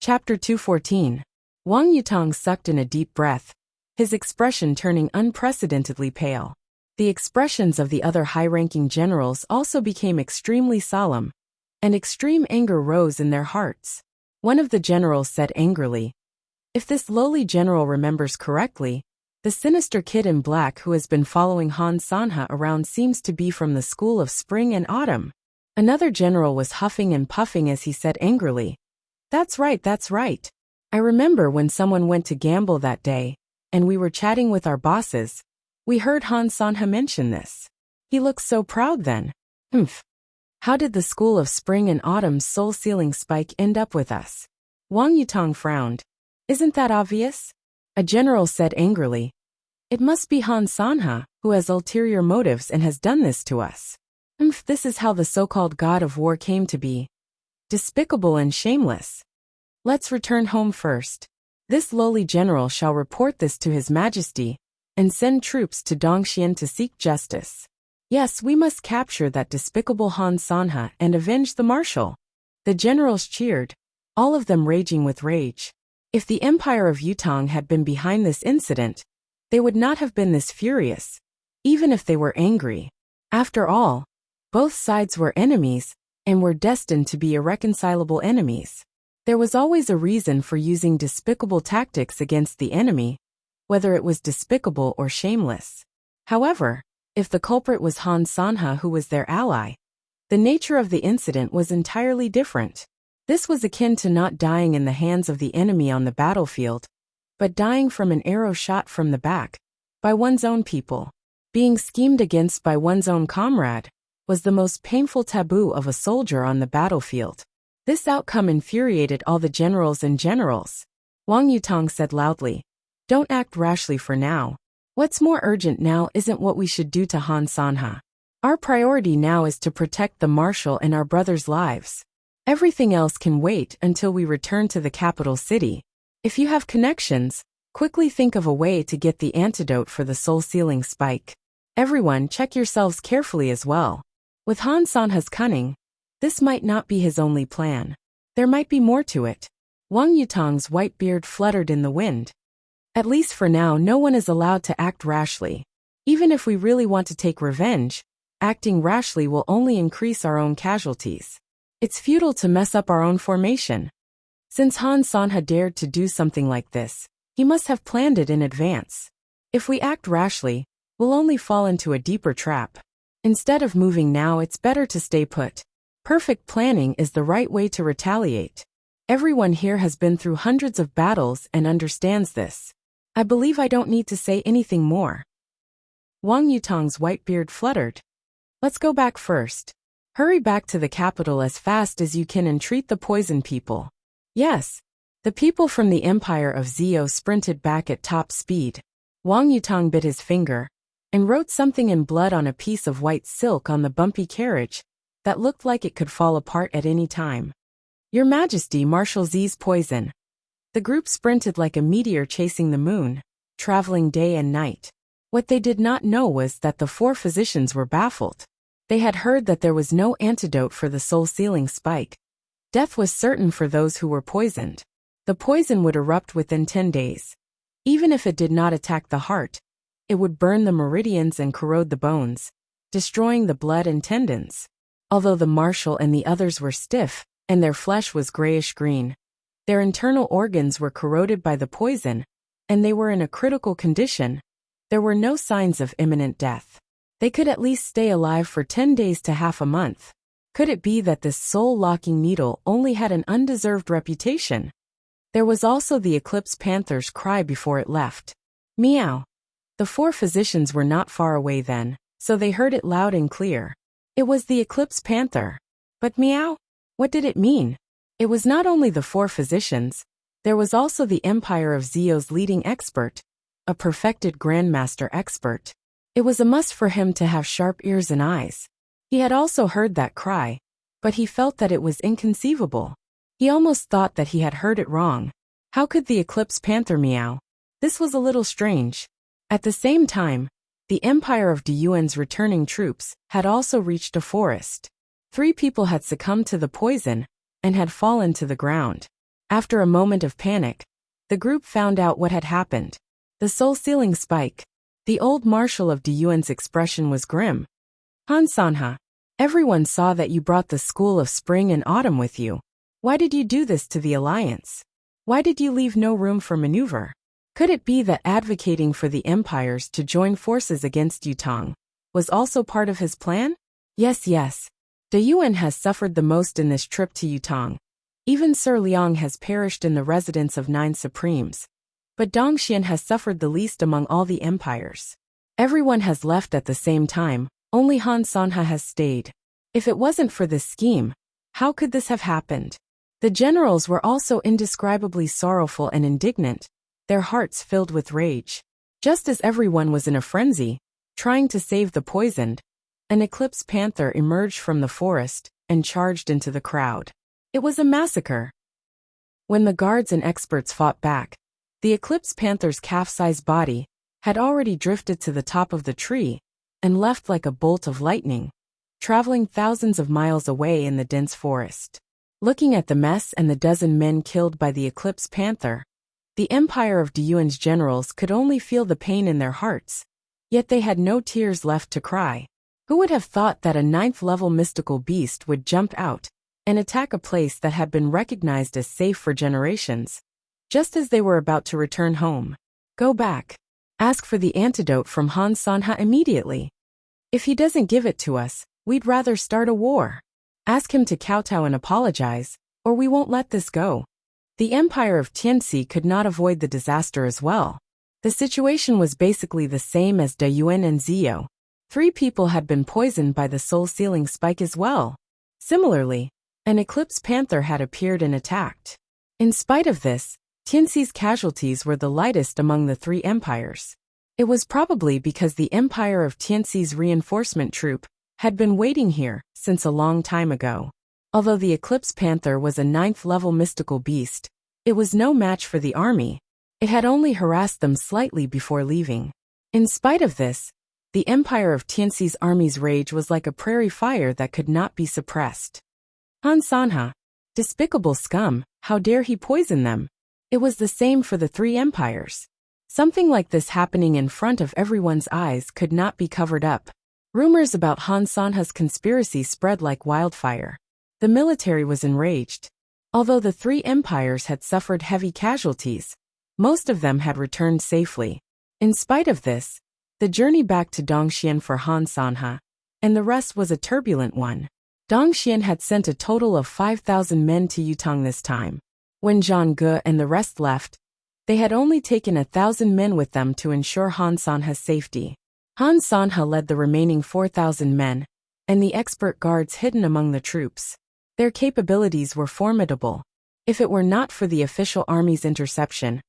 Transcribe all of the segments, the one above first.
Chapter 214. Wang Yutong sucked in a deep breath, his expression turning unprecedentedly pale. The expressions of the other high-ranking generals also became extremely solemn, and extreme anger rose in their hearts. One of the generals said angrily, "If this lowly general remembers correctly, the sinister kid in black who has been following Han Sanha around seems to be from the school of spring and autumn." Another general was huffing and puffing as he said angrily, "That's right, that's right. I remember when someone went to gamble that day, and we were chatting with our bosses. We heard Han Sanha mention this. He looked so proud then. Humph. How did the school of spring and autumn's soul-sealing spike end up with us?" Wang Yutong frowned. "Isn't that obvious?" A general said angrily, "It must be Han Sanha, who has ulterior motives and has done this to us. This is how the so-called god of war came to be. Despicable and shameless. Let's return home first. This lowly general shall report this to His Majesty, and send troops to Dongxian to seek justice. Yes, we must capture that despicable Han Sanha and avenge the marshal." The generals cheered, all of them raging with rage. If the Empire of Yutong had been behind this incident, they would not have been this furious, even if they were angry. After all, both sides were enemies, and were destined to be irreconcilable enemies. There was always a reason for using despicable tactics against the enemy, whether it was despicable or shameless. However, if the culprit was Han Sanha who was their ally, the nature of the incident was entirely different. This was akin to not dying in the hands of the enemy on the battlefield, but dying from an arrow shot from the back, by one's own people. Being schemed against by one's own comrade was the most painful taboo of a soldier on the battlefield. This outcome infuriated all the generals and generals. Wang Yutong said loudly, "Don't act rashly for now. What's more urgent now isn't what we should do to Han Sanha. Our priority now is to protect the marshal and our brothers' lives. Everything else can wait until we return to the capital city. If you have connections, quickly think of a way to get the antidote for the soul-sealing spike. Everyone, check yourselves carefully as well. With Han Sanha's cunning, this might not be his only plan. There might be more to it." Wang Yutong's white beard fluttered in the wind. "At least for now, no one is allowed to act rashly. Even if we really want to take revenge, acting rashly will only increase our own casualties. It's futile to mess up our own formation. Since Han Sanha dared to do something like this, he must have planned it in advance. If we act rashly, we'll only fall into a deeper trap. Instead of moving now, it's better to stay put. Perfect planning is the right way to retaliate. Everyone here has been through hundreds of battles and understands this. I believe I don't need to say anything more." Wang Yutong's white beard fluttered. "Let's go back first. Hurry back to the capital as fast as you can and treat the poison people." "Yes." The people from the Empire of Zio sprinted back at top speed. Wang Yutong bit his finger and wrote something in blood on a piece of white silk on the bumpy carriage that looked like it could fall apart at any time. "Your Majesty, Marshal Z's poison." The group sprinted like a meteor chasing the moon, traveling day and night. What they did not know was that the four physicians were baffled. They had heard that there was no antidote for the soul-sealing spike. Death was certain for those who were poisoned. The poison would erupt within 10 days. Even if it did not attack the heart, it would burn the meridians and corrode the bones, destroying the blood and tendons. Although the marshal and the others were stiff, and their flesh was grayish-green, their internal organs were corroded by the poison, and they were in a critical condition. There were no signs of imminent death. They could at least stay alive for 10 days to half a month. Could it be that this soul-locking needle only had an undeserved reputation? There was also the Eclipse Panther's cry before it left. Meow. The four physicians were not far away then, so they heard it loud and clear. It was the Eclipse Panther. But meow? What did it mean? It was not only the four physicians, there was also the Empire of Zio's leading expert, a perfected Grandmaster expert. It was a must for him to have sharp ears and eyes. He had also heard that cry, but he felt that it was inconceivable. He almost thought that he had heard it wrong. How could the Eclipse Panther meow? This was a little strange. At the same time, the Empire of Diyuan's returning troops had also reached a forest. 3 people had succumbed to the poison and had fallen to the ground. After a moment of panic, the group found out what had happened. The soul-sealing spike. The old marshal of Diyuan's expression was grim. Han Sanha, everyone saw that you brought the school of spring and autumn with you. Why did you do this to the alliance? Why did you leave no room for maneuver? Could it be that advocating for the empires to join forces against Yutong was also part of his plan? Yes. Diyuan has suffered the most in this trip to Yutong. Even Sir Liang has perished in the residence of 9 supremes. But Dongxian has suffered the least among all the empires. Everyone has left at the same time, only Han Sanha has stayed. If it wasn't for this scheme, how could this have happened? The generals were also indescribably sorrowful and indignant, their hearts filled with rage. Just as everyone was in a frenzy, trying to save the poisoned, an eclipse panther emerged from the forest and charged into the crowd. It was a massacre. When the guards and experts fought back, the eclipse panther's calf-sized body had already drifted to the top of the tree and left like a bolt of lightning, traveling thousands of miles away in the dense forest. Looking at the mess and the dozen men killed by the eclipse panther, the empire of Diyuan's generals could only feel the pain in their hearts, yet they had no tears left to cry. Who would have thought that a 9th-level mystical beast would jump out and attack a place that had been recognized as safe for generations, just as they were about to return home? Go back. Ask for the antidote from Han Sanha immediately. If he doesn't give it to us, we'd rather start a war. Ask him to kowtow and apologize, or we won't let this go. The empire of Tianxi could not avoid the disaster as well. The situation was basically the same as Dayuan and Ziyou. 3 people had been poisoned by the soul-sealing spike as well. Similarly, an eclipse panther had appeared and attacked. In spite of this, Tianxi's casualties were the lightest among the 3 empires. It was probably because the empire of Tianxi's reinforcement troop had been waiting here since a long time ago. Although the eclipse panther was a 9th-level mystical beast, it was no match for the army. It had only harassed them slightly before leaving. In spite of this, the empire of Tianxi's army's rage was like a prairie fire that could not be suppressed. Han Sanha, despicable scum, how dare he poison them? It was the same for the 3 empires. Something like this happening in front of everyone's eyes could not be covered up. Rumors about Han Sanha's conspiracy spread like wildfire. The military was enraged. Although the 3 empires had suffered heavy casualties, most of them had returned safely. In spite of this, the journey back to Dongxian for Han Sanha, and the rest was a turbulent one. Dongxian had sent a total of 5,000 men to Yutong this time. When Zhang Ge and the rest left, they had only taken 1,000 men with them to ensure Han Sanha's safety. Han Sanha led the remaining 4,000 men, and the expert guards hidden among the troops. Their capabilities were formidable. If it were not for the official army's interception,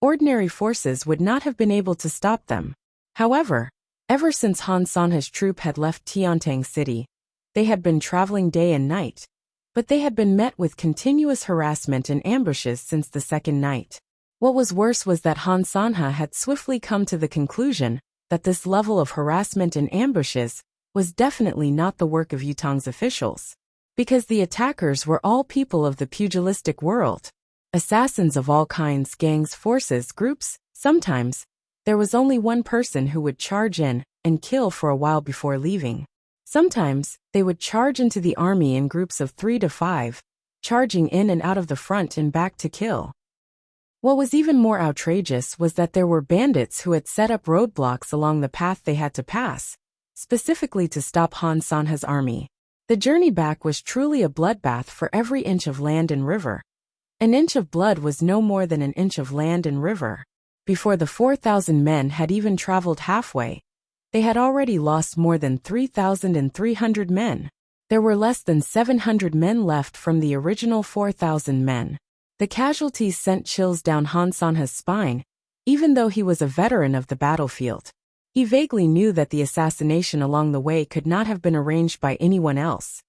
ordinary forces would not have been able to stop them. However, ever since Han Sanha's troop had left Tiantang City, they had been traveling day and night, but they had been met with continuous harassment and ambushes since the second night. What was worse was that Han Sanha had swiftly come to the conclusion that this level of harassment and ambushes was definitely not the work of Yutong's officials, because the attackers were all people of the pugilistic world. Assassins of all kinds, gangs, forces, groups. Sometimes, there was only one person who would charge in and kill for a while before leaving. Sometimes, they would charge into the army in groups of 3 to 5, charging in and out of the front and back to kill. What was even more outrageous was that there were bandits who had set up roadblocks along the path they had to pass, specifically to stop Han Sanha's army. The journey back was truly a bloodbath for every inch of land and river. An inch of blood was no more than an inch of land and river. Before the 4,000 men had even traveled halfway, they had already lost more than 3,300 men. There were less than 700 men left from the original 4,000 men. The casualties sent chills down Han Sanha's spine, even though he was a veteran of the battlefield. He vaguely knew that the assassination along the way could not have been arranged by anyone else.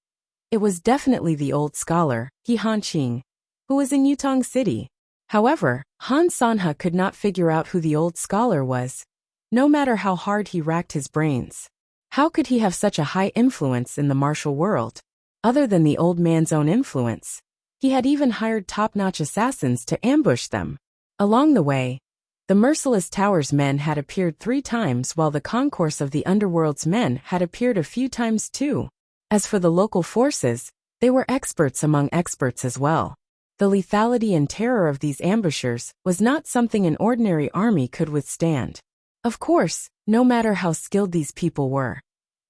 It was definitely the old scholar, He Hanqing, who was in Yutong City. However, Han Sanha could not figure out who the old scholar was, no matter how hard he racked his brains. How could he have such a high influence in the martial world, other than the old man's own influence? He had even hired top-notch assassins to ambush them. Along the way, the merciless Tower's men had appeared 3 times while the concourse of the Underworld's men had appeared a few times too. As for the local forces, they were experts among experts as well. The lethality and terror of these ambushers was not something an ordinary army could withstand. Of course, no matter how skilled these people were,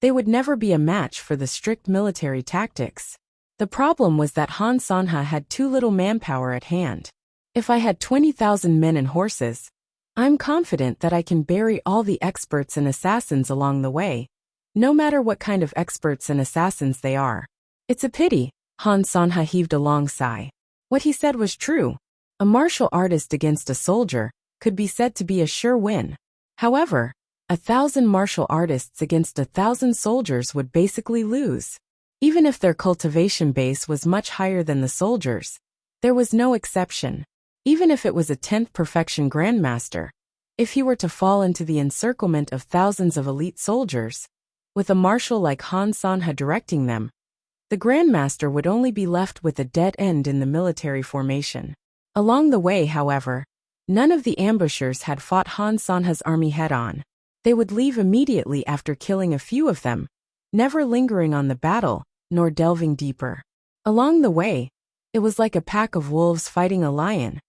they would never be a match for the strict military tactics. The problem was that Han Sanha had too little manpower at hand. If I had 20,000 men and horses, I'm confident that I can bury all the experts and assassins along the way, no matter what kind of experts and assassins they are. It's a pity, Han Sanha heaved a long sigh. What he said was true. A martial artist against a soldier could be said to be a sure win. However, 1,000 martial artists against 1,000 soldiers would basically lose. Even if their cultivation base was much higher than the soldiers, there was no exception. Even if it was a 10th perfection grandmaster, if he were to fall into the encirclement of thousands of elite soldiers, with a marshal like Han Sanha directing them, the grandmaster would only be left with a dead end in the military formation. Along the way, however, none of the ambushers had fought Han Sanha's army head-on. They would leave immediately after killing a few of them, never lingering on the battle, nor delving deeper. Along the way, it was like a pack of wolves fighting a lion.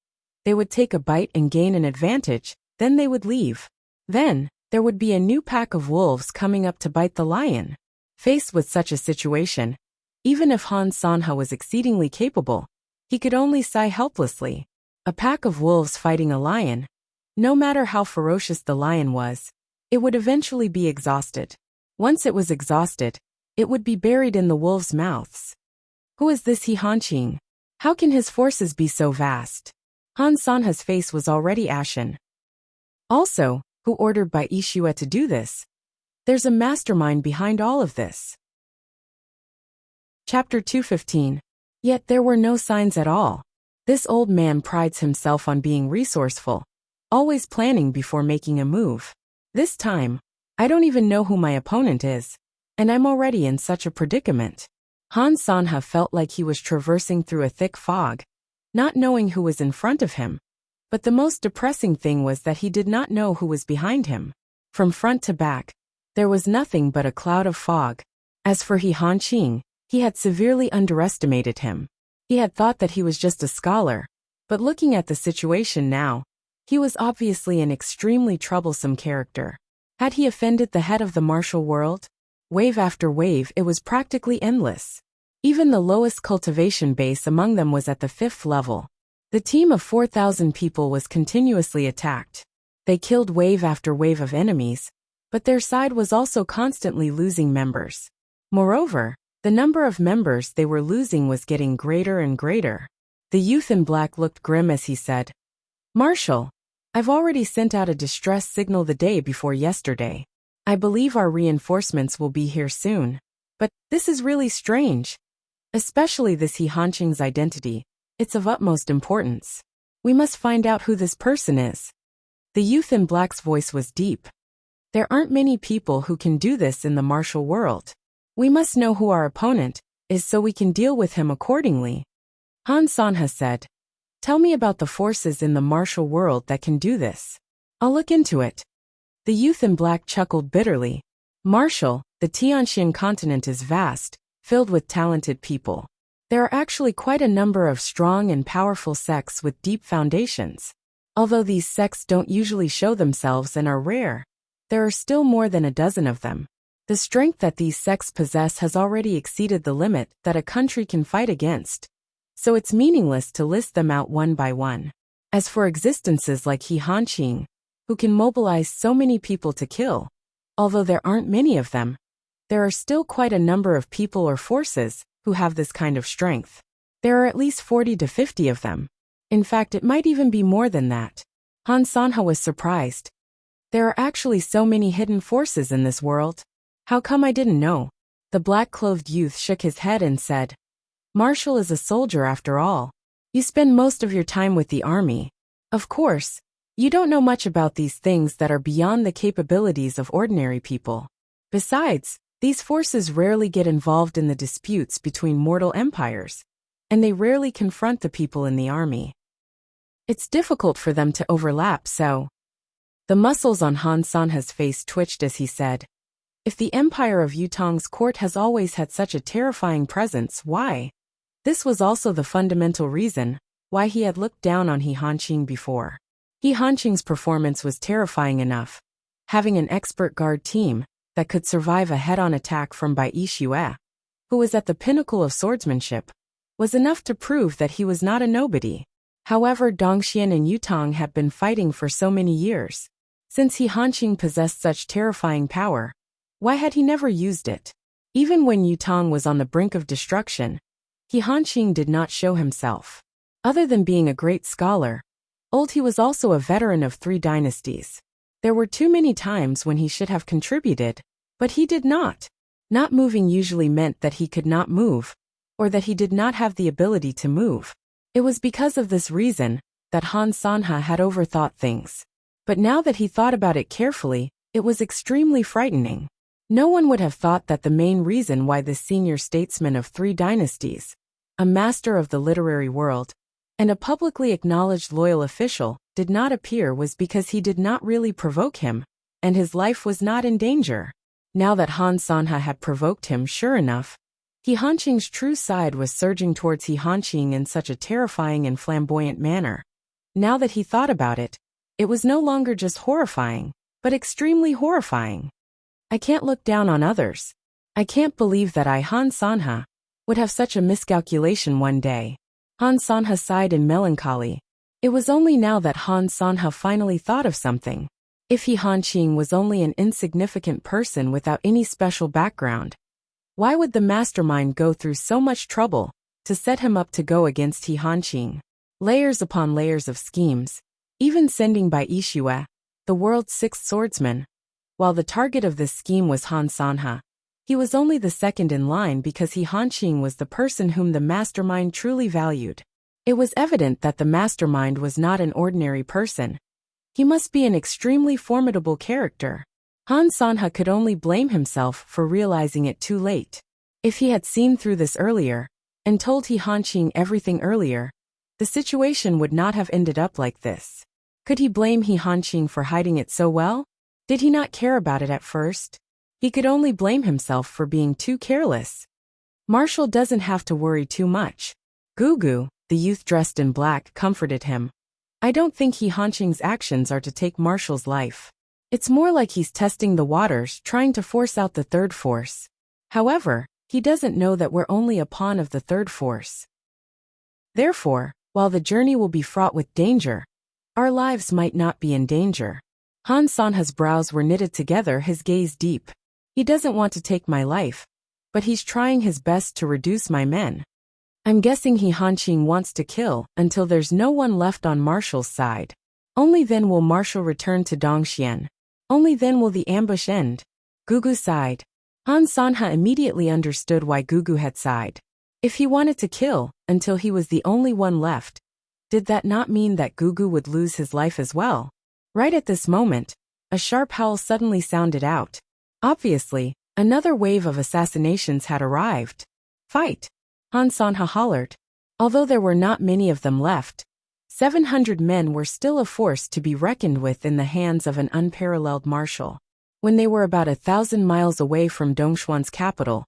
They would take a bite and gain an advantage, then they would leave. Then, there would be a new pack of wolves coming up to bite the lion. Faced with such a situation, even if Han Sanha was exceedingly capable, he could only sigh helplessly. A pack of wolves fighting a lion, no matter how ferocious the lion was, it would eventually be exhausted. Once it was exhausted, it would be buried in the wolves' mouths. Who is this He Hanqing? How can his forces be so vast? Han Sanha's face was already ashen. Also, who ordered Bai Yixue to do this? There's a mastermind behind all of this. Chapter 215. Yet there were no signs at all. This old man prides himself on being resourceful, always planning before making a move. This time, I don't even know who my opponent is, and I'm already in such a predicament. Han Sanha felt like he was traversing through a thick fog, not knowing who was in front of him. But the most depressing thing was that he did not know who was behind him. From front to back, there was nothing but a cloud of fog. As for He Hanqing, he had severely underestimated him. He had thought that he was just a scholar, but looking at the situation now, he was obviously an extremely troublesome character. Had he offended the head of the martial world? Wave after wave, it was practically endless. Even the lowest cultivation base among them was at the 5th level. The team of 4,000 people was continuously attacked. They killed wave after wave of enemies, but their side was also constantly losing members. Moreover, the number of members they were losing was getting greater and greater. The youth in black looked grim as he said, "Marshal, I've already sent out a distress signal the day before yesterday. I believe our reinforcements will be here soon. But this is really strange. Especially this He Hanqing's identity. It's of utmost importance. We must find out who this person is." The youth in black's voice was deep. "There aren't many people who can do this in the martial world. We must know who our opponent is so we can deal with him accordingly." Han Sanha said, "Tell me about the forces in the martial world that can do this. I'll look into it." The youth in black chuckled bitterly. "Marshal, the Tianxian continent is vast, filled with talented people. There are actually quite a number of strong and powerful sects with deep foundations. Although these sects don't usually show themselves and are rare, there are still more than a dozen of them. The strength that these sects possess has already exceeded the limit that a country can fight against, so it's meaningless to list them out one by one. As for existences like He Hanqing, who can mobilize so many people to kill, although there aren't many of them, there are still quite a number of people or forces who have this kind of strength. There are at least 40 to 50 of them. In fact, it might even be more than that." Han Sanha was surprised. "There are actually so many hidden forces in this world. How come I didn't know?" The black-clothed youth shook his head and said, "Marshal is a soldier after all. You spend most of your time with the army. Of course, you don't know much about these things that are beyond the capabilities of ordinary people. Besides, these forces rarely get involved in the disputes between mortal empires. and they rarely confront the people in the army. It's difficult for them to overlap, so. The muscles on Han Sanha's face twitched as he said, "If the Empire of Yutong's court has always had such a terrifying presence, why?" This was also the fundamental reason why he had looked down on He Hanqing before. He Hanqing's performance was terrifying enough. Having an expert guard team that could survive a head-on attack from Bai Yixue, who was at the pinnacle of swordsmanship, was enough to prove that he was not a nobody. However, Dongxian and Yutong had been fighting for so many years. Since He Hanqing possessed such terrifying power, why had he never used it? Even when Yutong was on the brink of destruction, He Hanqing did not show himself. Other than being a great scholar, he was also a veteran of 3 dynasties. There were too many times when he should have contributed, but he did not. Not moving usually meant that he could not move, or that he did not have the ability to move. It was because of this reason that Han Sanha had overthought things. But now that he thought about it carefully, it was extremely frightening. No one would have thought that the main reason why this senior statesman of 3 dynasties, a master of the literary world, and a publicly acknowledged loyal official, did not appear was because he did not really provoke him, and his life was not in danger. Now that Han Sanha had provoked him, sure enough, He Hanqing's true side was surging towards He Hanqing in such a terrifying and flamboyant manner. Now that he thought about it, it was no longer just horrifying, but extremely horrifying. I can't look down on others. I can't believe that I, Han Sanha, would have such a miscalculation one day. Han Sanha sighed in melancholy. It was only now that Han Sanha finally thought of something. If He Hanqing was only an insignificant person without any special background, why would the mastermind go through so much trouble to set him up to go against He Hanqing? Layers upon layers of schemes, even sending Bai Yixue, the world's 6th swordsman. While the target of this scheme was Han Sanha, he was only the second in line because He Hanqing was the person whom the mastermind truly valued. It was evident that the mastermind was not an ordinary person. He must be an extremely formidable character. Han Sanha could only blame himself for realizing it too late. If he had seen through this earlier, and told He Hanqing everything earlier, the situation would not have ended up like this. Could he blame He Hanqing for hiding it so well? Did he not care about it at first? He could only blame himself for being too careless. Marshall doesn't have to worry too much. Gugu, the youth dressed in black, comforted him. I don't think He Hanqing's actions are to take Marshall's life. It's more like he's testing the waters, trying to force out the third force. However, he doesn't know that we're only a pawn of the third force. Therefore, while the journey will be fraught with danger, our lives might not be in danger. Han Sanha's brows were knitted together, his gaze deep. He doesn't want to take my life, but he's trying his best to reduce my men. I'm guessing He Hanqing wants to kill until there's no one left on Marshall's side. Only then will Marshall return to Dongxian. Only then will the ambush end. Gugu sighed. Han Sanha immediately understood why Gugu had sighed. If he wanted to kill until he was the only one left, did that not mean that Gugu would lose his life as well? Right at this moment, a sharp howl suddenly sounded out. Obviously, another wave of assassinations had arrived. Fight! Han Sanha hollered. Although there were not many of them left, 700 men were still a force to be reckoned with in the hands of an unparalleled marshal. When they were about 1,000 miles away from Dongxuan's capital,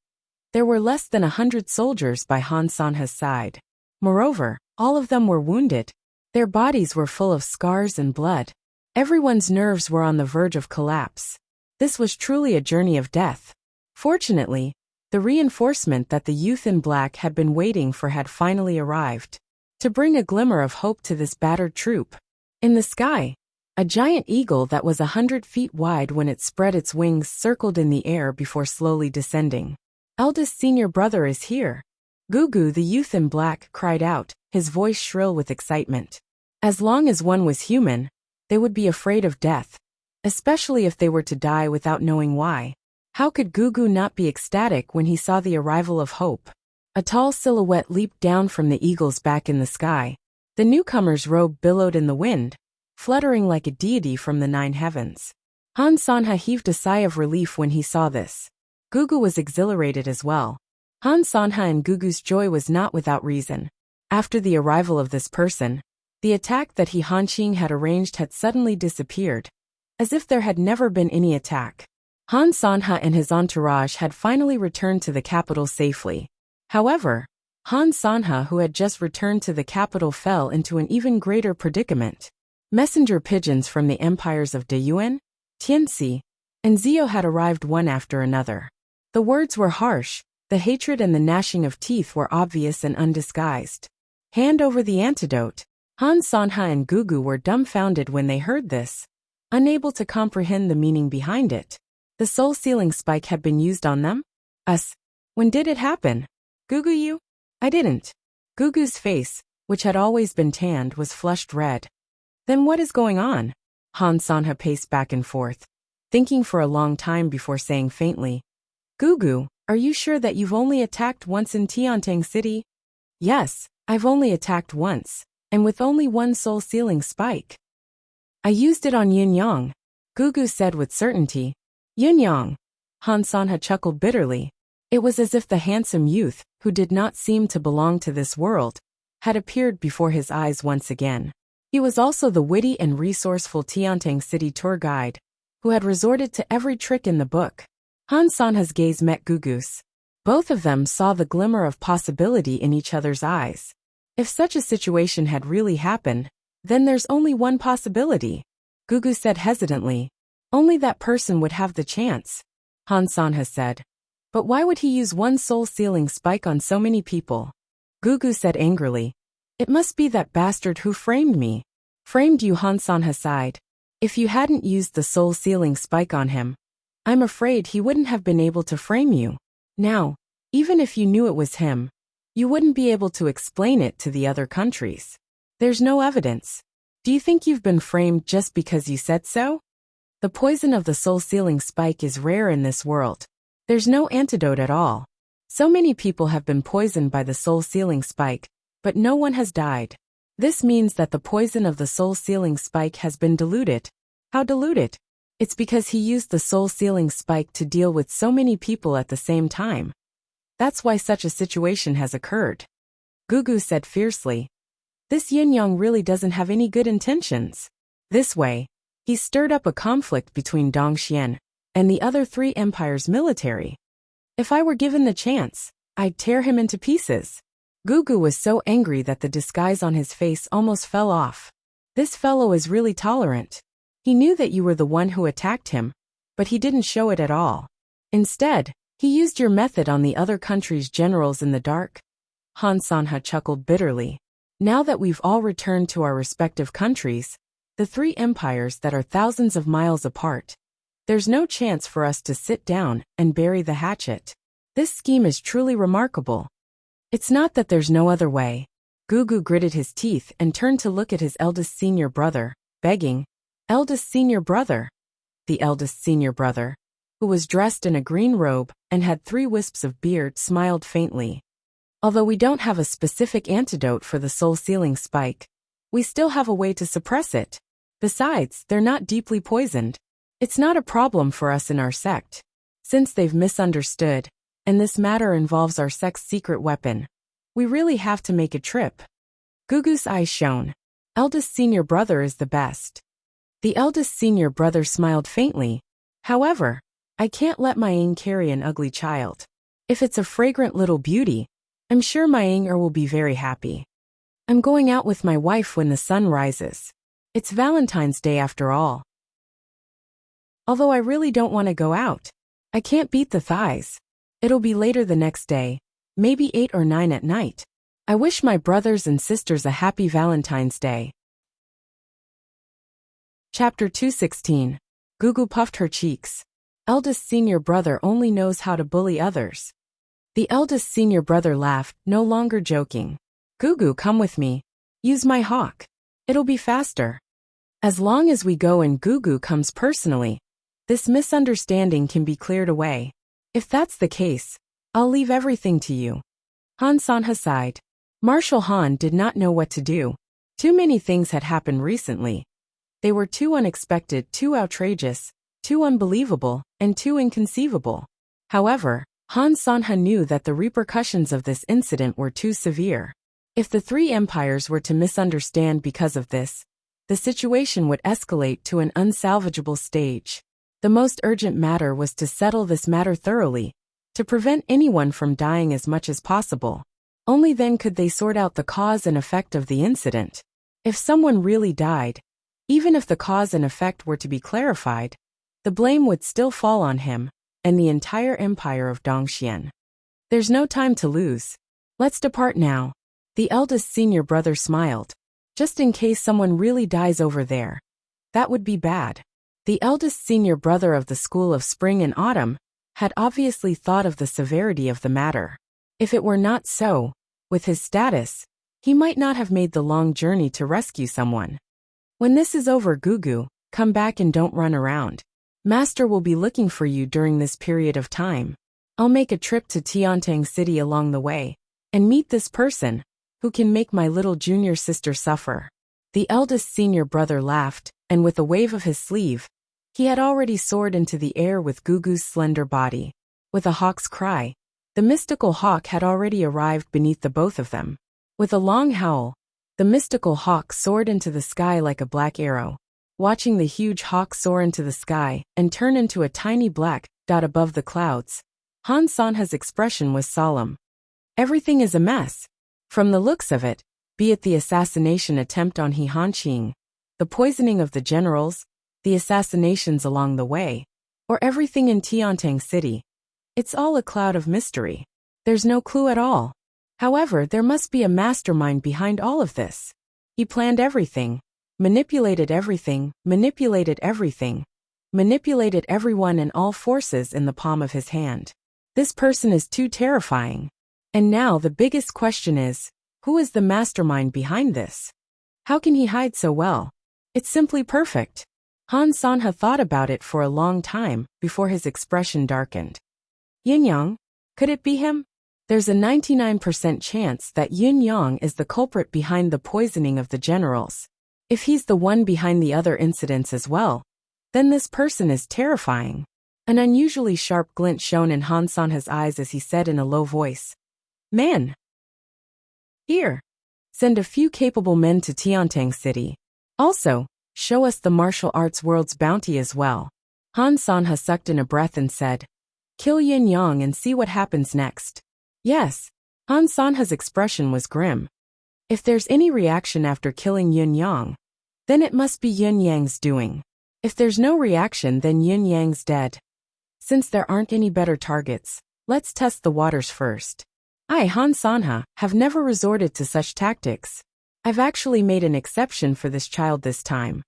there were less than 100 soldiers by Han Sanha's side. Moreover, all of them were wounded. Their bodies were full of scars and blood. Everyone's nerves were on the verge of collapse. This was truly a journey of death. Fortunately, the reinforcement that the youth in black had been waiting for had finally arrived, to bring a glimmer of hope to this battered troop. In the sky, a giant eagle that was 100 feet wide when it spread its wings circled in the air before slowly descending. Eldest senior brother is here. Gugu, the youth in black, cried out, his voice shrill with excitement. As long as one was human, they would be afraid of death, especially if they were to die without knowing why. How could Gugu not be ecstatic when he saw the arrival of hope? A tall silhouette leaped down from the eagle's back in the sky. The newcomer's robe billowed in the wind, fluttering like a deity from the 9 heavens. Han Sanha heaved a sigh of relief when he saw this. Gugu was exhilarated as well. Han Sanha and Gugu's joy was not without reason. After the arrival of this person, the attack that he Hanqing had arranged had suddenly disappeared, as if there had never been any attack. Han Sanha and his entourage had finally returned to the capital safely. However, Han Sanha, who had just returned to the capital, fell into an even greater predicament. Messenger pigeons from the empires of Deyuan, Tianxi, and Zhou had arrived one after another. The words were harsh, the hatred and the gnashing of teeth were obvious and undisguised. Hand over the antidote. Han Sanha and Gugu were dumbfounded when they heard this, unable to comprehend the meaning behind it. The soul-sealing spike had been used on them? Us. When did it happen? Gugu, you? I didn't. Gugu's face, which had always been tanned, was flushed red. Then what is going on? Han Sanha paced back and forth, thinking for a long time before saying faintly, Gugu, are you sure that you've only attacked once in Tiantang City? Yes, I've only attacked once, and with only one soul-sealing spike. I used it on Yin Yang, Gugu said with certainty. Yin Yang. Han Sanha chuckled bitterly. It was as if the handsome youth, who did not seem to belong to this world, had appeared before his eyes once again. He was also the witty and resourceful Tiantang City tour guide, who had resorted to every trick in the book. Han Sanha's gaze met Gugu's. Both of them saw the glimmer of possibility in each other's eyes. If such a situation had really happened, then there's only one possibility, Gugu said hesitantly. Only that person would have the chance, Han Sanha said. But why would he use one soul-sealing spike on so many people? Gugu said angrily. It must be that bastard who framed me. Framed you, Han Sanha sighed. If you hadn't used the soul-sealing spike on him, I'm afraid he wouldn't have been able to frame you. Now, even if you knew it was him, you wouldn't be able to explain it to the other countries. There's no evidence. Do you think you've been framed just because you said so? The poison of the soul-sealing spike is rare in this world. There's no antidote at all. So many people have been poisoned by the soul-sealing spike, but no one has died. This means that the poison of the soul-sealing spike has been diluted. How diluted? It's because he used the soul-sealing spike to deal with so many people at the same time. That's why such a situation has occurred. Gugu said fiercely. This Yin Yang really doesn't have any good intentions. This way, he stirred up a conflict between Dongxian and the other three empires' military. If I were given the chance, I'd tear him into pieces. Gugu was so angry that the disguise on his face almost fell off. This fellow is really tolerant. He knew that you were the one who attacked him, but he didn't show it at all. Instead, he used your method on the other country's generals in the dark. Han Sanha chuckled bitterly. Now that we've all returned to our respective countries, the three empires that are thousands of miles apart, there's no chance for us to sit down and bury the hatchet. This scheme is truly remarkable. It's not that there's no other way. Gugu gritted his teeth and turned to look at his eldest senior brother, begging, Eldest senior brother. The eldest senior brother, who was dressed in a green robe and had 3 wisps of beard, smiled faintly. Although we don't have a specific antidote for the soul-sealing spike, we still have a way to suppress it. Besides, they're not deeply poisoned. It's not a problem for us in our sect. Since they've misunderstood, and this matter involves our sect's secret weapon, we really have to make a trip. Gugu's eyes shone. Eldest senior brother is the best. The eldest senior brother smiled faintly. However, I can't let my Ying carry an ugly child. If it's a fragrant little beauty, I'm sure my Ying will be very happy. I'm going out with my wife when the sun rises. It's Valentine's Day after all. Although I really don't want to go out. I can't beat the thighs. It'll be later the next day, maybe 8 or 9 at night. I wish my brothers and sisters a happy Valentine's Day. Chapter 216. Gugu puffed her cheeks. Eldest senior brother only knows how to bully others. The eldest senior brother laughed, no longer joking. Gugu, come with me. Use my hawk. It'll be faster. As long as we go and Gugu comes personally, this misunderstanding can be cleared away. If that's the case, I'll leave everything to you. Han Sanha sighed. Marshal Han did not know what to do. Too many things had happened recently. They were too unexpected, too outrageous, too unbelievable, and too inconceivable. However, Han Sanha knew that the repercussions of this incident were too severe. If the three empires were to misunderstand because of this, the situation would escalate to an unsalvageable stage. The most urgent matter was to settle this matter thoroughly, to prevent anyone from dying as much as possible. Only then could they sort out the cause and effect of the incident. If someone really died, even if the cause and effect were to be clarified, the blame would still fall on him and the entire empire of Dongxian. There's no time to lose. Let's depart now. The eldest senior brother smiled. Just in case someone really dies over there. That would be bad. The eldest senior brother of the school of spring and autumn had obviously thought of the severity of the matter. If it were not so, with his status, he might not have made the long journey to rescue someone. When this is over, Gugu, come back and don't run around. Master will be looking for you during this period of time. I'll make a trip to Tiantang City along the way, and meet this person, who can make my little junior sister suffer. The eldest senior brother laughed, and with a wave of his sleeve, he had already soared into the air with Gugu's slender body. With a hawk's cry, the mystical hawk had already arrived beneath the both of them. With a long howl, the mystical hawk soared into the sky like a black arrow. Watching the huge hawk soar into the sky and turn into a tiny black dot above the clouds, Han Sanha's expression was solemn. Everything is a mess. From the looks of it, be it the assassination attempt on He Hanqing, the poisoning of the generals, the assassinations along the way, or everything in Tiantang City, it's all a cloud of mystery. There's no clue at all. However, there must be a mastermind behind all of this. He planned everything. Manipulated everything, manipulated everything, manipulated everyone and all forces in the palm of his hand. This person is too terrifying. And now the biggest question is, who is the mastermind behind this? How can he hide so well? It's simply perfect. Han Sanha thought about it for a long time before his expression darkened. Yin Yang? Could it be him? There's a 99% chance that Yin Yang is the culprit behind the poisoning of the generals. If he's the one behind the other incidents as well, then this person is terrifying. An unusually sharp glint shone in Han Sanha's eyes as he said in a low voice, "Man! Here! Send a few capable men to Tiantang City. Also, show us the martial arts world's bounty as well." Han Sanha sucked in a breath and said, "Kill Yin Yang and see what happens next." Yes, Han Sanha's expression was grim. If there's any reaction after killing Yin Yang, then it must be Yin Yang's doing. If there's no reaction, then Yin Yang's dead. Since there aren't any better targets, let's test the waters first. I, Han Sanha, have never resorted to such tactics. I've actually made an exception for this child this time.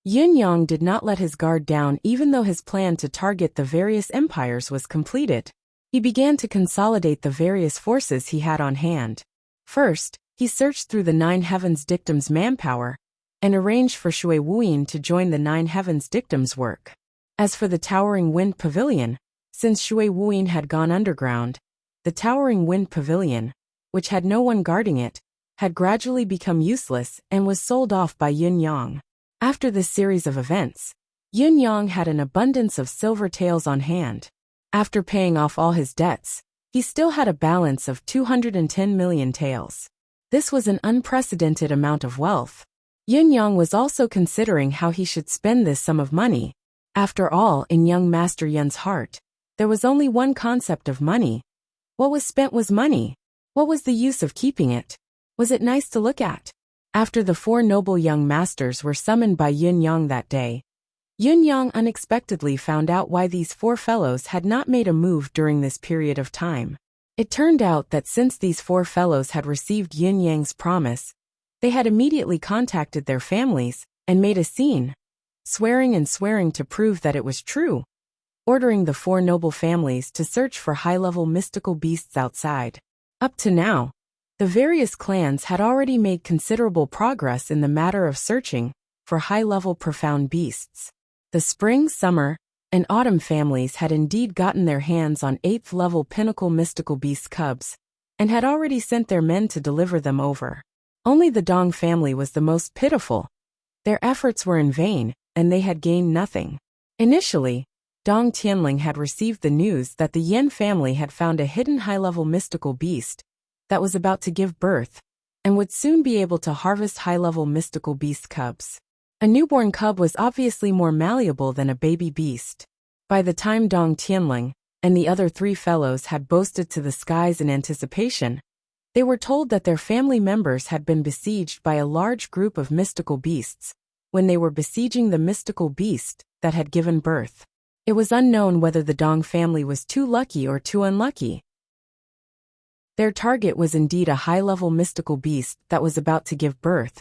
Yin Yang did not let his guard down even though his plan to target the various empires was completed. He began to consolidate the various forces he had on hand. First, he searched through the Nine Heavens Dictum's manpower and arranged for Shui Wuyin to join the Nine Heavens Dictum's work. As for the Towering Wind Pavilion, since Shui Wuyin had gone underground, the Towering Wind Pavilion, which had no one guarding it, had gradually become useless and was sold off by Yin Yang. After this series of events, Yin Yang had an abundance of silver taels on hand. After paying off all his debts, he still had a balance of 210 million taels. This was an unprecedented amount of wealth. Yin Yang was also considering how he should spend this sum of money. After all, in young Master Yun's heart, there was only one concept of money. What was spent was money. What was the use of keeping it? Was it nice to look at? After the four noble young masters were summoned by Yin Yang that day, Yin Yang unexpectedly found out why these four fellows had not made a move during this period of time. It turned out that since these four fellows had received Yin Yang's promise, they had immediately contacted their families and made a scene, swearing to prove that it was true, ordering the four noble families to search for high-level mystical beasts outside. Up to now, the various clans had already made considerable progress in the matter of searching for high-level profound beasts. The spring, summer, and autumn families had indeed gotten their hands on 8th-level pinnacle mystical beast cubs, and had already sent their men to deliver them over. Only the Dong family was the most pitiful. Their efforts were in vain, and they had gained nothing. Initially, Dong Tianling had received the news that the Yen family had found a hidden high-level mystical beast that was about to give birth and would soon be able to harvest high-level mystical beast cubs. A newborn cub was obviously more malleable than a baby beast. By the time Dong Tianling and the other 3 fellows had boasted to the skies in anticipation, they were told that their family members had been besieged by a large group of mystical beasts when they were besieging the mystical beast that had given birth. It was unknown whether the Dong family was too lucky or too unlucky. Their target was indeed a high-level mystical beast that was about to give birth,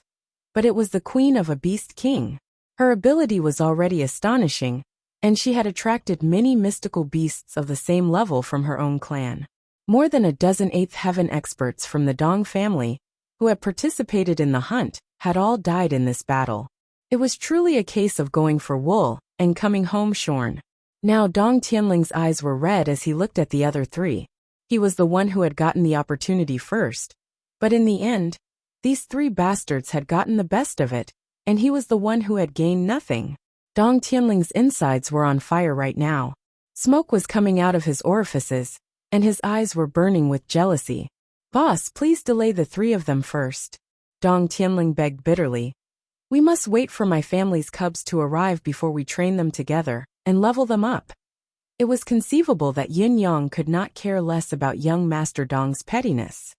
but it was the queen of a beast king. Her ability was already astonishing, and she had attracted many mystical beasts of the same level from her own clan. More than a dozen 8th heaven experts from the Dong family, who had participated in the hunt, had all died in this battle. It was truly a case of going for wool and coming home shorn. Now Dong Tianling's eyes were red as he looked at the other 3. He was the one who had gotten the opportunity first, but in the end, these 3 bastards had gotten the best of it, and he was the one who had gained nothing. Dong Tianling's insides were on fire right now. Smoke was coming out of his orifices, and his eyes were burning with jealousy. "Boss, please delay the 3 of them first," Dong Tianling begged bitterly. "We must wait for my family's cubs to arrive before we train them together and level them up." It was conceivable that Yin Yang could not care less about young Master Dong's pettiness.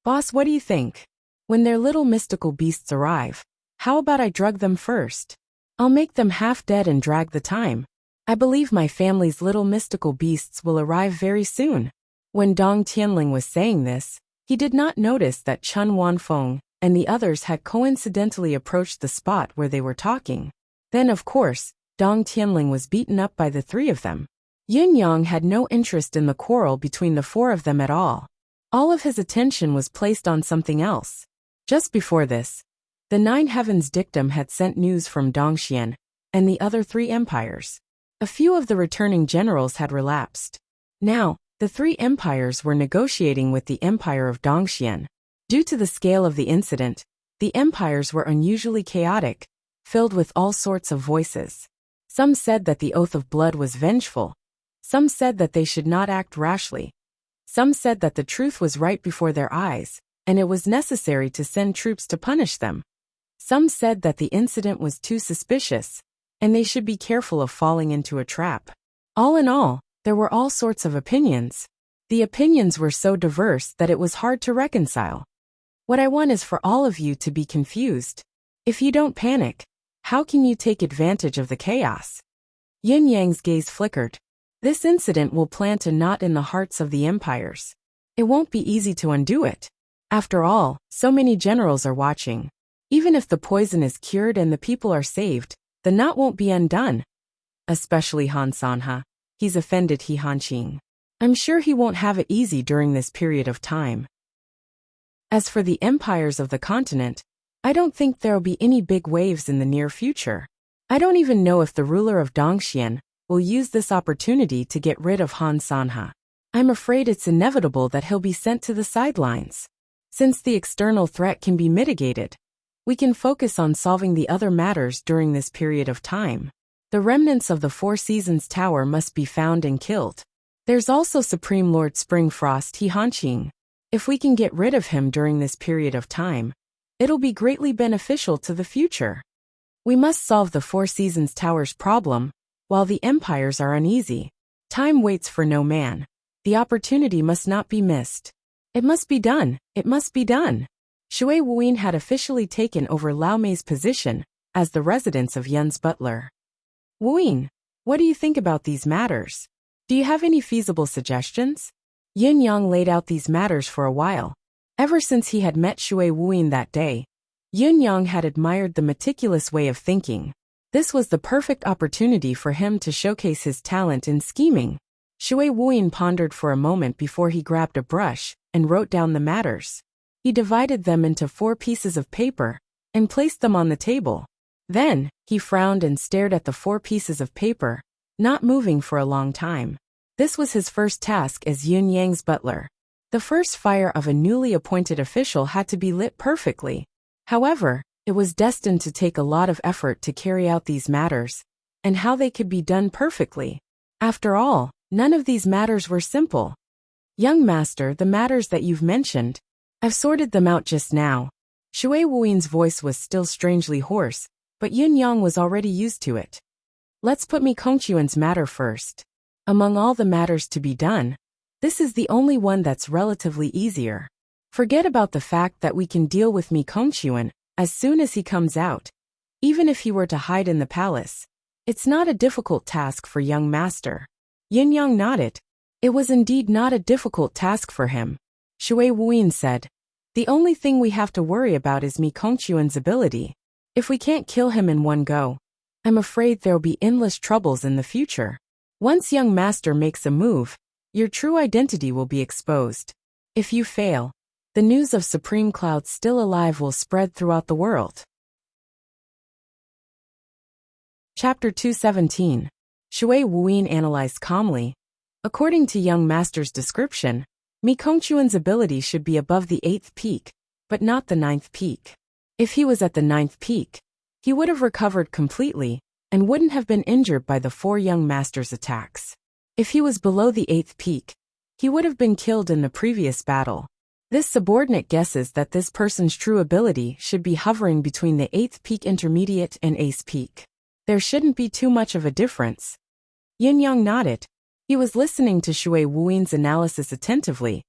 "Boss, what do you think? When their little mystical beasts arrive, how about I drug them first? I'll make them half dead and drag the time. I believe my family's little mystical beasts will arrive very soon." When Dong Tianling was saying this, he did not notice that Chun Wanfeng and the others had coincidentally approached the spot where they were talking. Then, of course, Dong Tianling was beaten up by the 3 of them. Yin Yang had no interest in the quarrel between the 4 of them at all. All of his attention was placed on something else. Just before this, the 9 Heavens dictum had sent news from Dongxian and the other 3 empires. A few of the returning generals had relapsed. Now, the 3 empires were negotiating with the empire of Dongxian. Due to the scale of the incident, the empires were unusually chaotic, filled with all sorts of voices. Some said that the oath of blood was vengeful. Some said that they should not act rashly. Some said that the truth was right before their eyes, and it was necessary to send troops to punish them. Some said that the incident was too suspicious, and they should be careful of falling into a trap. All in all, there were all sorts of opinions. The opinions were so diverse that it was hard to reconcile. What I want is for all of you to be confused. If you don't panic, how can you take advantage of the chaos? Yin Yang's gaze flickered. This incident will plant a knot in the hearts of the empires. It won't be easy to undo it. After all, so many generals are watching. Even if the poison is cured and the people are saved, the knot won't be undone. Especially Han Sanha. He's offended He Hanqing. I'm sure he won't have it easy during this period of time. As for the empires of the continent, I don't think there'll be any big waves in the near future. I don't even know if the ruler of Dongxian will use this opportunity to get rid of Han Sanha. I'm afraid it's inevitable that he'll be sent to the sidelines. Since the external threat can be mitigated, we can focus on solving the other matters during this period of time. The remnants of the 4 Seasons Tower must be found and killed. There's also Supreme Lord Springfrost He Hanqing. If we can get rid of him during this period of time, it'll be greatly beneficial to the future. We must solve the 4 Seasons Tower's problem, while the empires are uneasy. Time waits for no man. The opportunity must not be missed. It must be done. It must be done. Shui Wuyin had officially taken over Lao Mei's position as the residence of Yun's butler. Wuyin, what do you think about these matters? Do you have any feasible suggestions? Yin Yang laid out these matters for a while. Ever since he had met Shui Wuyin that day, Yin Yang had admired the meticulous way of thinking. This was the perfect opportunity for him to showcase his talent in scheming. Shui Wuyin pondered for a moment before he grabbed a brush and wrote down the matters. He divided them into 4 pieces of paper and placed them on the table. Then, he frowned and stared at the 4 pieces of paper, not moving for a long time. This was his first task as Yun Yang's butler. The first fire of a newly appointed official had to be lit perfectly. However, it was destined to take a lot of effort to carry out these matters, and how they could be done perfectly. After all, none of these matters were simple. Young master, the matters that you've mentioned, I've sorted them out just now. Shui Wuyin's voice was still strangely hoarse, but Yun Yang was already used to it. Let's put Mi Kongquan's matter first. Among all the matters to be done, this is the only one that's relatively easier. Forget about the fact that we can deal with Mi Kongquan as soon as he comes out. Even if he were to hide in the palace, it's not a difficult task for young master. Yin Yang nodded. It was indeed not a difficult task for him. Shui Wuyin said, the only thing we have to worry about is Mi Kongquan's ability. If we can't kill him in one go, I'm afraid there'll be endless troubles in the future. Once young master makes a move, your true identity will be exposed. If you fail, the news of Supreme Cloud still alive will spread throughout the world. Chapter 217. Shui Wuyin analyzed calmly. According to young master's description, Mi Kongquan's ability should be above the 8th peak, but not the 9th peak. If he was at the 9th peak, he would have recovered completely and wouldn't have been injured by the 4 young master's attacks. If he was below the 8th peak, he would have been killed in the previous battle. This subordinate guesses that this person's true ability should be hovering between the 8th peak intermediate and ace peak. There shouldn't be too much of a difference. Yin Yang nodded. He was listening to Shui Wuyin's analysis attentively,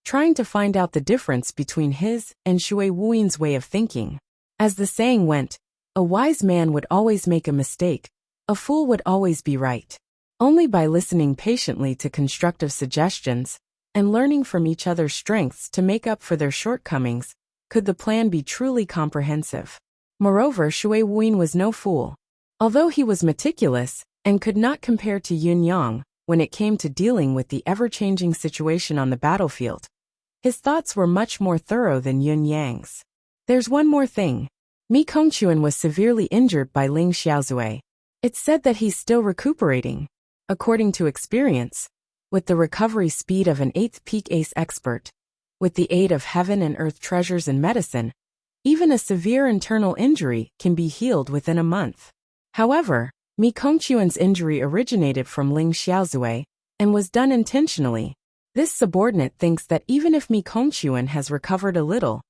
trying to find out the difference between his and Shui Wuyin's way of thinking. As the saying went, a wise man would always make a mistake, a fool would always be right. Only by listening patiently to constructive suggestions and learning from each other's strengths to make up for their shortcomings could the plan be truly comprehensive. Moreover, Shui Wuyin was no fool. Although he was meticulous and could not compare to Yun Yang when it came to dealing with the ever-changing situation on the battlefield, his thoughts were much more thorough than Yun Yang's. There's one more thing. Mi Kongquan was severely injured by Ling Xiaozui. It's said that he's still recuperating. According to experience, with the recovery speed of an 8th peak ace expert, with the aid of heaven and earth treasures and medicine, even a severe internal injury can be healed within a month. However, Mi Kongquan's injury originated from Ling Xiaozui and was done intentionally. This subordinate thinks that even if Mi Kongquan has recovered a little,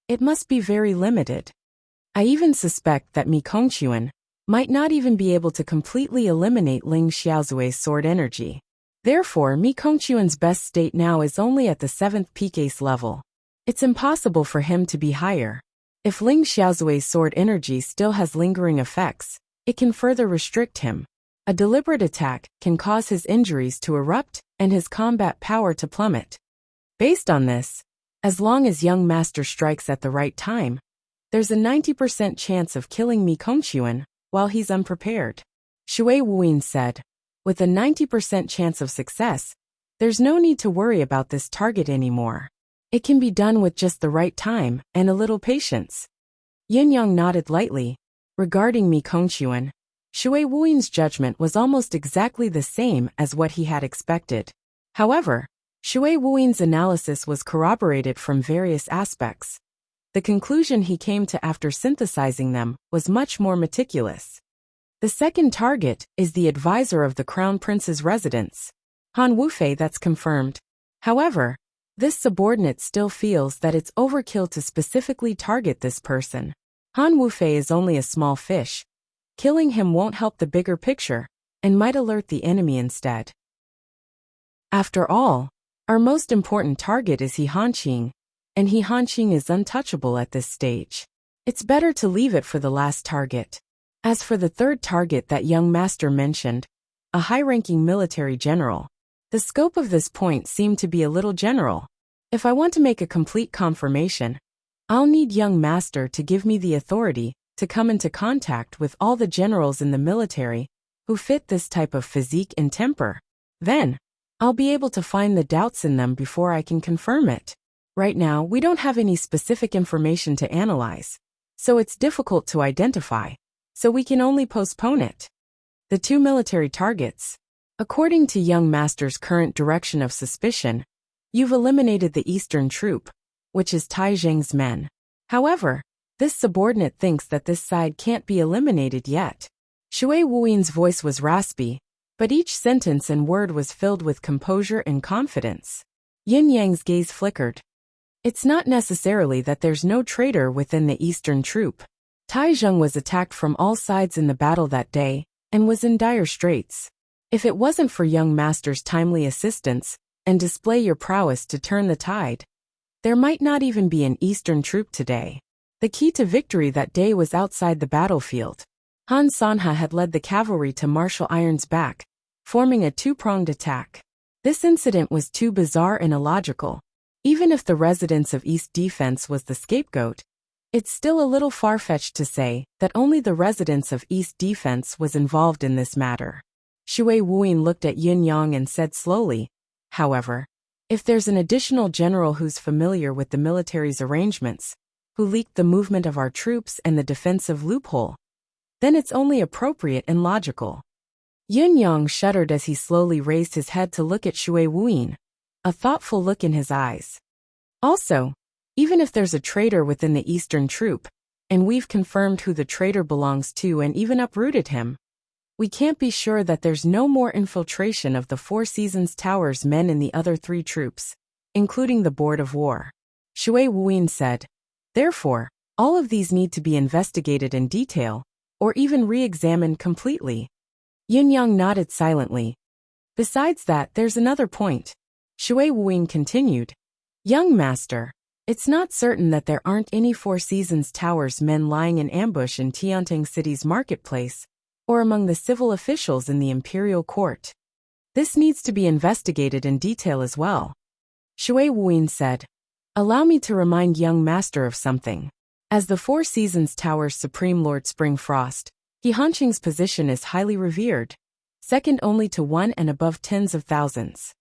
it must be very limited. I even suspect that Mi Kongquan might not even be able to completely eliminate Ling Xiaozui's sword energy. Therefore, Mi Kongquan's best state now is only at the 7th peak ace level. It's impossible for him to be higher. If Ling Xiaozui's sword energy still has lingering effects, it can further restrict him. A deliberate attack can cause his injuries to erupt and his combat power to plummet. Based on this, as long as young master strikes at the right time, there's a 90% chance of killing Mi Kongquan while he's unprepared. Shui Wuyin said, with a 90% chance of success, there's no need to worry about this target anymore. It can be done with just the right time and a little patience. Yin Yang nodded lightly. Regarding Mi Kongquan, Shui Wuyin's judgment was almost exactly the same as what he had expected. However, Shui Wuyin's analysis was corroborated from various aspects. The conclusion he came to after synthesizing them was much more meticulous. The second target is the advisor of the Crown Prince's residence. Han Wufei, that's confirmed. However, this subordinate still feels that it's overkill to specifically target this person. Han Wufei is only a small fish. Killing him won't help the bigger picture, and might alert the enemy instead. After all, our most important target is He Hanqing, and He Hanqing is untouchable at this stage. It's better to leave it for the last target. As for the third target that young master mentioned, a high-ranking military general, the scope of this point seemed to be a little general. If I want to make a complete confirmation, I'll need young master to give me the authority to come into contact with all the generals in the military who fit this type of physique and temper. Then, I'll be able to find the doubts in them before I can confirm it. Right now, we don't have any specific information to analyze, so it's difficult to identify, so we can only postpone it. The 2 military targets. According to young master's current direction of suspicion, you've eliminated the Eastern troop, which is Tai Zheng's men. However, this subordinate thinks that this side can't be eliminated yet. Shui Wuyin's voice was raspy. but each sentence and word was filled with composure and confidence. Yin Yang's gaze flickered. It's not necessarily that there's no traitor within the Eastern troop. Taizheng was attacked from all sides in the battle that day, and was in dire straits. If it wasn't for young master's timely assistance, and display your prowess to turn the tide, there might not even be an Eastern troop today. The key to victory that day was outside the battlefield. Han Sanha had led the cavalry to marshal Iron's back, forming a two-pronged attack. This incident was too bizarre and illogical. Even if the residents of East Defense was the scapegoat, it's still a little far-fetched to say that only the residents of East Defense was involved in this matter. Shui Wuyin looked at Yin Yang and said slowly, however, if there's an additional general who's familiar with the military's arrangements, who leaked the movement of our troops and the defensive loophole, then it's only appropriate and logical. Yin Yang shuddered as he slowly raised his head to look at Shui Wuyin, a thoughtful look in his eyes. Also, even if there's a traitor within the Eastern troop, and we've confirmed who the traitor belongs to and even uprooted him, we can't be sure that there's no more infiltration of the Four Seasons Tower's men in the other three troops, including the Board of War. Shui Wuyin said, therefore, all of these need to be investigated in detail, or even re-examined completely. Yin Yang nodded silently. Besides that, there's another point. Shui Wuyin continued. Young master, it's not certain that there aren't any Four Seasons Tower's men lying in ambush in Tiantang City's marketplace, or among the civil officials in the imperial court. This needs to be investigated in detail as well. Shui Wuyin said, allow me to remind young master of something. As the Four Seasons Tower's Supreme Lord Springfrost, He Hanqing's position is highly revered, second only to one and above tens of thousands.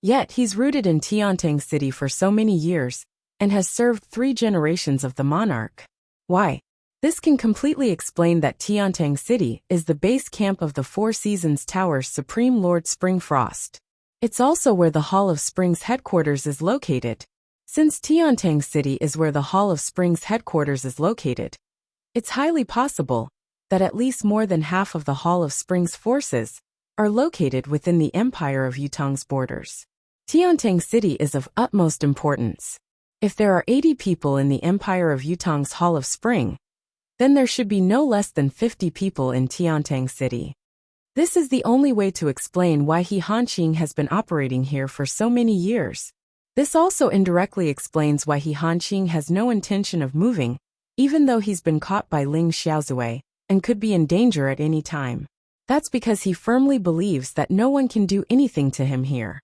Yet he's rooted in Tiantang City for so many years, and has served 3 generations of the monarch. Why? This can completely explain that Tiantang City is the base camp of the Four Seasons Tower's Supreme Lord Springfrost. It's also where the Hall of Springs headquarters is located. Since Tiantang City is where the Hall of Springs headquarters is located, it's highly possible that at least more than half of the Hall of Springs forces are located within the Empire of Yutong's borders. Tiantang City is of utmost importance. If there are 80 people in the Empire of Yutong's Hall of Spring, then there should be no less than 50 people in Tiantang City. This is the only way to explain why He Hanqing has been operating here for so many years. This also indirectly explains why He Hanqing has no intention of moving, even though he's been caught by Ling Xiaozue and could be in danger at any time. That's because he firmly believes that no one can do anything to him here.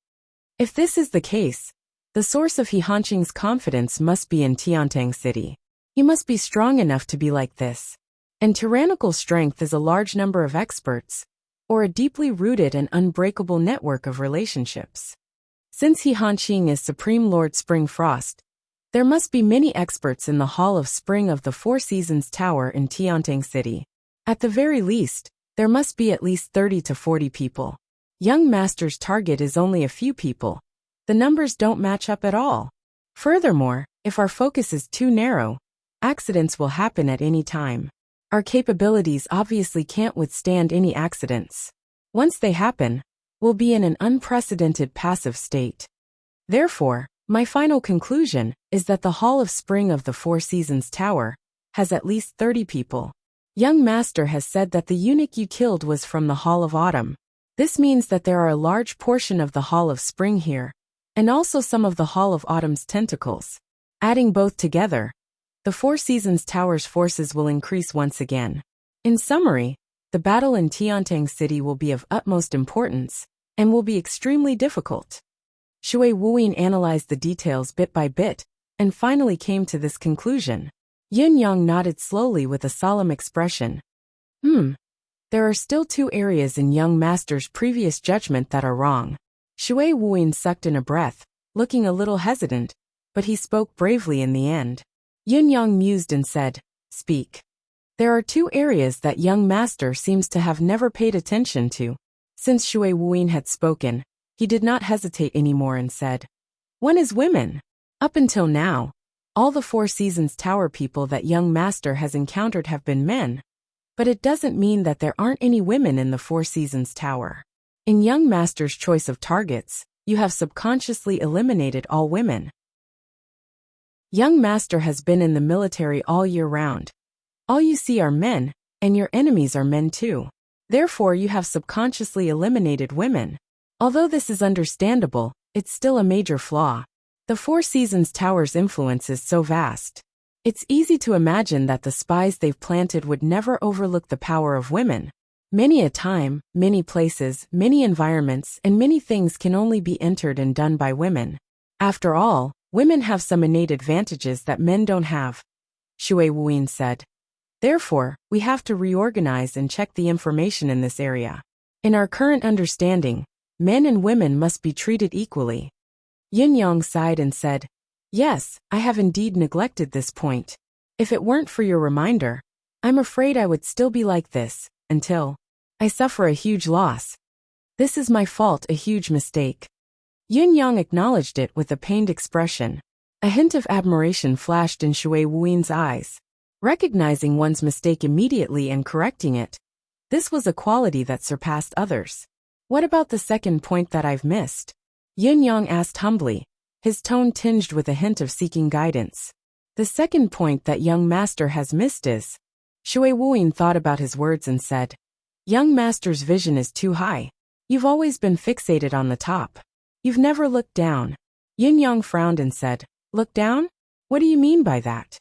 If this is the case, the source of He Hanqing's confidence must be in Tiantang City. He must be strong enough to be like this. And tyrannical strength is a large number of experts, or a deeply rooted and unbreakable network of relationships. Since He Hanqing is Supreme Lord Springfrost, there must be many experts in the Hall of Spring of the Four Seasons Tower in Tiantang City. At the very least, there must be at least 30 to 40 people. Young master's target is only a few people. The numbers don't match up at all. Furthermore, if our focus is too narrow, accidents will happen at any time. Our capabilities obviously can't withstand any accidents. Once they happen, we'll be in an unprecedented passive state. Therefore, my final conclusion is that the Hall of Spring of the Four Seasons Tower has at least 30 people. Young master has said that the eunuch you killed was from the Hall of Autumn. This means that there are a large portion of the Hall of Spring here, and also some of the Hall of Autumn's tentacles. Adding both together, the Four Seasons Tower's forces will increase once again. In summary, the battle in Tiantang City will be of utmost importance, and will be extremely difficult. Shui Wuyin analyzed the details bit by bit, and finally came to this conclusion. Yin Yang nodded slowly with a solemn expression. There are still 2 areas in young master's previous judgment that are wrong. Shui Wuyin sucked in a breath, looking a little hesitant, but he spoke bravely in the end. Yin Yang mused and said, speak. There are 2 areas that young master seems to have never paid attention to. Since Shui Wuyin had spoken, he did not hesitate anymore and said, one is women. Up until now, all the Four Seasons Tower people that young master has encountered have been men. But it doesn't mean that there aren't any women in the Four Seasons Tower. In Young Master's choice of targets, you have subconsciously eliminated all women. Young Master has been in the military all year round. All you see are men, and your enemies are men too. Therefore, you have subconsciously eliminated women. Although this is understandable, it's still a major flaw. The Four Seasons Tower's influence is so vast. It's easy to imagine that the spies they've planted would never overlook the power of women. Many a time, many places, many environments, and many things can only be entered and done by women. After all, women have some innate advantages that men don't have, Shui Wuyin said. Therefore, we have to reorganize and check the information in this area. In our current understanding, men and women must be treated equally. Yin Yang sighed and said, Yes, I have indeed neglected this point. If it weren't for your reminder, I'm afraid I would still be like this, until I suffer a huge loss. This is my fault, a huge mistake. Yin Yang acknowledged it with a pained expression. A hint of admiration flashed in Shui Wuyin's eyes. Recognizing one's mistake immediately and correcting it, this was a quality that surpassed others. What about the second point that I've missed? Yin Yang asked humbly, his tone tinged with a hint of seeking guidance. The second point that Young Master has missed is... Shui Wuyin thought about his words and said, Young Master's vision is too high. You've always been fixated on the top. You've never looked down. Yin Yang frowned and said, Look down? What do you mean by that?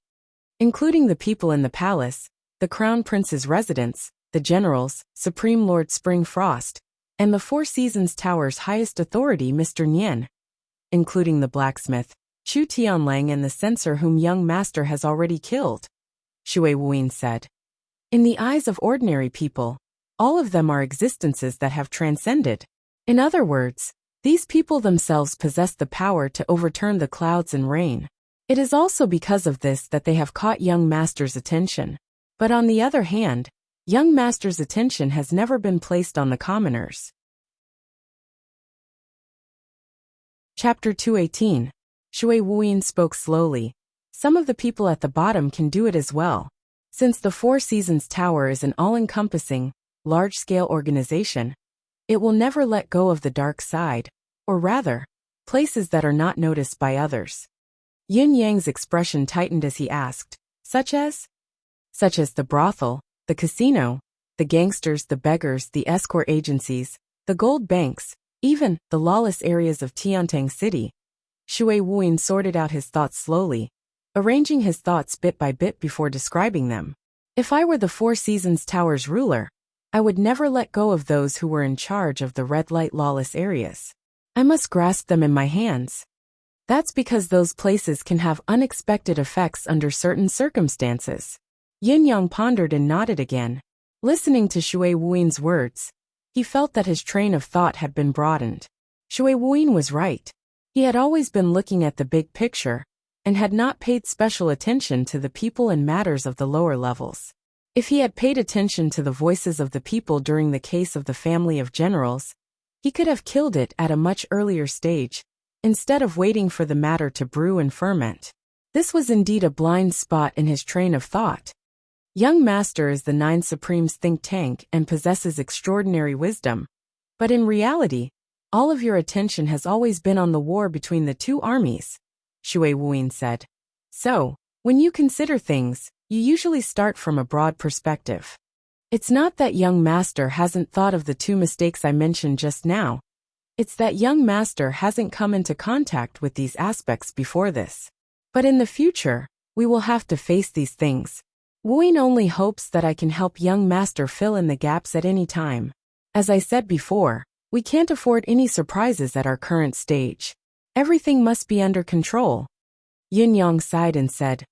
Including the people in the palace, the Crown Prince's residence, the generals, Supreme Lord Spring Frost, and the Four Seasons Tower's highest authority, Mr. Nian, including the blacksmith, Chu Tianlang, and the censor whom Young Master has already killed, Shui Wuyin said. In the eyes of ordinary people, all of them are existences that have transcended. In other words, these people themselves possess the power to overturn the clouds and rain. It is also because of this that they have caught Young Master's attention. But on the other hand, Young Master's attention has never been placed on the commoners. Chapter 218. Shui Wuyin spoke slowly. Some of the people at the bottom can do it as well. Since the Four Seasons Tower is an all-encompassing, large-scale organization, it will never let go of the dark side, or rather, places that are not noticed by others. Yin Yang's expression tightened as he asked, Such as the brothel, the casino, the gangsters, the beggars, the escort agencies, the gold banks, even the lawless areas of Tiantang City. Shui Wuyin sorted out his thoughts slowly, arranging his thoughts bit by bit before describing them. If I were the Four Seasons Tower's ruler, I would never let go of those who were in charge of the red light lawless areas. I must grasp them in my hands. That's because those places can have unexpected effects under certain circumstances. Yin Yang pondered and nodded again. Listening to Shui Wuyin's words, he felt that his train of thought had been broadened. Shui Wuyin was right. He had always been looking at the big picture, and had not paid special attention to the people and matters of the lower levels. If he had paid attention to the voices of the people during the case of the family of generals, he could have killed it at a much earlier stage, instead of waiting for the matter to brew and ferment. This was indeed a blind spot in his train of thought. Young Master is the Nine Supremes' think tank and possesses extraordinary wisdom, but in reality, all of your attention has always been on the war between the two armies, Shui Wuyin said. So, when you consider things, you usually start from a broad perspective. It's not that Young Master hasn't thought of the two mistakes I mentioned just now. It's that Young Master hasn't come into contact with these aspects before this. But in the future, we will have to face these things. Wuyin only hopes that I can help Young Master fill in the gaps at any time. As I said before, we can't afford any surprises at our current stage. Everything must be under control. Yin Yang sighed and said,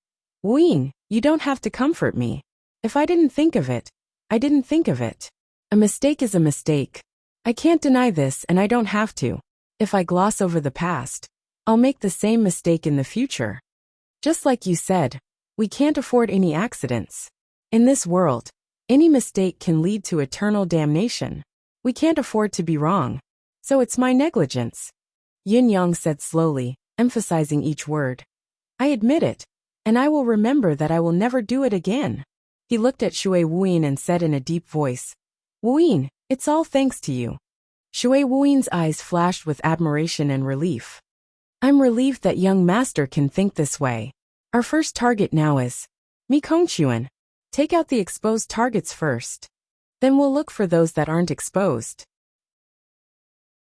Wuyin, you don't have to comfort me. If I didn't think of it, I didn't think of it. A mistake is a mistake. I can't deny this and I don't have to. If I gloss over the past, I'll make the same mistake in the future. Just like you said, we can't afford any accidents. In this world, any mistake can lead to eternal damnation. We can't afford to be wrong. So it's my negligence. Yin Yang said slowly, emphasizing each word. I admit it, and I will remember that I will never do it again. He looked at Shui Wuyin and said in a deep voice, "Wuyin, it's all thanks to you." Shui Wuyin's eyes flashed with admiration and relief. "I'm relieved that young master can think this way. Our first target now is Mi Kongchuan. Take out the exposed targets first. Then we'll look for those that aren't exposed."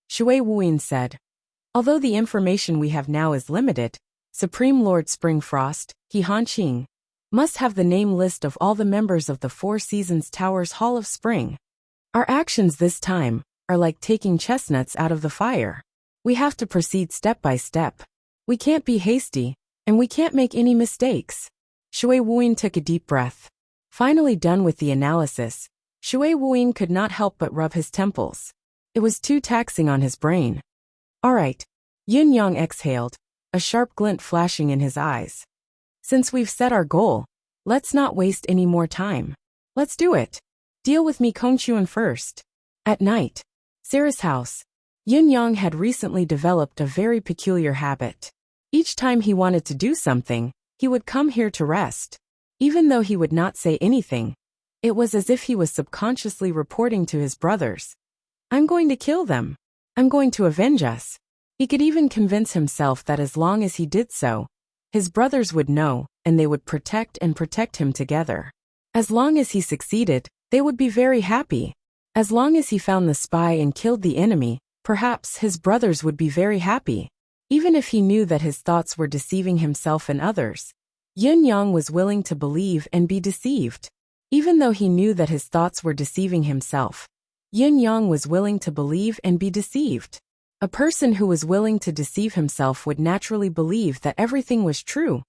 Shui Wuyin said, "Although the information we have now is limited, Supreme Lord Springfrost, He Hanqing, must have the name list of all the members of the Four Seasons Tower's Hall of Spring. Our actions this time are like taking chestnuts out of the fire. We have to proceed step by step. We can't be hasty, and we can't make any mistakes." Shui Wuyin took a deep breath. Finally done with the analysis, Shui Wuyin could not help but rub his temples. It was too taxing on his brain. "All right." Yin Yang exhaled, a sharp glint flashing in his eyes. "Since we've set our goal, let's not waste any more time. Let's do it. Deal with Mi Kongchuan first." At night, Sarah's house. Yin Yang had recently developed a very peculiar habit. Each time he wanted to do something, he would come here to rest. Even though he would not say anything, it was as if he was subconsciously reporting to his brothers, "I'm going to kill them. I'm going to avenge us." He could even convince himself that as long as he did so, his brothers would know, and they would protect him together. As long as he succeeded, they would be very happy. As long as he found the spy and killed the enemy, perhaps his brothers would be very happy. Even if he knew that his thoughts were deceiving himself and others, Yin Yang was willing to believe and be deceived. Even though he knew that his thoughts were deceiving himself, Yin Yang was willing to believe and be deceived. A person who was willing to deceive himself would naturally believe that everything was true,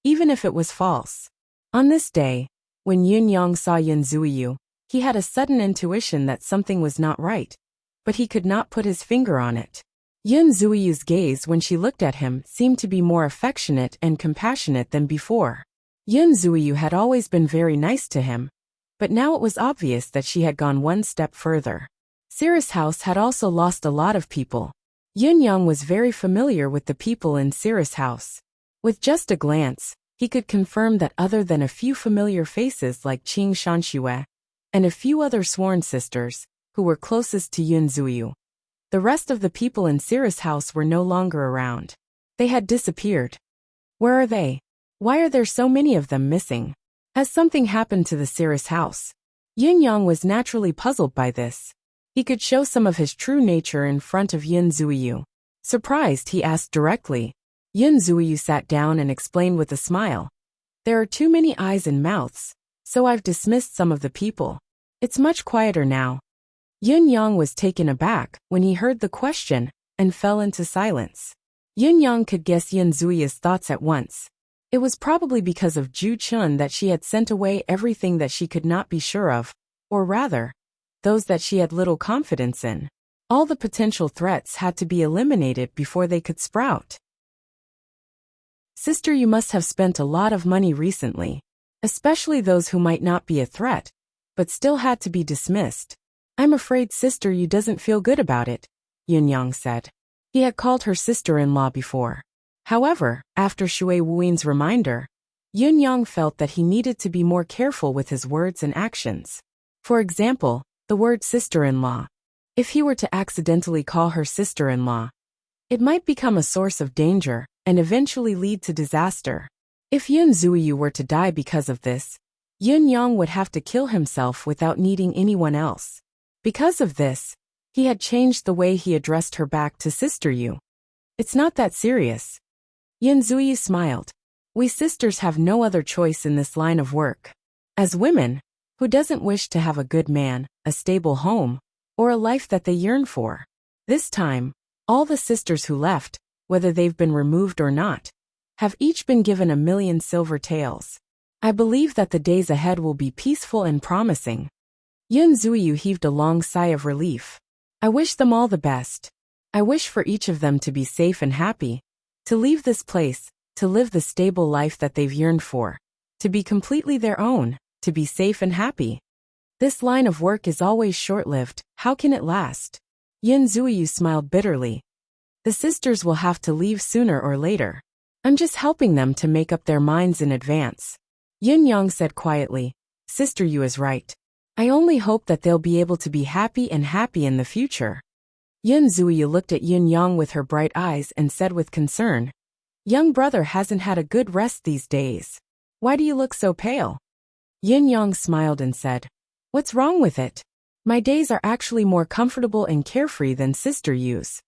even if it was false. On this day, when Yin Yang saw Yin Zuiyu, he had a sudden intuition that something was not right, but he could not put his finger on it. Yin Zuiyu's gaze when she looked at him seemed to be more affectionate and compassionate than before. Yin Zuiyu had always been very nice to him, but now it was obvious that she had gone one step further. Sarah's house had also lost a lot of people. Yin Yang was very familiar with the people in Sarah's house. With just a glance, he could confirm that other than a few familiar faces like Qing Shanxue and a few other sworn sisters, who were closest to Yin Zuiyu, the rest of the people in Sarah's house were no longer around. They had disappeared. Where are they? Why are there so many of them missing? Has something happened to the Sarah's house? Yin Yang was naturally puzzled by this. He could show some of his true nature in front of Yin Zuiyu. Surprised, he asked directly. Yin Zuiyu sat down and explained with a smile. "There are too many eyes and mouths, so I've dismissed some of the people. It's much quieter now." Yin Yang was taken aback when he heard the question and fell into silence. Yin Yang could guess Yin Zuiyu's thoughts at once. It was probably because of Ju Chun that she had sent away everything that she could not be sure of, or rather, those that she had little confidence in. All the potential threats had to be eliminated before they could sprout. "Sister, you must have spent a lot of money recently, especially those who might not be a threat, but still had to be dismissed. I'm afraid sister you doesn't feel good about it," Yin Yang said. He had called her sister-in-law before. However, after Shui Wuyin's reminder, Yin Yang felt that he needed to be more careful with his words and actions. For example, the word sister-in-law. If he were to accidentally call her sister-in-law, it might become a source of danger and eventually lead to disaster. If Yin Zuiyu were to die because of this, Yin Yang would have to kill himself without needing anyone else. Because of this, he had changed the way he addressed her back to Sister Yu. "It's not that serious." Yin Zuiyu smiled. "We sisters have no other choice in this line of work. As women, who doesn't wish to have a good man, a stable home, or a life that they yearn for? This time, all the sisters who left, whether they've been removed or not, have each been given 1,000,000 silver taels. I believe that the days ahead will be peaceful and promising." Yin Zuiyu heaved a long sigh of relief. "I wish them all the best. I wish for each of them to be safe and happy, to leave this place, to live the stable life that they've yearned for, to be completely their own, to be safe and happy. This line of work is always short-lived, how can it last?" Yin Zuiyu smiled bitterly. "The sisters will have to leave sooner or later. I'm just helping them to make up their minds in advance." Yin Yang said quietly, Sister Yu is right. I only hope that they'll be able to be happy in the future. Yun Zuyu looked at Yun Yang with her bright eyes and said with concern, Young brother hasn't had a good rest these days. Why do you look so pale? Yun Yang smiled and said, What's wrong with it? My days are actually more comfortable and carefree than Sister Yu's.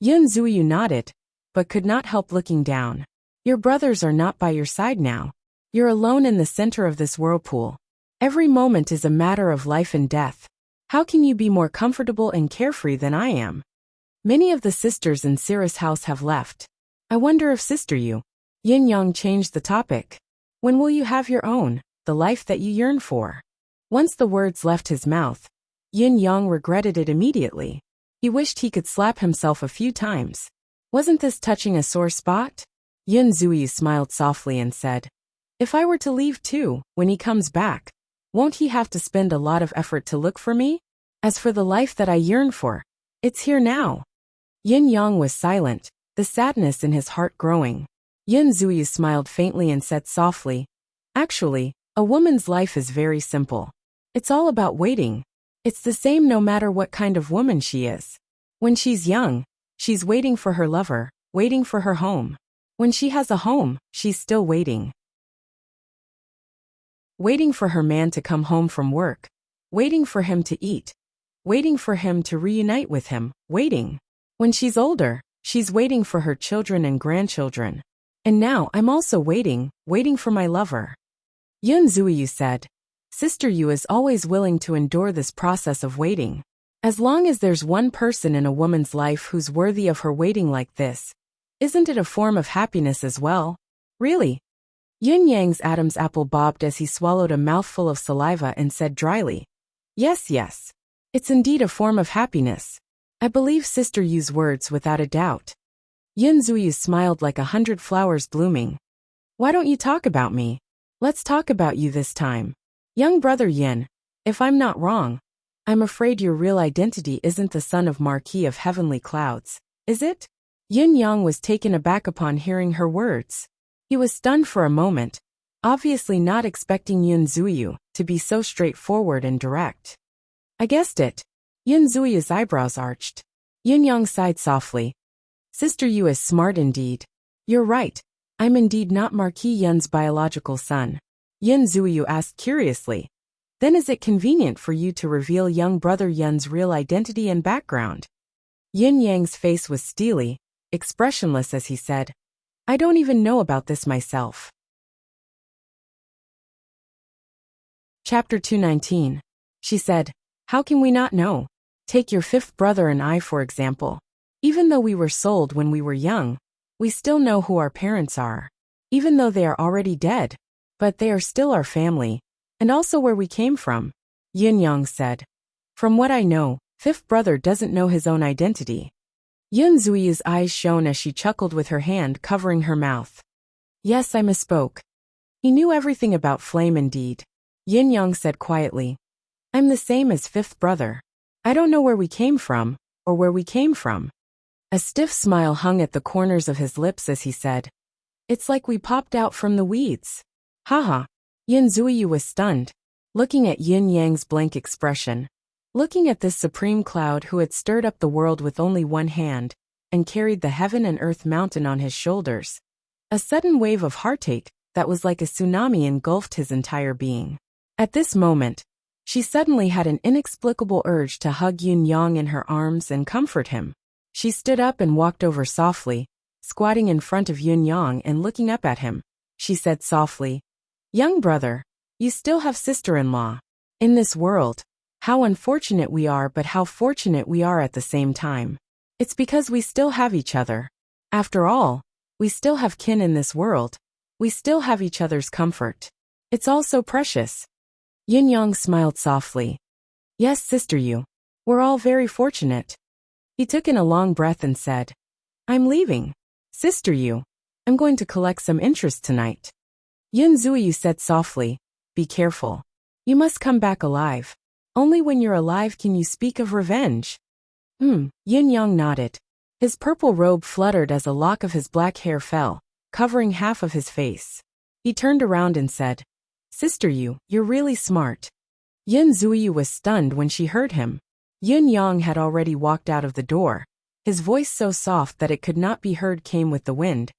Yun Zuyu nodded, but could not help looking down. Your brothers are not by your side now. You're alone in the center of this whirlpool. Every moment is a matter of life and death. How can you be more comfortable and carefree than I am? Many of the sisters in Sira's house have left. I wonder if Sister Yu. Yin Yang changed the topic. When will you have your own, the life that you yearn for? Once the words left his mouth, Yin Yang regretted it immediately. He wished he could slap himself a few times. Wasn't this touching a sore spot? Yun Zuyu smiled softly and said, If I were to leave too, when he comes back, won't he have to spend a lot of effort to look for me? As for the life that I yearn for, it's here now. Yin Yang was silent, the sadness in his heart growing. Yun Zuyu smiled faintly and said softly, Actually, a woman's life is very simple. It's all about waiting. It's the same no matter what kind of woman she is. When she's young, she's waiting for her lover, waiting for her home. When she has a home, she's still waiting. Waiting for her man to come home from work. Waiting for him to eat. Waiting for him to reunite with him. Waiting. When she's older, she's waiting for her children and grandchildren. And now I'm also waiting for my lover. Yun Zuyu said, Sister Yu is always willing to endure this process of waiting. As long as there's one person in a woman's life who's worthy of her waiting like this, isn't it a form of happiness as well? Really? Yun Yang's Adam's apple bobbed as he swallowed a mouthful of saliva and said dryly, Yes. It's indeed a form of happiness. I believe Sister Yu's words without a doubt. Yun Zuyu smiled like 100 flowers blooming. Why don't you talk about me? Let's talk about you this time. Young brother Yin, if I'm not wrong, I'm afraid your real identity isn't the son of Marquis of Heavenly Clouds, is it? Yin Yang was taken aback upon hearing her words. He was stunned for a moment, obviously not expecting Yun Zuyu to be so straightforward and direct. I guessed it. Yun Zuyu's eyebrows arched. Yin Yang sighed softly. Sister Yu is smart indeed. You're right. I'm indeed not Marquis Yun's biological son. Yun Zuyu asked curiously. Then is it convenient for you to reveal young brother Yun's real identity and background? Yin Yang's face was steely, expressionless as he said, I don't even know about this myself. Chapter 219. She said, How can we not know? Take your fifth brother and I for example. Even though we were sold when we were young, we still know who our parents are. Even though they are already dead, but they are still our family, and also where we came from. Yin Yang said, From what I know, fifth brother doesn't know his own identity. Yun Zuyu's eyes shone as she chuckled with her hand covering her mouth. Yes, I misspoke. He knew everything about flame indeed. Yin Yang said quietly, I'm the same as fifth brother. I don't know where we came from, or where we came from. A stiff smile hung at the corners of his lips as he said, It's like we popped out from the weeds. Haha. Yun Zuyu was stunned, looking at Yin Yang's blank expression. Looking at this supreme cloud who had stirred up the world with only one hand, and carried the heaven and earth mountain on his shoulders. A sudden wave of heartache that was like a tsunami engulfed his entire being. At this moment, she suddenly had an inexplicable urge to hug Yun Yang in her arms and comfort him. She stood up and walked over softly, squatting in front of Yun Yang and looking up at him. She said softly, Young brother, you still have sister-in-law. In this world, how unfortunate we are, but how fortunate we are at the same time. It's because we still have each other. After all, we still have kin in this world. We still have each other's comfort. It's all so precious. Yin Yang smiled softly. Yes, Sister Yu. We're all very fortunate. He took in a long breath and said, I'm leaving. Sister Yu, I'm going to collect some interest tonight. Yun Zuyu said softly, Be careful. You must come back alive. Only when you're alive can you speak of revenge. Yin Yang nodded. His purple robe fluttered as a lock of his black hair fell, covering half of his face. He turned around and said, Sister Yu, you're really smart. Yin Zuyu was stunned when she heard him. Yun Yang had already walked out of the door, his voice so soft that it could not be heard came with the wind.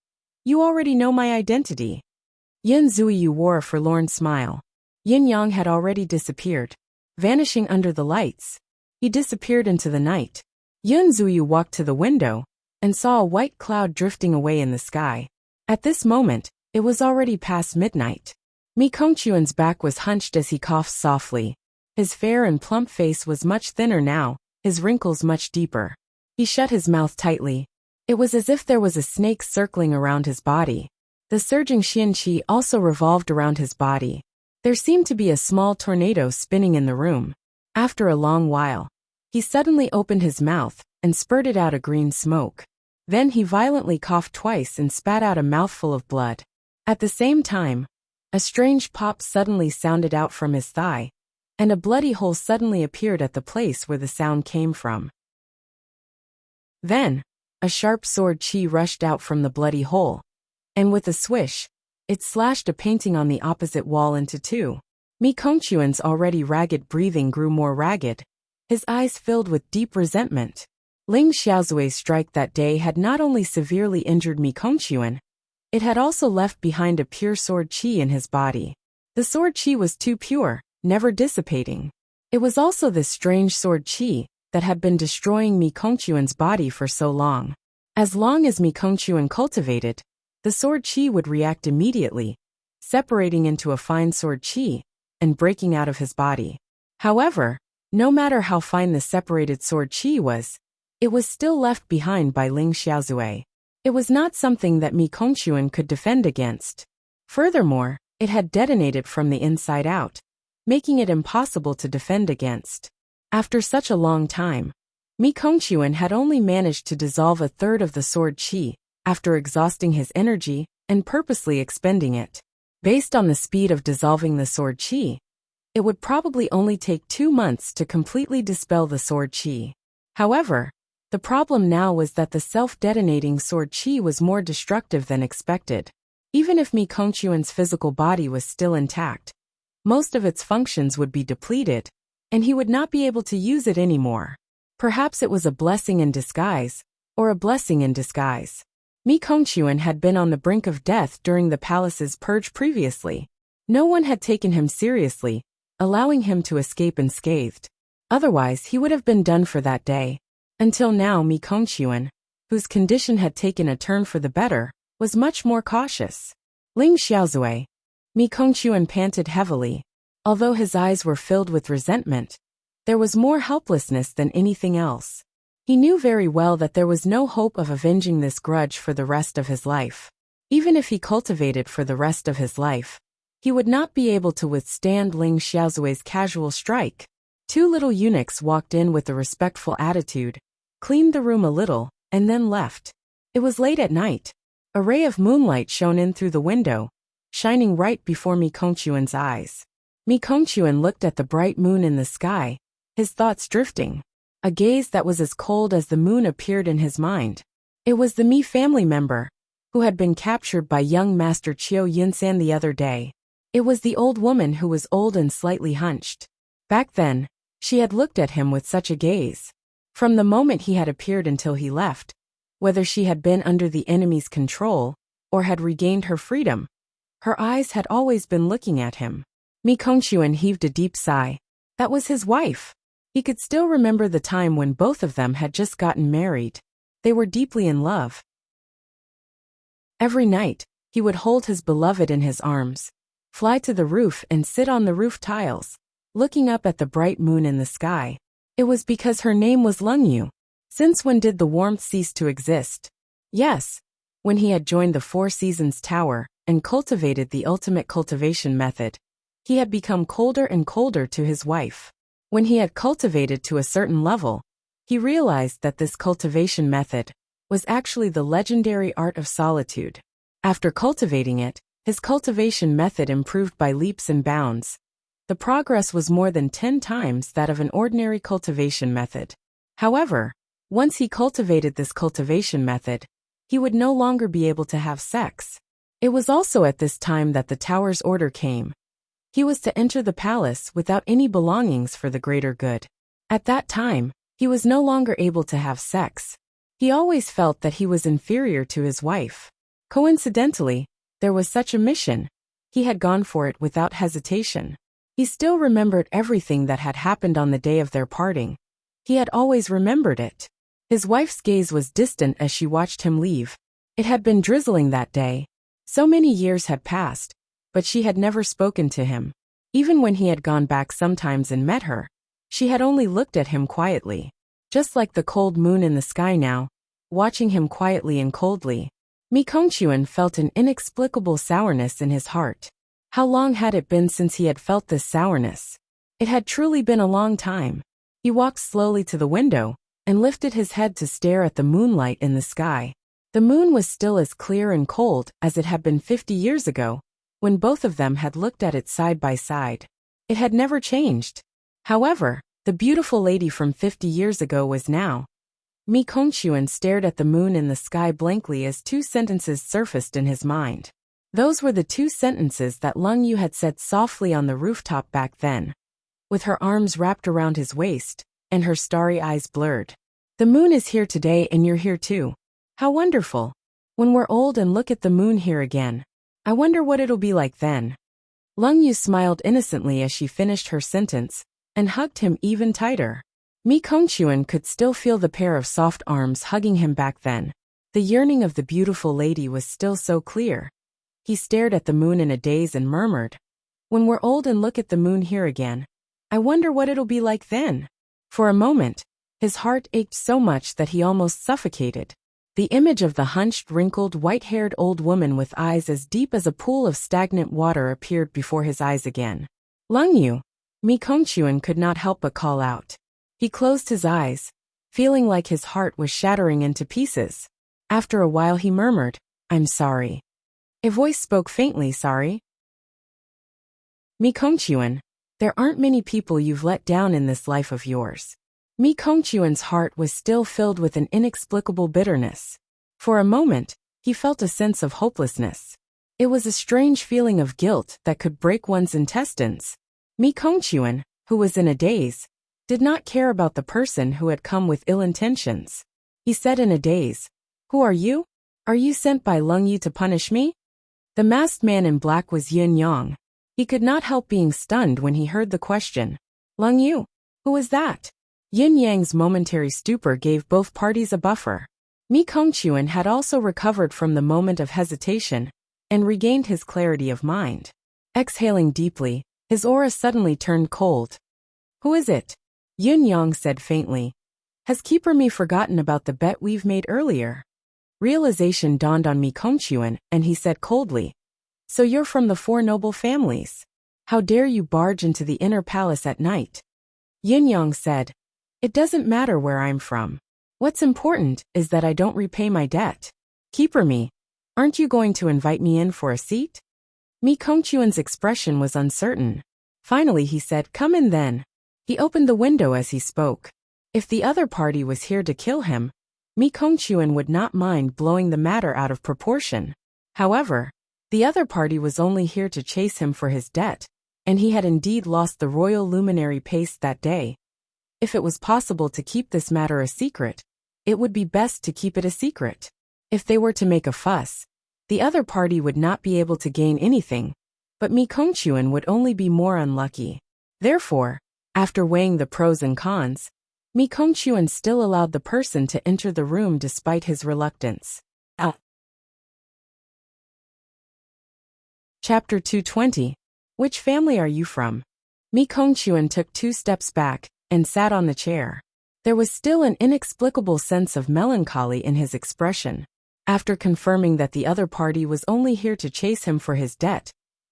You already know my identity. Yin Zuyu wore a forlorn smile. Yin Yang had already disappeared, vanishing under the lights. He disappeared into the night. Yun Zuyu walked to the window and saw a white cloud drifting away in the sky. At this moment, it was already past midnight. Mi Kongquan's back was hunched as he coughed softly. His fair and plump face was much thinner now, his wrinkles much deeper. He shut his mouth tightly. It was as if there was a snake circling around his body. The surging Xian Qi also revolved around his body. There seemed to be a small tornado spinning in the room. After a long while, he suddenly opened his mouth and spurted out a green smoke. Then he violently coughed twice and spat out a mouthful of blood. At the same time, a strange pop suddenly sounded out from his thigh, and a bloody hole suddenly appeared at the place where the sound came from. Then, a sharp sword qi rushed out from the bloody hole, and with a swish, it slashed a painting on the opposite wall into two. Mi Kongquan's already ragged breathing grew more ragged, his eyes filled with deep resentment. Ling Xiaozui's strike that day had not only severely injured Mi Kongquan, it had also left behind a pure sword qi in his body. The sword qi was too pure, never dissipating. It was also this strange sword qi that had been destroying Mi Kongquan's body for so long. As long as Mi Kongquan cultivated, the sword qi would react immediately, separating into a fine sword qi and breaking out of his body. However, no matter how fine the separated sword qi was, it was still left behind by Ling Xiaozui. It was not something that Mi Kongquan could defend against. Furthermore, it had detonated from the inside out, making it impossible to defend against. After such a long time, Mi Kongquan had only managed to dissolve a third of the sword qi, after exhausting his energy and purposely expending it. Based on the speed of dissolving the sword qi, it would probably only take 2 months to completely dispel the sword qi. However, the problem now was that the self-detonating sword qi was more destructive than expected. Even if Mi Kongquan's physical body was still intact, most of its functions would be depleted, and he would not be able to use it anymore. Perhaps it was a blessing in disguise, or a blessing in disguise. Mi Kongquan had been on the brink of death during the palace's purge previously. No one had taken him seriously, allowing him to escape unscathed. Otherwise, he would have been done for that day. Until now, Mi Kongquan, whose condition had taken a turn for the better, was much more cautious. Ling Xiaozui. Mi Kongquan panted heavily. Although his eyes were filled with resentment, there was more helplessness than anything else. He knew very well that there was no hope of avenging this grudge for the rest of his life. Even if he cultivated for the rest of his life, he would not be able to withstand Ling Xiaozui's casual strike. 2 little eunuchs walked in with a respectful attitude, cleaned the room a little, and then left. It was late at night. A ray of moonlight shone in through the window, shining right before Mi Kongquan's eyes. Mi Kongquan looked at the bright moon in the sky, his thoughts drifting. A gaze that was as cold as the moon appeared in his mind. It was the Mi family member, who had been captured by young Master Qiu Yunsan the other day. It was the old woman who was old and slightly hunched. Back then, she had looked at him with such a gaze. From the moment he had appeared until he left, whether she had been under the enemy's control, or had regained her freedom, her eyes had always been looking at him. Mi Kongquan heaved a deep sigh. That was his wife. He could still remember the time when both of them had just gotten married. They were deeply in love. Every night, he would hold his beloved in his arms, fly to the roof and sit on the roof tiles, looking up at the bright moon in the sky. It was because her name was Lengyu. Since when did the warmth cease to exist? Yes, when he had joined the Four Seasons Tower and cultivated the ultimate cultivation method. He had become colder and colder to his wife. When he had cultivated to a certain level, he realized that this cultivation method was actually the legendary art of solitude. After cultivating it, his cultivation method improved by leaps and bounds. The progress was more than 10 times that of an ordinary cultivation method. However, once he cultivated this cultivation method, he would no longer be able to have sex. It was also at this time that the tower's order came. He was to enter the palace without any belongings for the greater good. At that time, he was no longer able to have sex. He always felt that he was inferior to his wife. Coincidentally, there was such a mission. He had gone for it without hesitation. He still remembered everything that had happened on the day of their parting. He had always remembered it. His wife's gaze was distant as she watched him leave. It had been drizzling that day. So many years had passed, but she had never spoken to him. Even when he had gone back sometimes and met her, she had only looked at him quietly. Just like the cold moon in the sky now, watching him quietly and coldly. Mi Kongquan felt an inexplicable sourness in his heart. How long had it been since he had felt this sourness? It had truly been a long time. He walked slowly to the window and lifted his head to stare at the moonlight in the sky. The moon was still as clear and cold as it had been 50 years ago, when both of them had looked at it side by side. It had never changed. However, the beautiful lady from 50 years ago was now. Mi Kongquan stared at the moon in the sky blankly as two sentences surfaced in his mind. Those were the two sentences that Lung Yu had said softly on the rooftop back then. With her arms wrapped around his waist, and her starry eyes blurred. The moon is here today and you're here too. How wonderful. When we're old and look at the moon here again, I wonder what it'll be like then. Lung Yu smiled innocently as she finished her sentence, and hugged him even tighter. Mi Kongquan could still feel the pair of soft arms hugging him back then. The yearning of the beautiful lady was still so clear. He stared at the moon in a daze and murmured, "When we're old and look at the moon here again, I wonder what it'll be like then." For a moment, his heart ached so much that he almost suffocated. The image of the hunched, wrinkled, white-haired old woman with eyes as deep as a pool of stagnant water appeared before his eyes again. "Lung Yu," Mi Kongquan could not help but call out. He closed his eyes, feeling like his heart was shattering into pieces. After a while he murmured, "I'm sorry." A voice spoke faintly, "Sorry?" "Mi Kongquan, there aren't many people you've let down in this life of yours." Mi Kongquan's heart was still filled with an inexplicable bitterness. For a moment, he felt a sense of hopelessness. It was a strange feeling of guilt that could break one's intestines. Mi Kongquan, who was in a daze, did not care about the person who had come with ill intentions. He said in a daze, "Who are you? Are you sent by Lung Yu to punish me?" The masked man in black was Yin Yang. He could not help being stunned when he heard the question. "Lung Yu? Who is that?" Yin Yang's momentary stupor gave both parties a buffer. Mi Kongquan had also recovered from the moment of hesitation and regained his clarity of mind. Exhaling deeply, his aura suddenly turned cold. "Who is it?" Yin Yang said faintly. "Has Keeper Me forgotten about the bet we've made earlier?" Realization dawned on Mi Kongquan, and he said coldly, "So you're from the four noble families. How dare you barge into the inner palace at night?" Yin Yang said, "It doesn't matter where I'm from. What's important is that I don't repay my debt. Keeper Me, aren't you going to invite me in for a seat?" Mi Kongquan's expression was uncertain. Finally he said, "Come in then." He opened the window as he spoke. If the other party was here to kill him, Mi Kongquan would not mind blowing the matter out of proportion. However, the other party was only here to chase him for his debt, and he had indeed lost the royal luminary pace that day. If it was possible to keep this matter a secret, it would be best to keep it a secret. If they were to make a fuss, the other party would not be able to gain anything, but Mi Kongquan would only be more unlucky. Therefore, after weighing the pros and cons, Mi Kongquan still allowed the person to enter the room despite his reluctance. Chapter 220. Which family are you from? Mi Kongquan took 2 steps back and sat on the chair. There was still an inexplicable sense of melancholy in his expression. After confirming that the other party was only here to chase him for his debt,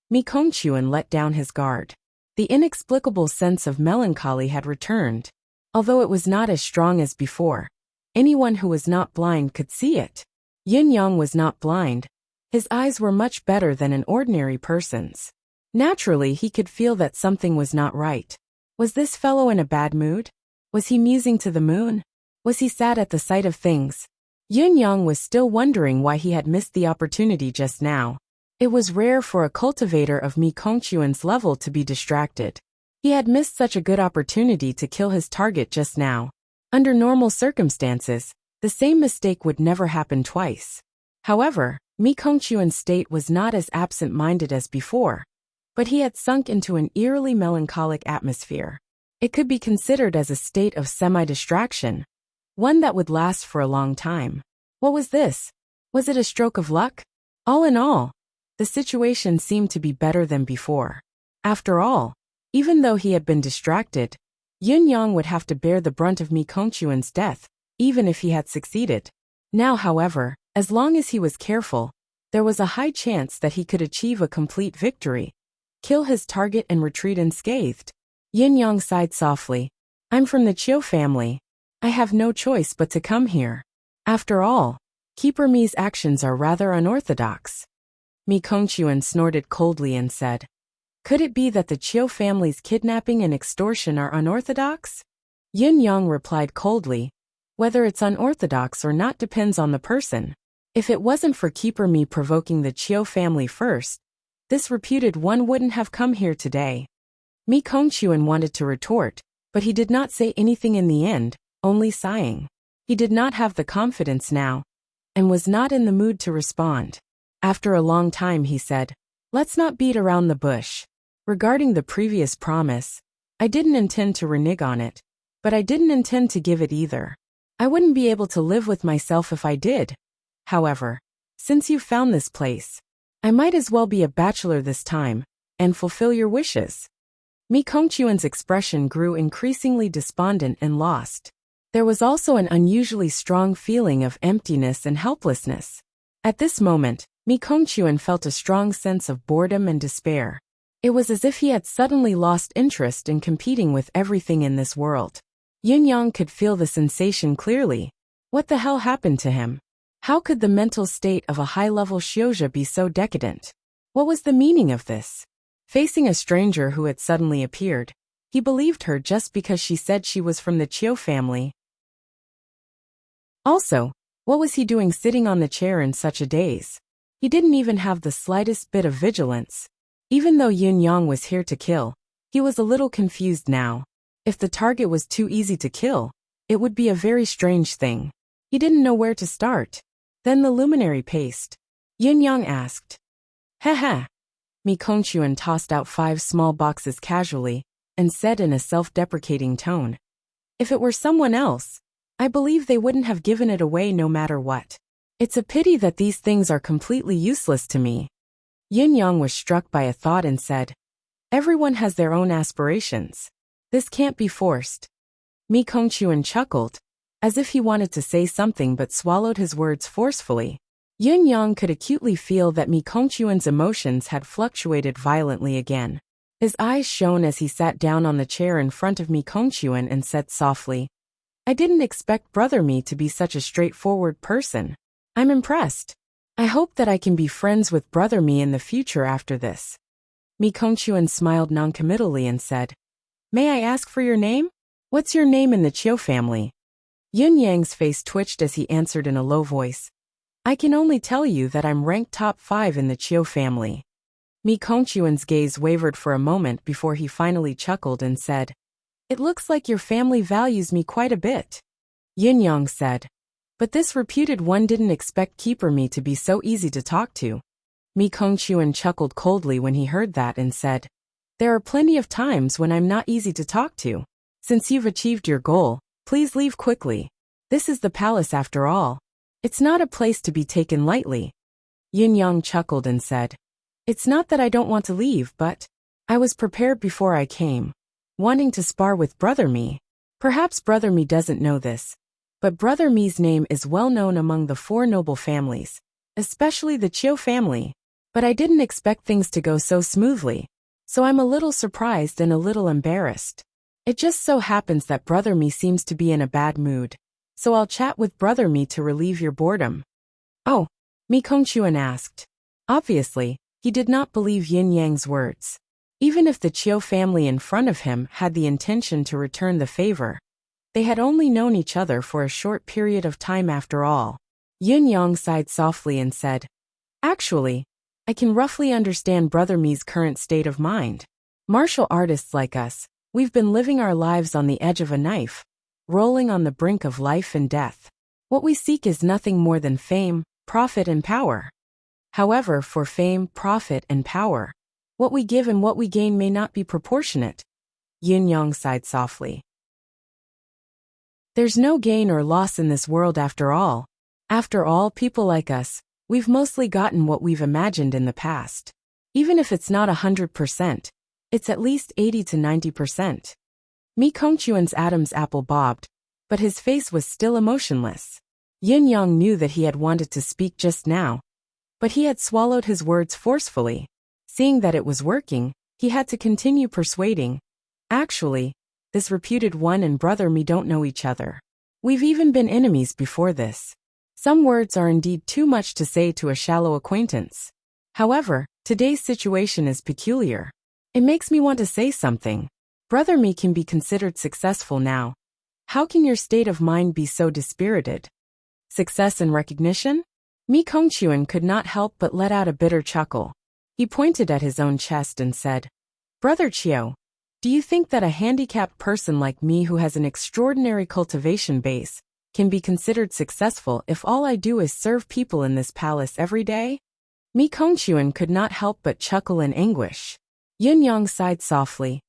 Mi Kongquan let down his guard. The inexplicable sense of melancholy had returned. Although it was not as strong as before, anyone who was not blind could see it. Yin Yang was not blind. His eyes were much better than an ordinary person's. Naturally, he could feel that something was not right. Was this fellow in a bad mood? Was he musing to the moon? Was he sad at the sight of things? Yin Yang was still wondering why he had missed the opportunity just now. It was rare for a cultivator of Mi Kongquan's level to be distracted. He had missed such a good opportunity to kill his target just now. Under normal circumstances, the same mistake would never happen twice. However, Mi Kongquan's state was not as absent-minded as before, but he had sunk into an eerily melancholic atmosphere. It could be considered as a state of semi-distraction, one that would last for a long time. What was this? Was it a stroke of luck? All in all, the situation seemed to be better than before. After all, even though he had been distracted, Yun Yang would have to bear the brunt of Mi Kongquan's death, even if he had succeeded. Now, however, as long as he was careful, there was a high chance that he could achieve a complete victory, kill his target and retreat unscathed. Yun Yang sighed softly. I'm from the Chiu family. I have no choice but to come here. After all, Keeper Mi's actions are rather unorthodox. Mi Kongquan snorted coldly and said, could it be that the Chiu family's kidnapping and extortion are unorthodox? Yun Yang replied coldly, whether it's unorthodox or not depends on the person. If it wasn't for Keeper Mi provoking the Chiu family first, this reputed one wouldn't have come here today. Mi Kongquan wanted to retort, but he did not say anything in the end, only sighing. He did not have the confidence now, and was not in the mood to respond. After a long time he said, let's not beat around the bush. Regarding the previous promise, I didn't intend to renege on it, but I didn't intend to give it either. I wouldn't be able to live with myself if I did. However, since you've found this place, I might as well be a bachelor this time, and fulfill your wishes. Mi Kongquan's expression grew increasingly despondent and lost. There was also an unusually strong feeling of emptiness and helplessness. At this moment, Mi Kongquan felt a strong sense of boredom and despair. It was as if he had suddenly lost interest in competing with everything in this world. Yun Yang could feel the sensation clearly. What the hell happened to him? How could the mental state of a high-level Xiuzhe be so decadent? What was the meaning of this? Facing a stranger who had suddenly appeared, he believed her just because she said she was from the Chiu family. Also, what was he doing sitting on the chair in such a daze? He didn't even have the slightest bit of vigilance. Even though Yun Yang was here to kill, he was a little confused now. If the target was too easy to kill, it would be a very strange thing. He didn't know where to start. Then the luminary paced. Yun Yang asked. Heh. Mi Kongquan tossed out 5 small boxes casually, and said in a self-deprecating tone, if it were someone else, I believe they wouldn't have given it away no matter what. It's a pity that these things are completely useless to me. Yun Yang was struck by a thought and said, everyone has their own aspirations. This can't be forced. Mi Kongquan chuckled, as if he wanted to say something but swallowed his words forcefully. Yun Yang could acutely feel that Mi Kongquan's emotions had fluctuated violently again. His eyes shone as he sat down on the chair in front of Mi Kongquan and said softly, I didn't expect Brother Mi to be such a straightforward person. I'm impressed. I hope that I can be friends with Brother Mi in the future after this. Mi Kongquan smiled noncommittally and said, may I ask for your name? What's your name in the Chiu family? Yun Yang's face twitched as he answered in a low voice, I can only tell you that I'm ranked top 5 in the Chiu family. Mi Kongquan's gaze wavered for a moment before he finally chuckled and said, it looks like your family values me quite a bit. Yun Yang said, but this reputed one didn't expect Keeper Mi to be so easy to talk to. Mi Kongquan chuckled coldly when he heard that and said, there are plenty of times when I'm not easy to talk to. Since you've achieved your goal, please leave quickly. This is the palace after all. It's not a place to be taken lightly. Yun Yang chuckled and said, it's not that I don't want to leave, but I was prepared before I came, wanting to spar with Brother Mi. Perhaps Brother Mi doesn't know this, but Brother Mi's name is well known among the 4 noble families, especially the Chiu family. But I didn't expect things to go so smoothly, so I'm a little surprised and a little embarrassed. It just so happens that Brother Mi seems to be in a bad mood, so I'll chat with Brother Mi to relieve your boredom. Oh, Mi Kongquan asked. Obviously, he did not believe Yin Yang's words. Even if the Chiu family in front of him had the intention to return the favor, they had only known each other for a short period of time after all. Yun Yang sighed softly and said, actually, I can roughly understand Brother Mi's current state of mind. Martial artists like us, we've been living our lives on the edge of a knife, rolling on the brink of life and death. What we seek is nothing more than fame, profit, and power. However, for fame, profit, and power, what we give and what we gain may not be proportionate. Yin Yang sighed softly. There's no gain or loss in this world after all. After all, people like us, we've mostly gotten what we've imagined in the past. Even if it's not 100%, it's at least 80 to 90%. Mi Kongquan's Adam's apple bobbed, but his face was still emotionless. Yin Yang knew that he had wanted to speak just now, but he had swallowed his words forcefully. Seeing that it was working, he had to continue persuading. Actually, this reputed one and Brother Mi don't know each other. We've even been enemies before this. Some words are indeed too much to say to a shallow acquaintance. However, today's situation is peculiar. It makes me want to say something. Brother Mi can be considered successful now. How can your state of mind be so dispirited? Success and recognition? Mi Kongquan could not help but let out a bitter chuckle. He pointed at his own chest and said, Brother Chiu, do you think that a handicapped person like me who has an extraordinary cultivation base can be considered successful if all I do is serve people in this palace every day? Mi Kongquan could not help but chuckle in anguish. Yin Yang sighed softly.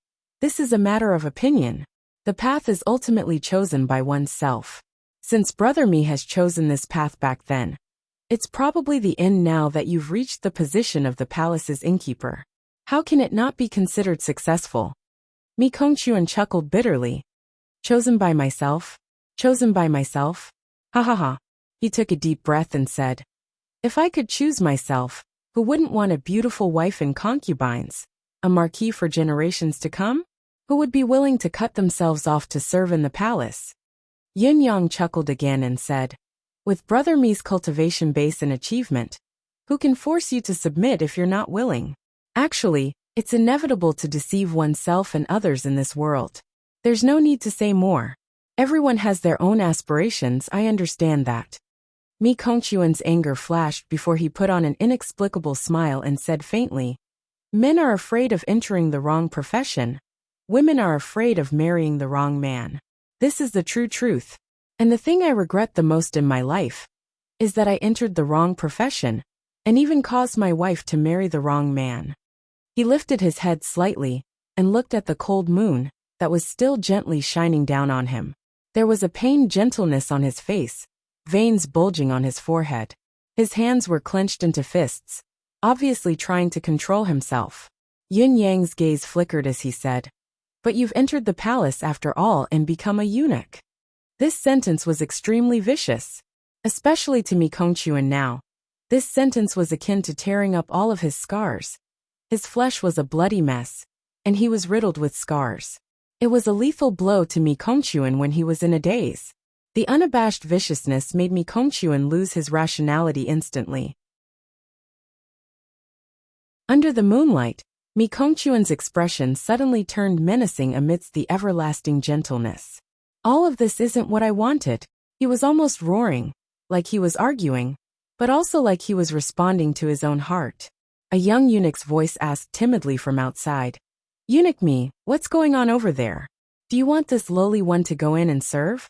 This is a matter of opinion. The path is ultimately chosen by oneself. Since Brother Mi has chosen this path back then, it's probably the end now that you've reached the position of the palace's innkeeper. How can it not be considered successful? Mi Kongquan chuckled bitterly. Chosen by myself? Chosen by myself? Ha ha ha. He took a deep breath and said, if I could choose myself, who wouldn't want a beautiful wife and concubines, a marquis for generations to come? Who would be willing to cut themselves off to serve in the palace? Yin Yang chuckled again and said, with Brother Mi's cultivation base and achievement, who can force you to submit if you're not willing? Actually, it's inevitable to deceive oneself and others in this world. There's no need to say more. Everyone has their own aspirations, I understand that. Mi Kongquan's anger flashed before he put on an inexplicable smile and said faintly, men are afraid of entering the wrong profession. Women are afraid of marrying the wrong man. This is the true truth. And the thing I regret the most in my life is that I entered the wrong profession and even caused my wife to marry the wrong man. He lifted his head slightly and looked at the cold moon that was still gently shining down on him. There was a pained gentleness on his face, veins bulging on his forehead. His hands were clenched into fists, obviously trying to control himself. Yin Yang's gaze flickered as he said, but you've entered the palace after all and become a eunuch. This sentence was extremely vicious, especially to Mi Kongquan now. This sentence was akin to tearing up all of his scars. His flesh was a bloody mess, and he was riddled with scars. It was a lethal blow to Mi Kongquan when he was in a daze. The unabashed viciousness made Mi Kongquan lose his rationality instantly. Under the moonlight, Mi Kongquan's expression suddenly turned menacing amidst the everlasting gentleness. All of this isn't what I wanted. He was almost roaring, like he was arguing, but also like he was responding to his own heart. A young eunuch's voice asked timidly from outside, Eunuch Mi, what's going on over there? Do you want this lowly one to go in and serve?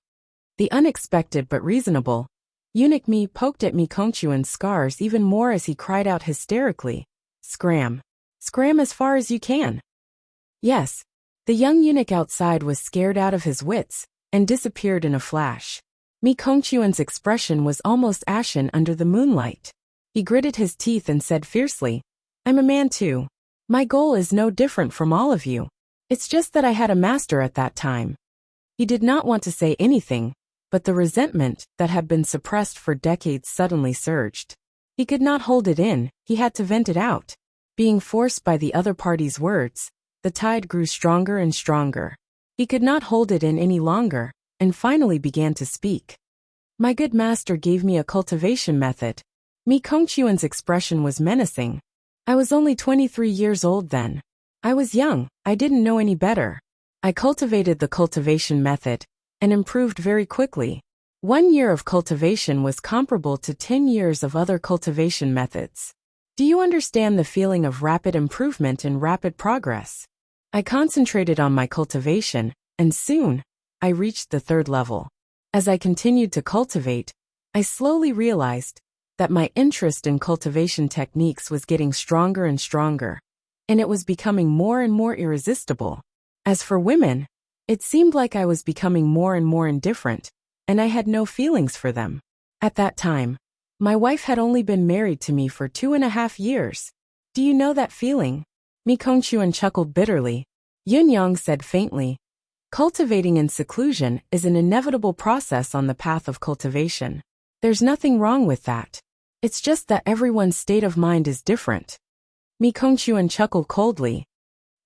The unexpected but reasonable Eunuch Mi poked at Mi Kongquan's scars even more as he cried out hysterically, Scram! Scram as far as you can. Yes, the young eunuch outside was scared out of his wits and disappeared in a flash. Mi Kongquan's expression was almost ashen under the moonlight. He gritted his teeth and said fiercely, I'm a man too. My goal is no different from all of you. It's just that I had a master at that time. He did not want to say anything, but the resentment that had been suppressed for decades suddenly surged. He could not hold it in, he had to vent it out. Being forced by the other party's words, the tide grew stronger and stronger. He could not hold it in any longer, and finally began to speak. My good master gave me a cultivation method. Mi Kongquan's expression was menacing. I was only 23 years old then. I was young, I didn't know any better. I cultivated the cultivation method, and improved very quickly. 1 year of cultivation was comparable to 10 years of other cultivation methods. Do you understand the feeling of rapid improvement and rapid progress? I concentrated on my cultivation, and soon, I reached the third level. As I continued to cultivate, I slowly realized that my interest in cultivation techniques was getting stronger and stronger, and it was becoming more and more irresistible. As for women, it seemed like I was becoming more and more indifferent, and I had no feelings for them. At that time, my wife had only been married to me for 2.5 years. Do you know that feeling? Mi Kongchuan chuckled bitterly. Yun Yang said faintly, cultivating in seclusion is an inevitable process on the path of cultivation. There's nothing wrong with that. It's just that everyone's state of mind is different. Mi Kongchuan chuckled coldly.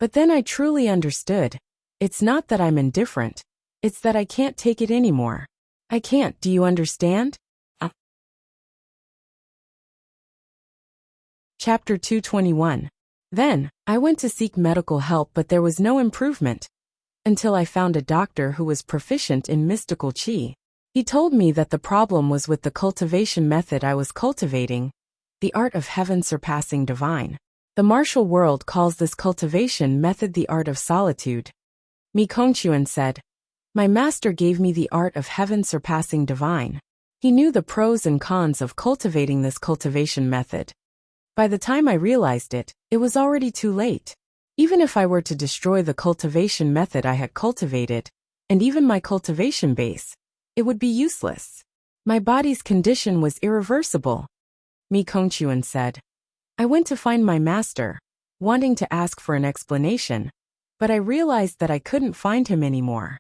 But then I truly understood. It's not that I'm indifferent. It's that I can't take it anymore. I can't, do you understand? Chapter 221. Then, I went to seek medical help, but there was no improvement. Until I found a doctor who was proficient in mystical qi. He told me that the problem was with the cultivation method I was cultivating, the art of heaven surpassing divine. The martial world calls this cultivation method the art of solitude. Mi Kongchuan said, my master gave me the art of heaven surpassing divine. He knew the pros and cons of cultivating this cultivation method. By the time I realized it, it was already too late. Even if I were to destroy the cultivation method I had cultivated, and even my cultivation base, it would be useless. My body's condition was irreversible. Mi Kongchuan said. I went to find my master, wanting to ask for an explanation, but I realized that I couldn't find him anymore.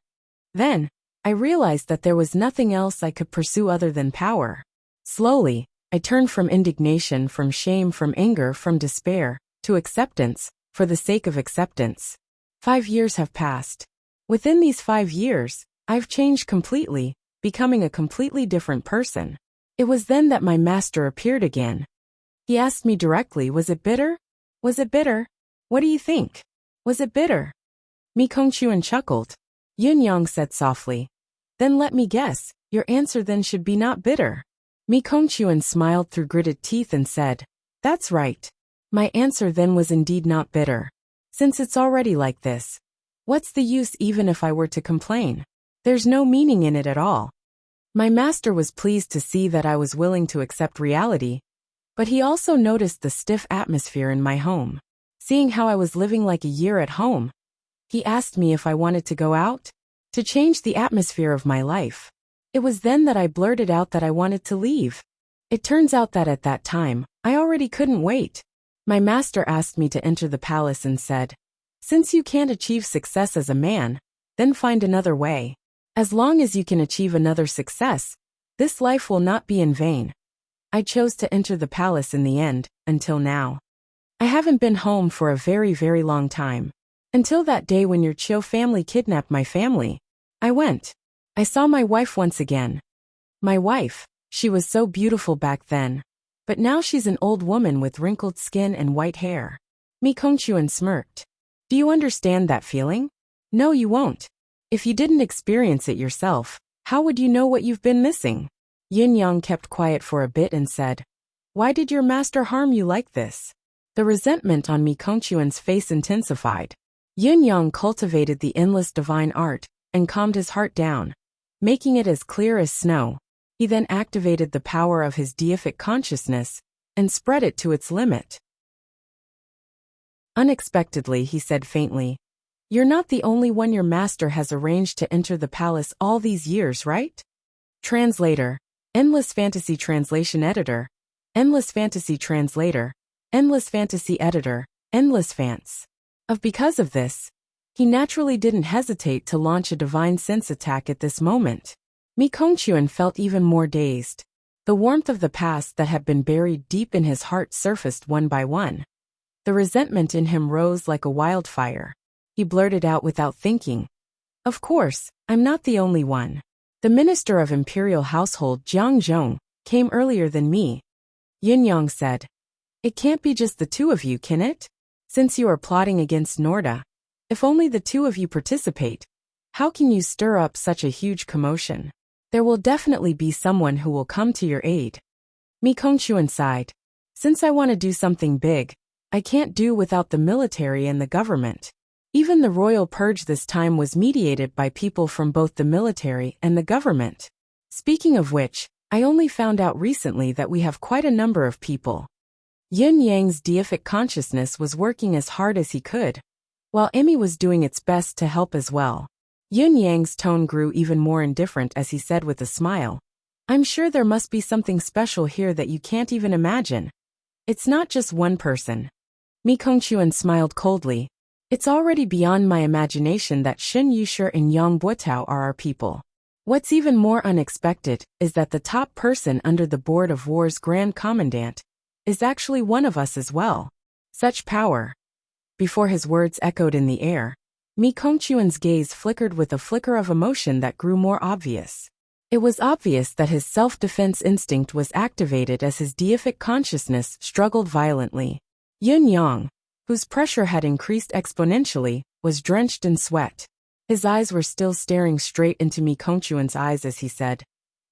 Then, I realized that there was nothing else I could pursue other than power. Slowly, I turned from indignation, from shame, from anger, from despair, to acceptance, for the sake of acceptance. 5 years have passed. Within these 5 years, I've changed completely, becoming a completely different person. It was then that my master appeared again. He asked me directly, was it bitter? Was it bitter? What do you think? Was it bitter? Mi Kongchuan chuckled. Yun Yang said softly. Then let me guess, your answer then should be not bitter. Mi Kongchuan smiled through gritted teeth and said, that's right. My answer then was indeed not bitter. Since it's already like this, what's the use even if I were to complain? There's no meaning in it at all. My master was pleased to see that I was willing to accept reality, but he also noticed the stiff atmosphere in my home. Seeing how I was living like a year at home, he asked me if I wanted to go out, to change the atmosphere of my life. It was then that I blurted out that I wanted to leave. It turns out that at that time, I already couldn't wait. My master asked me to enter the palace and said, since you can't achieve success as a man, then find another way. As long as you can achieve another success, this life will not be in vain. I chose to enter the palace in the end, until now. I haven't been home for a very, very long time. Until that day when your Chiu family kidnapped my family. I went. I saw my wife once again. My wife, she was so beautiful back then. But now she's an old woman with wrinkled skin and white hair. Mi Kongchuan smirked. Do you understand that feeling? No, you won't. If you didn't experience it yourself, how would you know what you've been missing? Yin Yang kept quiet for a bit and said, why did your master harm you like this? The resentment on Mi Kongchuan's face intensified. Yin Yang cultivated the endless divine art and calmed his heart down, making it as clear as snow. He then activated the power of his deific consciousness and spread it to its limit. Unexpectedly, he said faintly, you're not the only one your master has arranged to enter the palace all these years, right? Translator, Endless Fantasy Translation Editor, Endless Fantasy Translator, Endless Fantasy Editor, Endless Fants. Because of this, he naturally didn't hesitate to launch a divine sense attack at this moment. Mi Kongchuan felt even more dazed. The warmth of the past that had been buried deep in his heart surfaced one by one. The resentment in him rose like a wildfire. He blurted out without thinking, of course, I'm not the only one. The minister of imperial household Jiang Zhong came earlier than me. Yin Yang said, it can't be just the two of you, can it? Since you are plotting against Norda, if only the two of you participate, how can you stir up such a huge commotion? There will definitely be someone who will come to your aid. Mi Kongchuan sighed. Since I want to do something big, I can't do without the military and the government. Even the royal purge this time was mediated by people from both the military and the government. Speaking of which, I only found out recently that we have quite a number of people. Yin Yang's deific consciousness was working as hard as he could, while Emmy was doing its best to help as well. Yin Yang's tone grew even more indifferent as he said with a smile, "I'm sure there must be something special here that you can't even imagine. It's not just one person." Mi Kongquan smiled coldly. "It's already beyond my imagination that Shen Yushi and Yang Buotao are our people. What's even more unexpected is that the top person under the Board of War's Grand Commandant is actually one of us as well. Such power." Before his words echoed in the air, Mi Kongquan's gaze flickered with a flicker of emotion that grew more obvious. It was obvious that his self-defense instinct was activated as his deific consciousness struggled violently. Yun Yang, whose pressure had increased exponentially, was drenched in sweat. His eyes were still staring straight into Mi Kongquan's eyes as he said,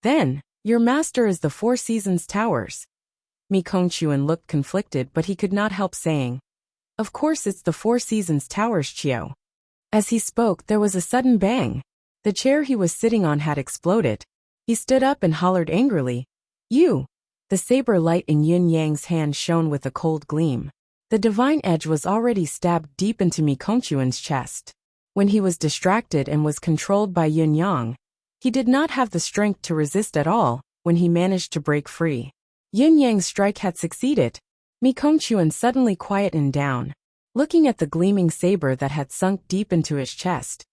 "Then, your master is the Four Seasons Towers." Mi Kongquan looked conflicted, but he could not help saying, "Of course it's the Four Seasons Towers, Chiyo." As he spoke, there was a sudden bang. The chair he was sitting on had exploded. He stood up and hollered angrily, "You!" The saber light in Yin Yang's hand shone with a cold gleam. The divine edge was already stabbed deep into Mi Kongquan's chest. When he was distracted and was controlled by Yin Yang, he did not have the strength to resist at all when he managed to break free. Yin Yang's strike had succeeded. Mi Kongquan suddenly quietened down. Looking at the gleaming saber that had sunk deep into his chest,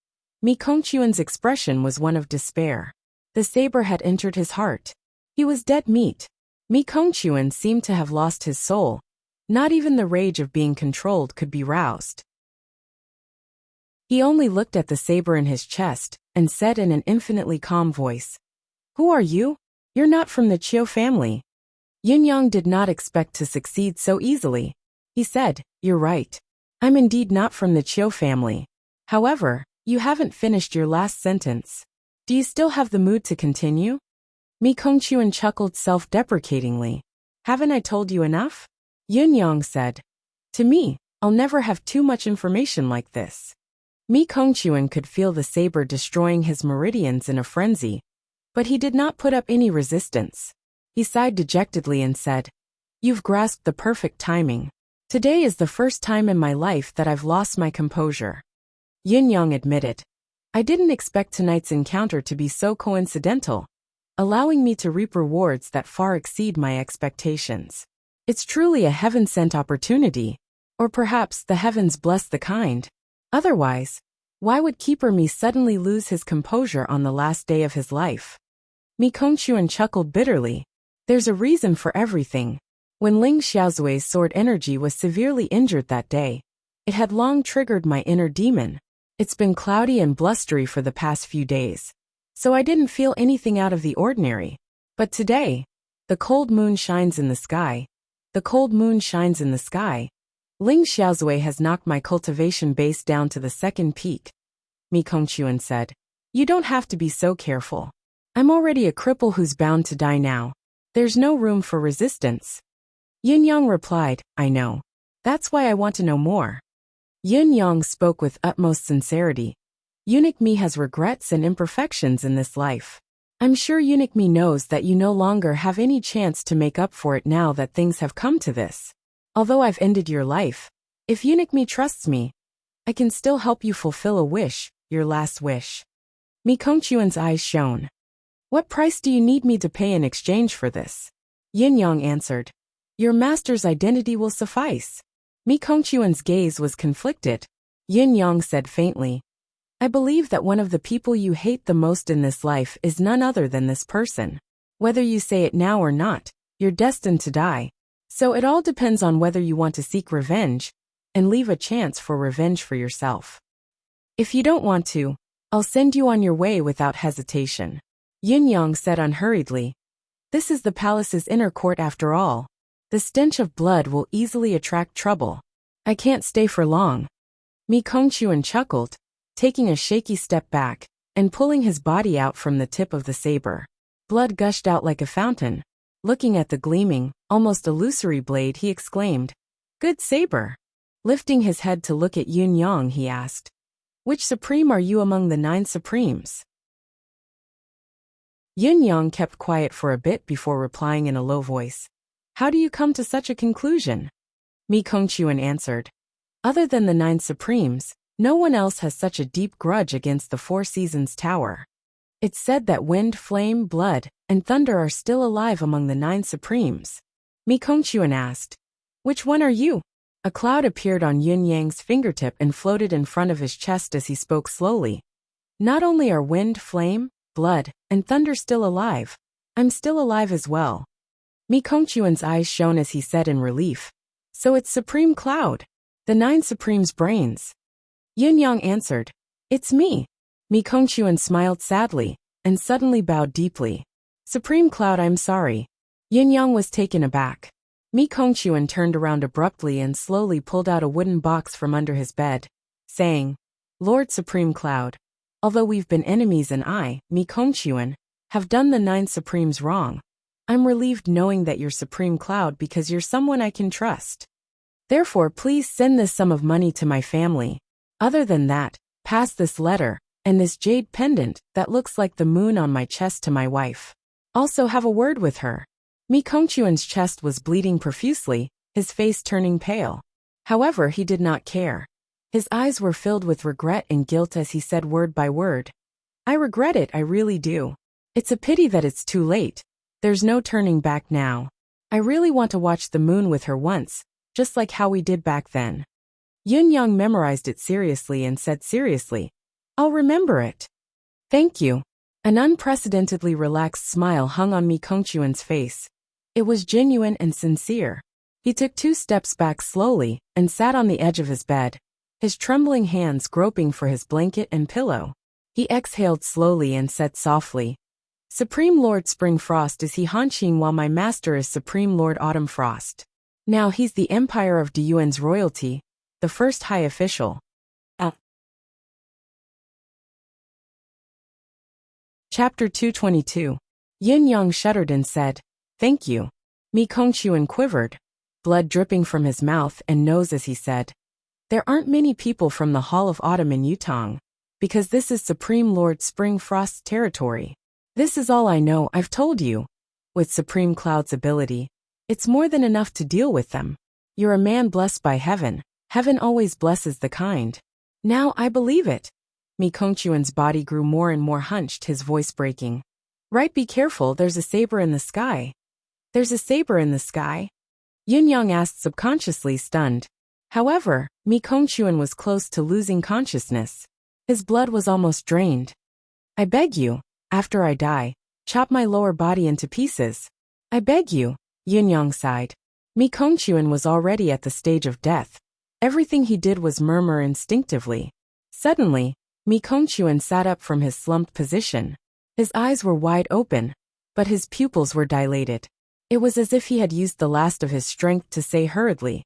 Mi Kongquan's expression was one of despair. The saber had entered his heart. He was dead meat. Mi Kongquan seemed to have lost his soul. Not even the rage of being controlled could be roused. He only looked at the saber in his chest and said in an infinitely calm voice, "Who are you? You're not from the Chiu family." Yin Yang did not expect to succeed so easily. He said, "You're right. I'm indeed not from the Chiu family. However, you haven't finished your last sentence. Do you still have the mood to continue?" Mi Kongquan chuckled self-deprecatingly. "Haven't I told you enough?" Yin Yang said, "To me, I'll never have too much information like this." Mi Kongquan could feel the saber destroying his meridians in a frenzy, but he did not put up any resistance. He sighed dejectedly and said, "You've grasped the perfect timing. Today is the first time in my life that I've lost my composure." Yin Yang admitted, "I didn't expect tonight's encounter to be so coincidental, allowing me to reap rewards that far exceed my expectations. It's truly a heaven-sent opportunity, or perhaps the heavens bless the kind. Otherwise, why would Keeper Mi suddenly lose his composure on the last day of his life?" Mi Kongquan chuckled bitterly. "There's a reason for everything. When Ling Xiaozui's sword energy was severely injured that day, it had long triggered my inner demon. It's been cloudy and blustery for the past few days, so I didn't feel anything out of the ordinary. But today, the cold moon shines in the sky. The cold moon shines in the sky. Ling Xiaozui has knocked my cultivation base down to the second peak." Mi Kongquan said, "You don't have to be so careful. I'm already a cripple who's bound to die now. There's no room for resistance." Yin Yang replied, "I know. That's why I want to know more." Yin Yang spoke with utmost sincerity. "Eunuch Mi has regrets and imperfections in this life. I'm sure Eunuch Mi knows that you no longer have any chance to make up for it now that things have come to this. Although I've ended your life, if Eunuch Mi trusts me, I can still help you fulfill a wish, your last wish." Mi Kongquan's eyes shone. "What price do you need me to pay in exchange for this?" Yin Yang answered, "Your master's identity will suffice." Mi Kongquan's gaze was conflicted. Yin Yang said faintly, "I believe that one of the people you hate the most in this life is none other than this person. Whether you say it now or not, you're destined to die. So it all depends on whether you want to seek revenge and leave a chance for revenge for yourself. If you don't want to, I'll send you on your way without hesitation." Yin Yang said unhurriedly, "This is the palace's inner court after all. The stench of blood will easily attract trouble. I can't stay for long." Mi Kongquan chuckled, taking a shaky step back and pulling his body out from the tip of the saber. Blood gushed out like a fountain. Looking at the gleaming, almost illusory blade, he exclaimed, "Good saber." Lifting his head to look at Yun Yang, he asked, "Which supreme are you among the 9 supremes?" Yun Yang kept quiet for a bit before replying in a low voice, "How do you come to such a conclusion?" Mi Kongquan answered, "Other than the 9 supremes, no one else has such a deep grudge against the 4 Seasons Tower. It's said that wind, flame, blood, and thunder are still alive among the 9 supremes." Mi Kongquan asked, "Which one are you?" A cloud appeared on Yun Yang's fingertip and floated in front of his chest as he spoke slowly. "Not only are wind, flame, blood, and thunder still alive, I'm still alive as well." Mi Kongquan's eyes shone as he said in relief, "So it's Supreme Cloud, the 9 supremes' brains." Yun Yang answered, "It's me." Mi Kongquan smiled sadly, and suddenly bowed deeply. "Supreme Cloud, I'm sorry." Yun Yang was taken aback. Mi Kongquan turned around abruptly and slowly pulled out a wooden box from under his bed, saying, "Lord Supreme Cloud, although we've been enemies and I, Mi Kongquan, have done the 9 supremes wrong, I'm relieved knowing that you're Supreme Cloud because you're someone I can trust. Therefore, please send this sum of money to my family. Other than that, pass this letter and this jade pendant that looks like the moon on my chest to my wife. Also have a word with her." Mi Kongquan's chest was bleeding profusely, his face turning pale. However, he did not care. His eyes were filled with regret and guilt as he said word by word, "I regret it, I really do. It's a pity that it's too late. There's no turning back now. I really want to watch the moon with her once, just like how we did back then." Yun Yang memorized it seriously and said seriously, "I'll remember it." "Thank you." An unprecedentedly relaxed smile hung on Mi Kongquan's face. It was genuine and sincere. He took 2 steps back slowly and sat on the edge of his bed, his trembling hands groping for his blanket and pillow. He exhaled slowly and said softly, "Supreme Lord Spring Frost is he Hanqing while my master is Supreme Lord Autumn Frost. Now he's the Empire of Diyuan's royalty, the first high official." Chapter 222. Yun Yang shuddered and said, "Thank you." Mi Kongquan quivered, blood dripping from his mouth and nose as he said, "There aren't many people from the Hall of Autumn in Yutong, because this is Supreme Lord Spring Frost's territory. This is all I know, I've told you. With Supreme Cloud's ability, it's more than enough to deal with them. You're a man blessed by heaven. Heaven always blesses the kind. Now I believe it." Mi Kongquan's body grew more and more hunched, his voice breaking. "Right, be careful, there's a saber in the sky." "There's a saber in the sky?" Yun Yang asked, subconsciously stunned. However, Mi Kongquan was close to losing consciousness. His blood was almost drained. "I beg you, after I die, chop my lower body into pieces. I beg you," Yun Yang sighed. Mi Kongquan was already at the stage of death. Everything he did was murmur instinctively. Suddenly, Mi Kongquan sat up from his slumped position. His eyes were wide open, but his pupils were dilated. It was as if he had used the last of his strength to say hurriedly,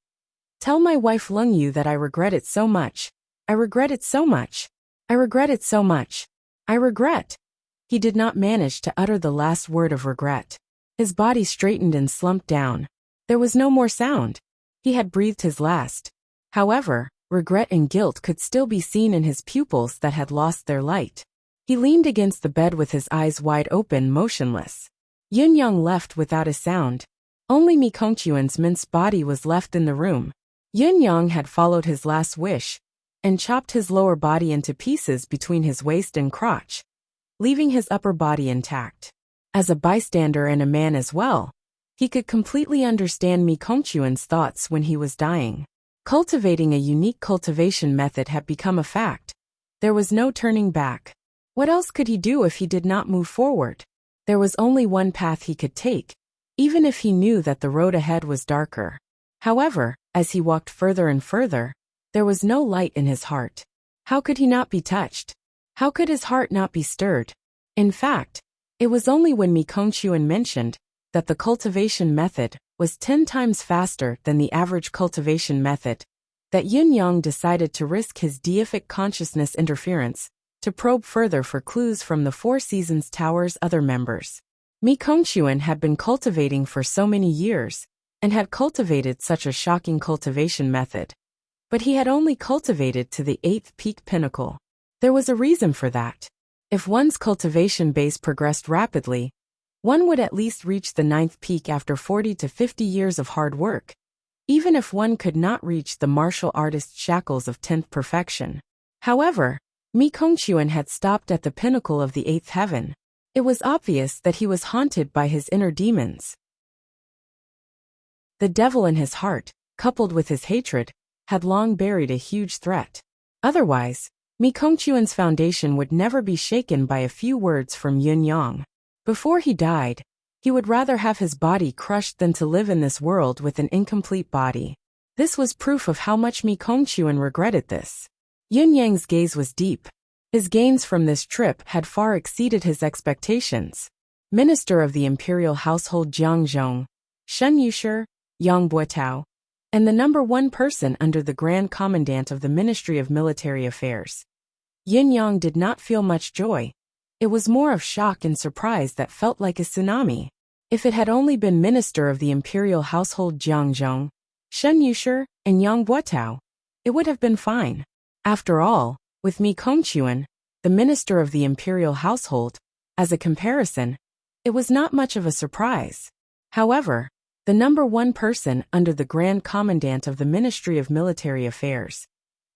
"Tell my wife Lung Yu that I regret it so much. I regret it so much. I regret it so much. I regret." He did not manage to utter the last word of regret. His body straightened and slumped down. There was no more sound. He had breathed his last. However, regret and guilt could still be seen in his pupils that had lost their light. He leaned against the bed with his eyes wide open, motionless. Yun Yang left without a sound. Only Mi Kongquan's minced body was left in the room. Yun Yang had followed his last wish, and chopped his lower body into pieces between his waist and crotch, leaving his upper body intact. As a bystander and a man as well, he could completely understand Mi Kongquan's thoughts when he was dying. Cultivating a unique cultivation method had become a fact. There was no turning back. What else could he do if he did not move forward? There was only one path he could take, even if he knew that the road ahead was darker. However, as he walked further and further, there was no light in his heart. How could he not be touched? How could his heart not be stirred? In fact, it was only when Mi Kongquan mentioned that the cultivation method was 10 times faster than the average cultivation method that Yun Yang decided to risk his deific consciousness interference to probe further for clues from the 4 Seasons Tower's other members. Mi Kongquan had been cultivating for so many years, and had cultivated such a shocking cultivation method. But he had only cultivated to the 8th peak pinnacle. There was a reason for that. If one's cultivation base progressed rapidly, one would at least reach the 9th peak after 40 to 50 years of hard work, even if one could not reach the martial artist's shackles of 10th perfection. However, Mi Kongquan had stopped at the pinnacle of the 8th heaven. It was obvious that he was haunted by his inner demons. The devil in his heart, coupled with his hatred, had long buried a huge threat. Otherwise, Mi Kongquan's foundation would never be shaken by a few words from Yun Yang. Before he died, he would rather have his body crushed than to live in this world with an incomplete body. This was proof of how much Mi Kongquan regretted this. Yun Yang's gaze was deep. His gains from this trip had far exceeded his expectations. Minister of the Imperial Household Jiang Zhong, Shen Yushi, Yang Buotao, and the number 1 person under the Grand Commandant of the Ministry of Military Affairs. Yin Yang did not feel much joy. It was more of shock and surprise that felt like a tsunami. If it had only been Minister of the Imperial Household Jiang Zhong, Shen Yushi, and Yang Buotao, it would have been fine. After all, with Mi Kongquan, the Minister of the Imperial Household, as a comparison, it was not much of a surprise. However, the number 1 person under the Grand Commandant of the Ministry of Military Affairs,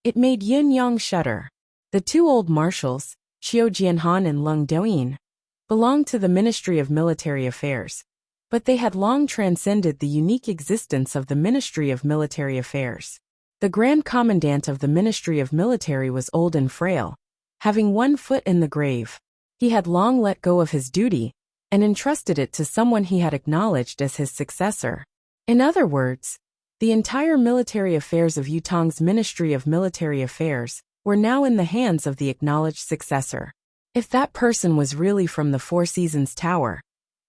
it made Yin Yang shudder. The 2 old marshals, Qiu Jianhan and Leng Douyin, belonged to the Ministry of Military Affairs, but they had long transcended the unique existence of the Ministry of Military Affairs. The Grand Commandant of the Ministry of Military was old and frail, having 1 foot in the grave. He had long let go of his duty and entrusted it to someone he had acknowledged as his successor. In other words, the entire military affairs of Yutong's Ministry of Military Affairs were now in the hands of the acknowledged successor. If that person was really from the Four Seasons Tower,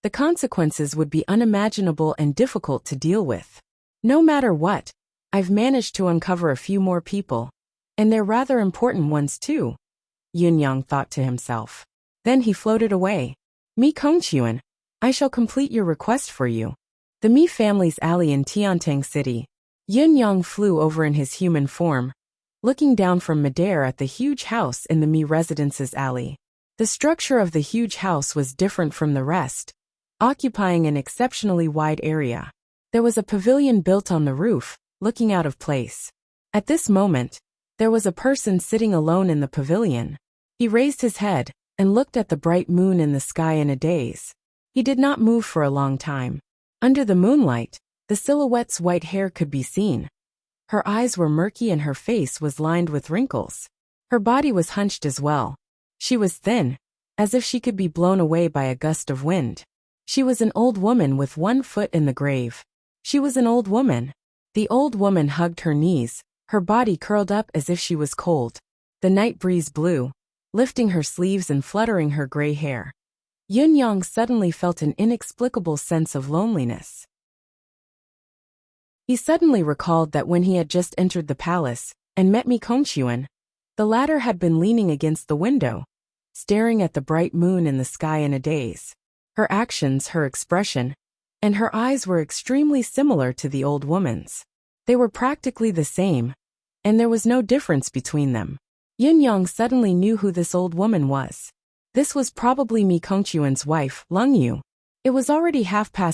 the consequences would be unimaginable and difficult to deal with. No matter what, I've managed to uncover a few more people, and they're rather important ones too, Yun Yang thought to himself. Then he floated away. Mi Kongquan, I shall complete your request for you. The Mi family's alley in Tiantang City. Yun Yang flew over in his human form, looking down from midair at the huge house in the Mi residence's alley. The structure of the huge house was different from the rest, occupying an exceptionally wide area. There was a pavilion built on the roof, looking out of place. At this moment, there was a person sitting alone in the pavilion. He raised his head and looked at the bright moon in the sky in a daze. He did not move for a long time. Under the moonlight, the silhouette's white hair could be seen. Her eyes were murky and her face was lined with wrinkles. Her body was hunched as well. She was thin, as if she could be blown away by a gust of wind. She was an old woman with 1 foot in the grave. She was an old woman. The old woman hugged her knees, her body curled up as if she was cold. The night breeze blew, lifting her sleeves and fluttering her gray hair. Yun Yang suddenly felt an inexplicable sense of loneliness. He suddenly recalled that when he had just entered the palace and met Mi Kongquan, the latter had been leaning against the window, staring at the bright moon in the sky in a daze. Her actions, her expression, and her eyes were extremely similar to the old woman's. They were practically the same, and there was no difference between them. Yun Yang suddenly knew who this old woman was. This was probably Mi Kongquan's wife, Leng Yu. It was already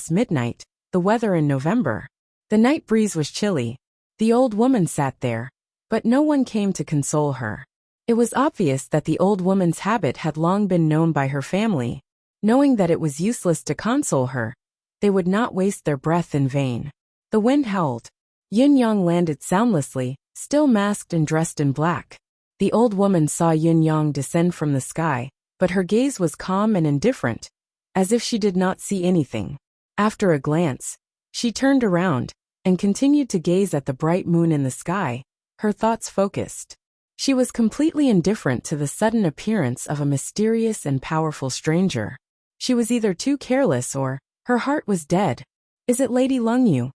midnight, the weather in November. The night breeze was chilly. The old woman sat there, but no one came to console her. It was obvious that the old woman's habit had long been known by her family. Knowing that it was useless to console her, they would not waste their breath in vain. The wind howled. Yun Yang landed soundlessly, still masked and dressed in black. The old woman saw Yun Yang descend from the sky, but her gaze was calm and indifferent, as if she did not see anything. After a glance, she turned around and continued to gaze at the bright moon in the sky, her thoughts focused. She was completely indifferent to the sudden appearance of a mysterious and powerful stranger. She was either too careless or her heart was dead. Is it Lady Leng Yu?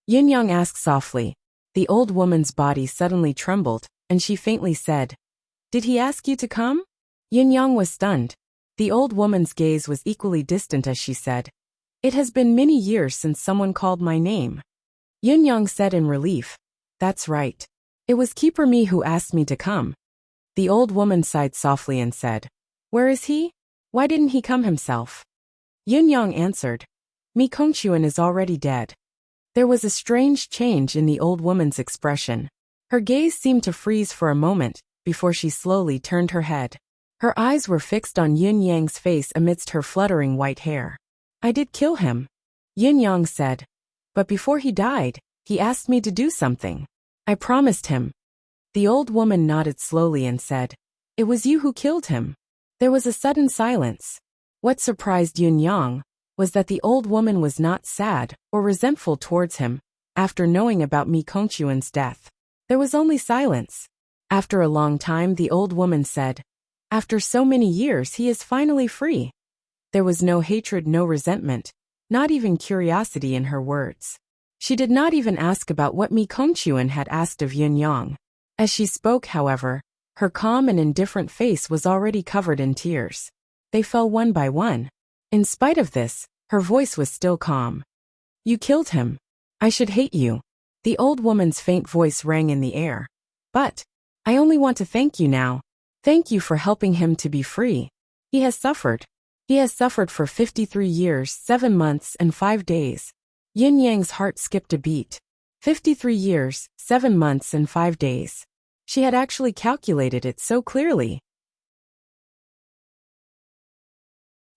Yin Yang asked softly. The old woman's body suddenly trembled, and she faintly said, "Did he ask you to come?" Yin Yang was stunned. The old woman's gaze was equally distant as she said, "It has been many years since someone called my name." Yun-yang said in relief, "That's right. It was Keeper Mi who asked me to come." The old woman sighed softly and said, "Where is he? Why didn't he come himself?" Yun-yang answered, "Mi Kongchuan is already dead." There was a strange change in the old woman's expression. Her gaze seemed to freeze for a moment, before she slowly turned her head. Her eyes were fixed on Yun-yang's face amidst her fluttering white hair. "I did kill him," Yun-yang said. "But before he died, he asked me to do something. I promised him." The old woman nodded slowly and said, "It was you who killed him." There was a sudden silence. What surprised Yun-yang was that the old woman was not sad or resentful towards him after knowing about Mi Kongchuan's death. There was only silence. After a long time, the old woman said, "After so many years, he is finally free." There was no hatred, no resentment, not even curiosity in her words. She did not even ask about what Mi Kongchuan had asked of Yun-yang. As she spoke, however, her calm and indifferent face was already covered in tears. They fell one by one. In spite of this, her voice was still calm. "You killed him. I should hate you." The old woman's faint voice rang in the air. "But I only want to thank you now. Thank you for helping him to be free. He has suffered. He has suffered for 53 years, 7 months, and 5 days. Yun-yang's heart skipped a beat. 53 years, 7 months, and 5 days. She had actually calculated it so clearly.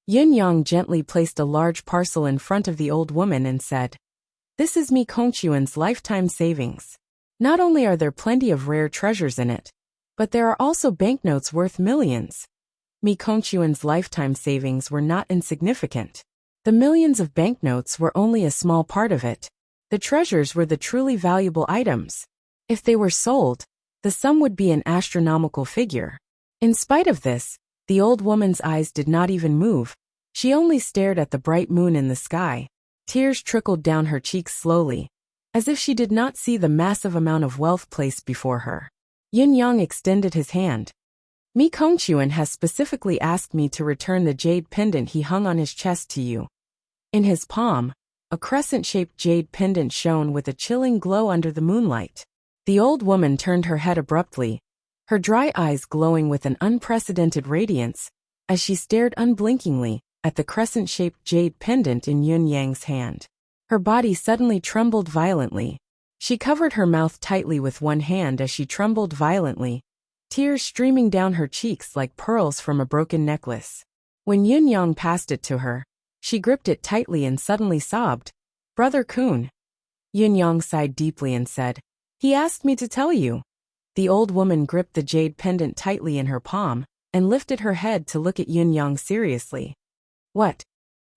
Yun-yang gently placed a large parcel in front of the old woman and said, "This is Mi Kongchuan's lifetime savings. Not only are there plenty of rare treasures in it, but there are also banknotes worth millions." Mi Kongchuan's lifetime savings were not insignificant. The millions of banknotes were only a small part of it. The treasures were the truly valuable items. If they were sold, the sum would be an astronomical figure. In spite of this, the old woman's eyes did not even move. She only stared at the bright moon in the sky. Tears trickled down her cheeks slowly, as if she did not see the massive amount of wealth placed before her. Yun-yang extended his hand. "Mi Kongchuan has specifically asked me to return the jade pendant he hung on his chest to you." In his palm, a crescent-shaped jade pendant shone with a chilling glow under the moonlight. The old woman turned her head abruptly, her dry eyes glowing with an unprecedented radiance, as she stared unblinkingly at the crescent-shaped jade pendant in Yun-yang's hand. Her body suddenly trembled violently. She covered her mouth tightly with one hand as she trembled violently, tears streaming down her cheeks like pearls from a broken necklace. When Yun-yang passed it to her, she gripped it tightly and suddenly sobbed, "Brother Kun." Yun-yang sighed deeply and said, "He asked me to tell you." The old woman gripped the jade pendant tightly in her palm and lifted her head to look at Yun-yang seriously. "What?"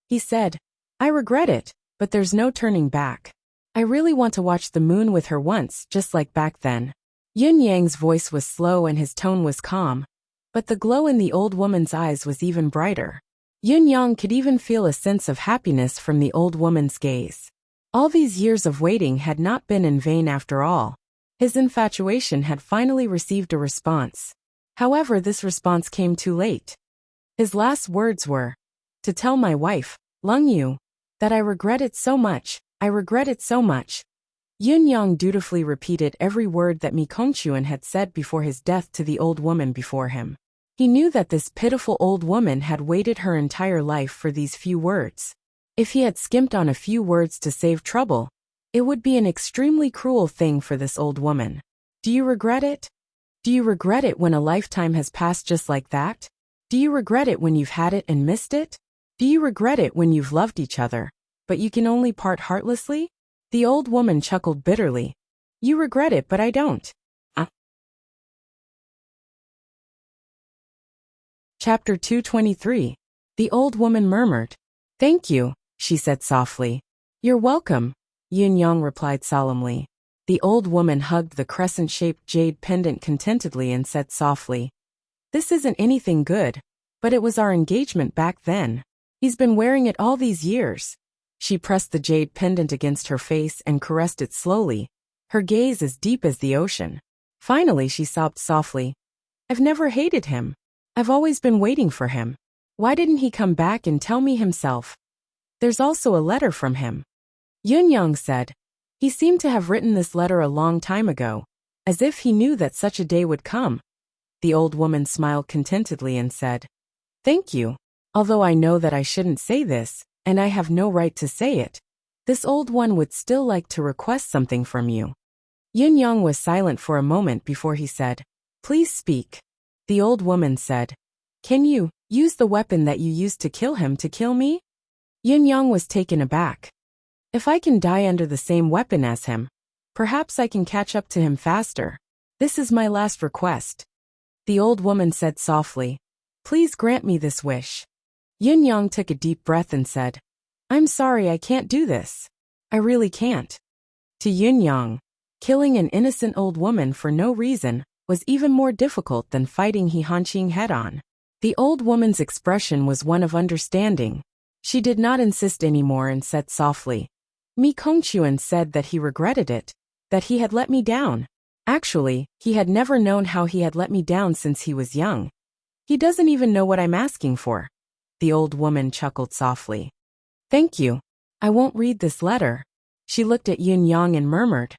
he said. "I regret it, but there's no turning back. I really want to watch the moon with her once, just like back then." Yun-yang's voice was slow and his tone was calm, but the glow in the old woman's eyes was even brighter. Yun-yang could even feel a sense of happiness from the old woman's gaze. All these years of waiting had not been in vain after all. His infatuation had finally received a response. However, this response came too late. His last words were, "To tell my wife, Lung Yu, that I regret it so much, I regret it so much." Yun-yang dutifully repeated every word that Mi Kongchuan had said before his death to the old woman before him. He knew that this pitiful old woman had waited her entire life for these few words. If he had skimped on a few words to save trouble, it would be an extremely cruel thing for this old woman. Do you regret it? Do you regret it when a lifetime has passed just like that? Do you regret it when you've had it and missed it? Do you regret it when you've loved each other, but you can only part heartlessly? The old woman chuckled bitterly. "You regret it, but I don't." Chapter 223. The old woman murmured. "Thank you," she said softly. "You're welcome," Yun-yang replied solemnly. The old woman hugged the crescent-shaped jade pendant contentedly and said softly, "This isn't anything good, but it was our engagement back then. He's been wearing it all these years." She pressed the jade pendant against her face and caressed it slowly, her gaze as deep as the ocean. Finally she sobbed softly, "I've never hated him. I've always been waiting for him." Why didn't he come back and tell me himself? There's also a letter from him. Yun-yang said. He seemed to have written this letter a long time ago, as if he knew that such a day would come. The old woman smiled contentedly and said, Thank you. Although I know that I shouldn't say this, and I have no right to say it, this old one would still like to request something from you. Yun-yang was silent for a moment before he said, Please speak. The old woman said, Can you use the weapon that you used to kill him to kill me? Yun-yang was taken aback. If I can die under the same weapon as him, perhaps I can catch up to him faster. This is my last request. The old woman said softly, Please grant me this wish. Yun-yang took a deep breath and said, I'm sorry, I can't do this. I really can't. To Yun-yang, killing an innocent old woman for no reason was even more difficult than fighting He Hanqing head-on. The old woman's expression was one of understanding. She did not insist anymore and said softly, Mi Kongquan said that he regretted it, that he had let me down. Actually, he had never known how he had let me down since he was young. He doesn't even know what I'm asking for. The old woman chuckled softly. Thank you. I won't read this letter. She looked at Yun-yang and murmured,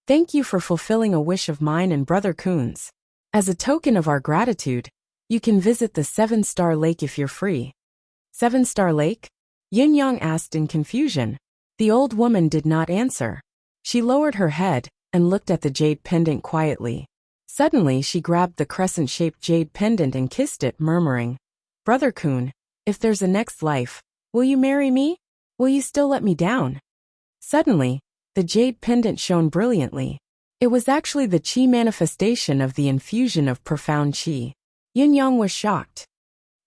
Thank you for fulfilling a wish of mine and Brother Kun's. As a token of our gratitude, you can visit the 7-Star Lake if you're free. 7-Star Lake? Yun-yang asked in confusion. The old woman did not answer. She lowered her head and looked at the jade pendant quietly. Suddenly she grabbed the crescent-shaped jade pendant and kissed it, murmuring, Brother Kun, if there's a next life, will you marry me? Will you still let me down? Suddenly, the jade pendant shone brilliantly. It was actually the qi manifestation of the infusion of profound qi. Yun-yang was shocked.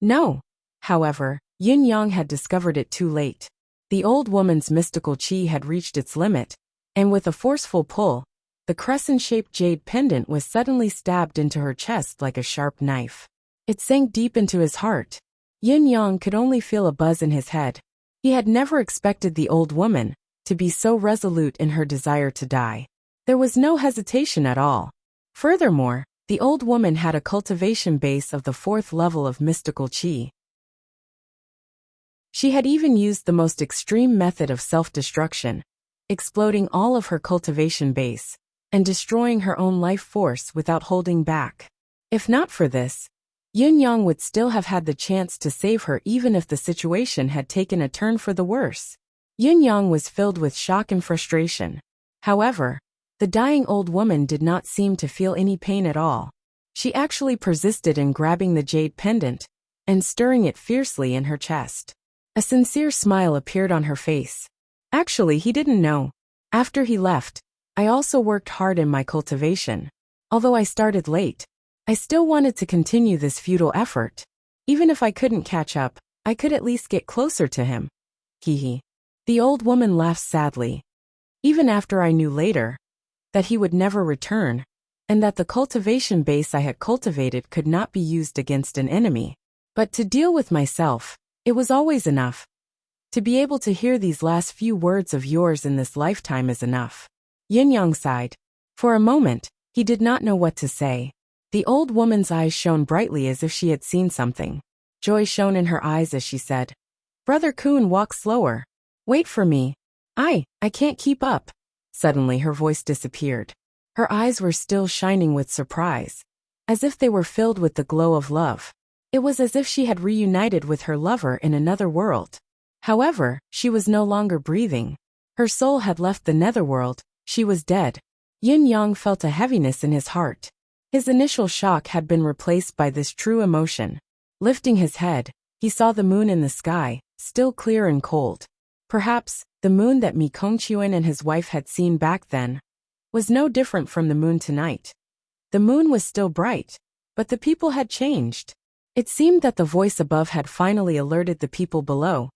No. However, Yun-yang had discovered it too late. The old woman's mystical qi had reached its limit, and with a forceful pull, the crescent-shaped jade pendant was suddenly stabbed into her chest like a sharp knife. It sank deep into his heart. Yun-yang could only feel a buzz in his head. He had never expected the old woman to be so resolute in her desire to die. There was no hesitation at all. Furthermore, the old woman had a cultivation base of the 4th level of mystical qi. She had even used the most extreme method of self-destruction, exploding all of her cultivation base, and destroying her own life force without holding back. If not for this, Yun-yang would still have had the chance to save her even if the situation had taken a turn for the worse. Yun-yang was filled with shock and frustration. However, the dying old woman did not seem to feel any pain at all. She actually persisted in grabbing the jade pendant and stirring it fiercely in her chest. A sincere smile appeared on her face. Actually, he didn't know. After he left, I also worked hard in my cultivation. Although I started late, I still wanted to continue this futile effort. Even if I couldn't catch up, I could at least get closer to him. Hee. The old woman laughed sadly. Even after I knew later that he would never return, and that the cultivation base I had cultivated could not be used against an enemy. But to deal with myself, it was always enough. To be able to hear these last few words of yours in this lifetime is enough. Yun-yang sighed. For a moment, he did not know what to say. The old woman's eyes shone brightly as if she had seen something. Joy shone in her eyes as she said, Brother Kun, walk slower. Wait for me. I can't keep up. Suddenly her voice disappeared. Her eyes were still shining with surprise, as if they were filled with the glow of love. It was as if she had reunited with her lover in another world. However, she was no longer breathing. Her soul had left the netherworld. She was dead. Yun-yang felt a heaviness in his heart. His initial shock had been replaced by this true emotion. Lifting his head, he saw the moon in the sky, still clear and cold. Perhaps, the moon that Mi Kongquan and his wife had seen back then was no different from the moon tonight. The moon was still bright, but the people had changed. It seemed that the voice above had finally alerted the people below,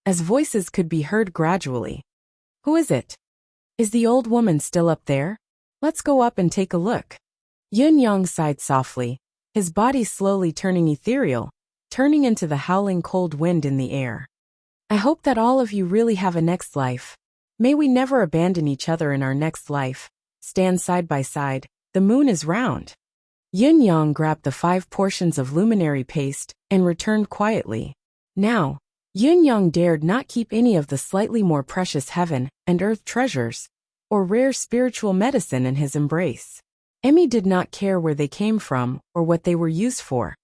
as voices could be heard gradually. Who is it? Is the old woman still up there? Let's go up and take a look. Yun-yang sighed softly, his body slowly turning ethereal, turning into the howling cold wind in the air. I hope that all of you really have a next life. May we never abandon each other in our next life. Stand side by side, the moon is round. Yun-yang grabbed the 5 portions of luminary paste and returned quietly. Now, Yun Yang dared not keep any of the slightly more precious heaven and earth treasures, or rare spiritual medicine in his embrace. Emmy did not care where they came from or what they were used for.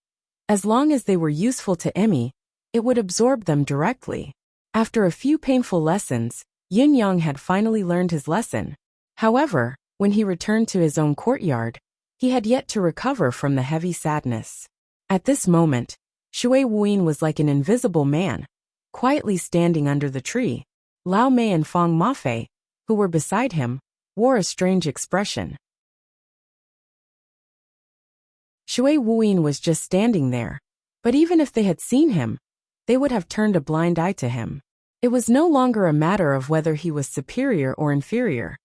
As long as they were useful to Emmy, it would absorb them directly. After a few painful lessons, Yun Yang had finally learned his lesson. However, when he returned to his own courtyard, he had yet to recover from the heavy sadness. At this moment, Shui Wuyin was like an invisible man, quietly standing under the tree. Lao Mei and Feng Mafei, who were beside him, wore a strange expression. Shui Wuyin was just standing there, but even if they had seen him, they would have turned a blind eye to him. It was no longer a matter of whether he was superior or inferior.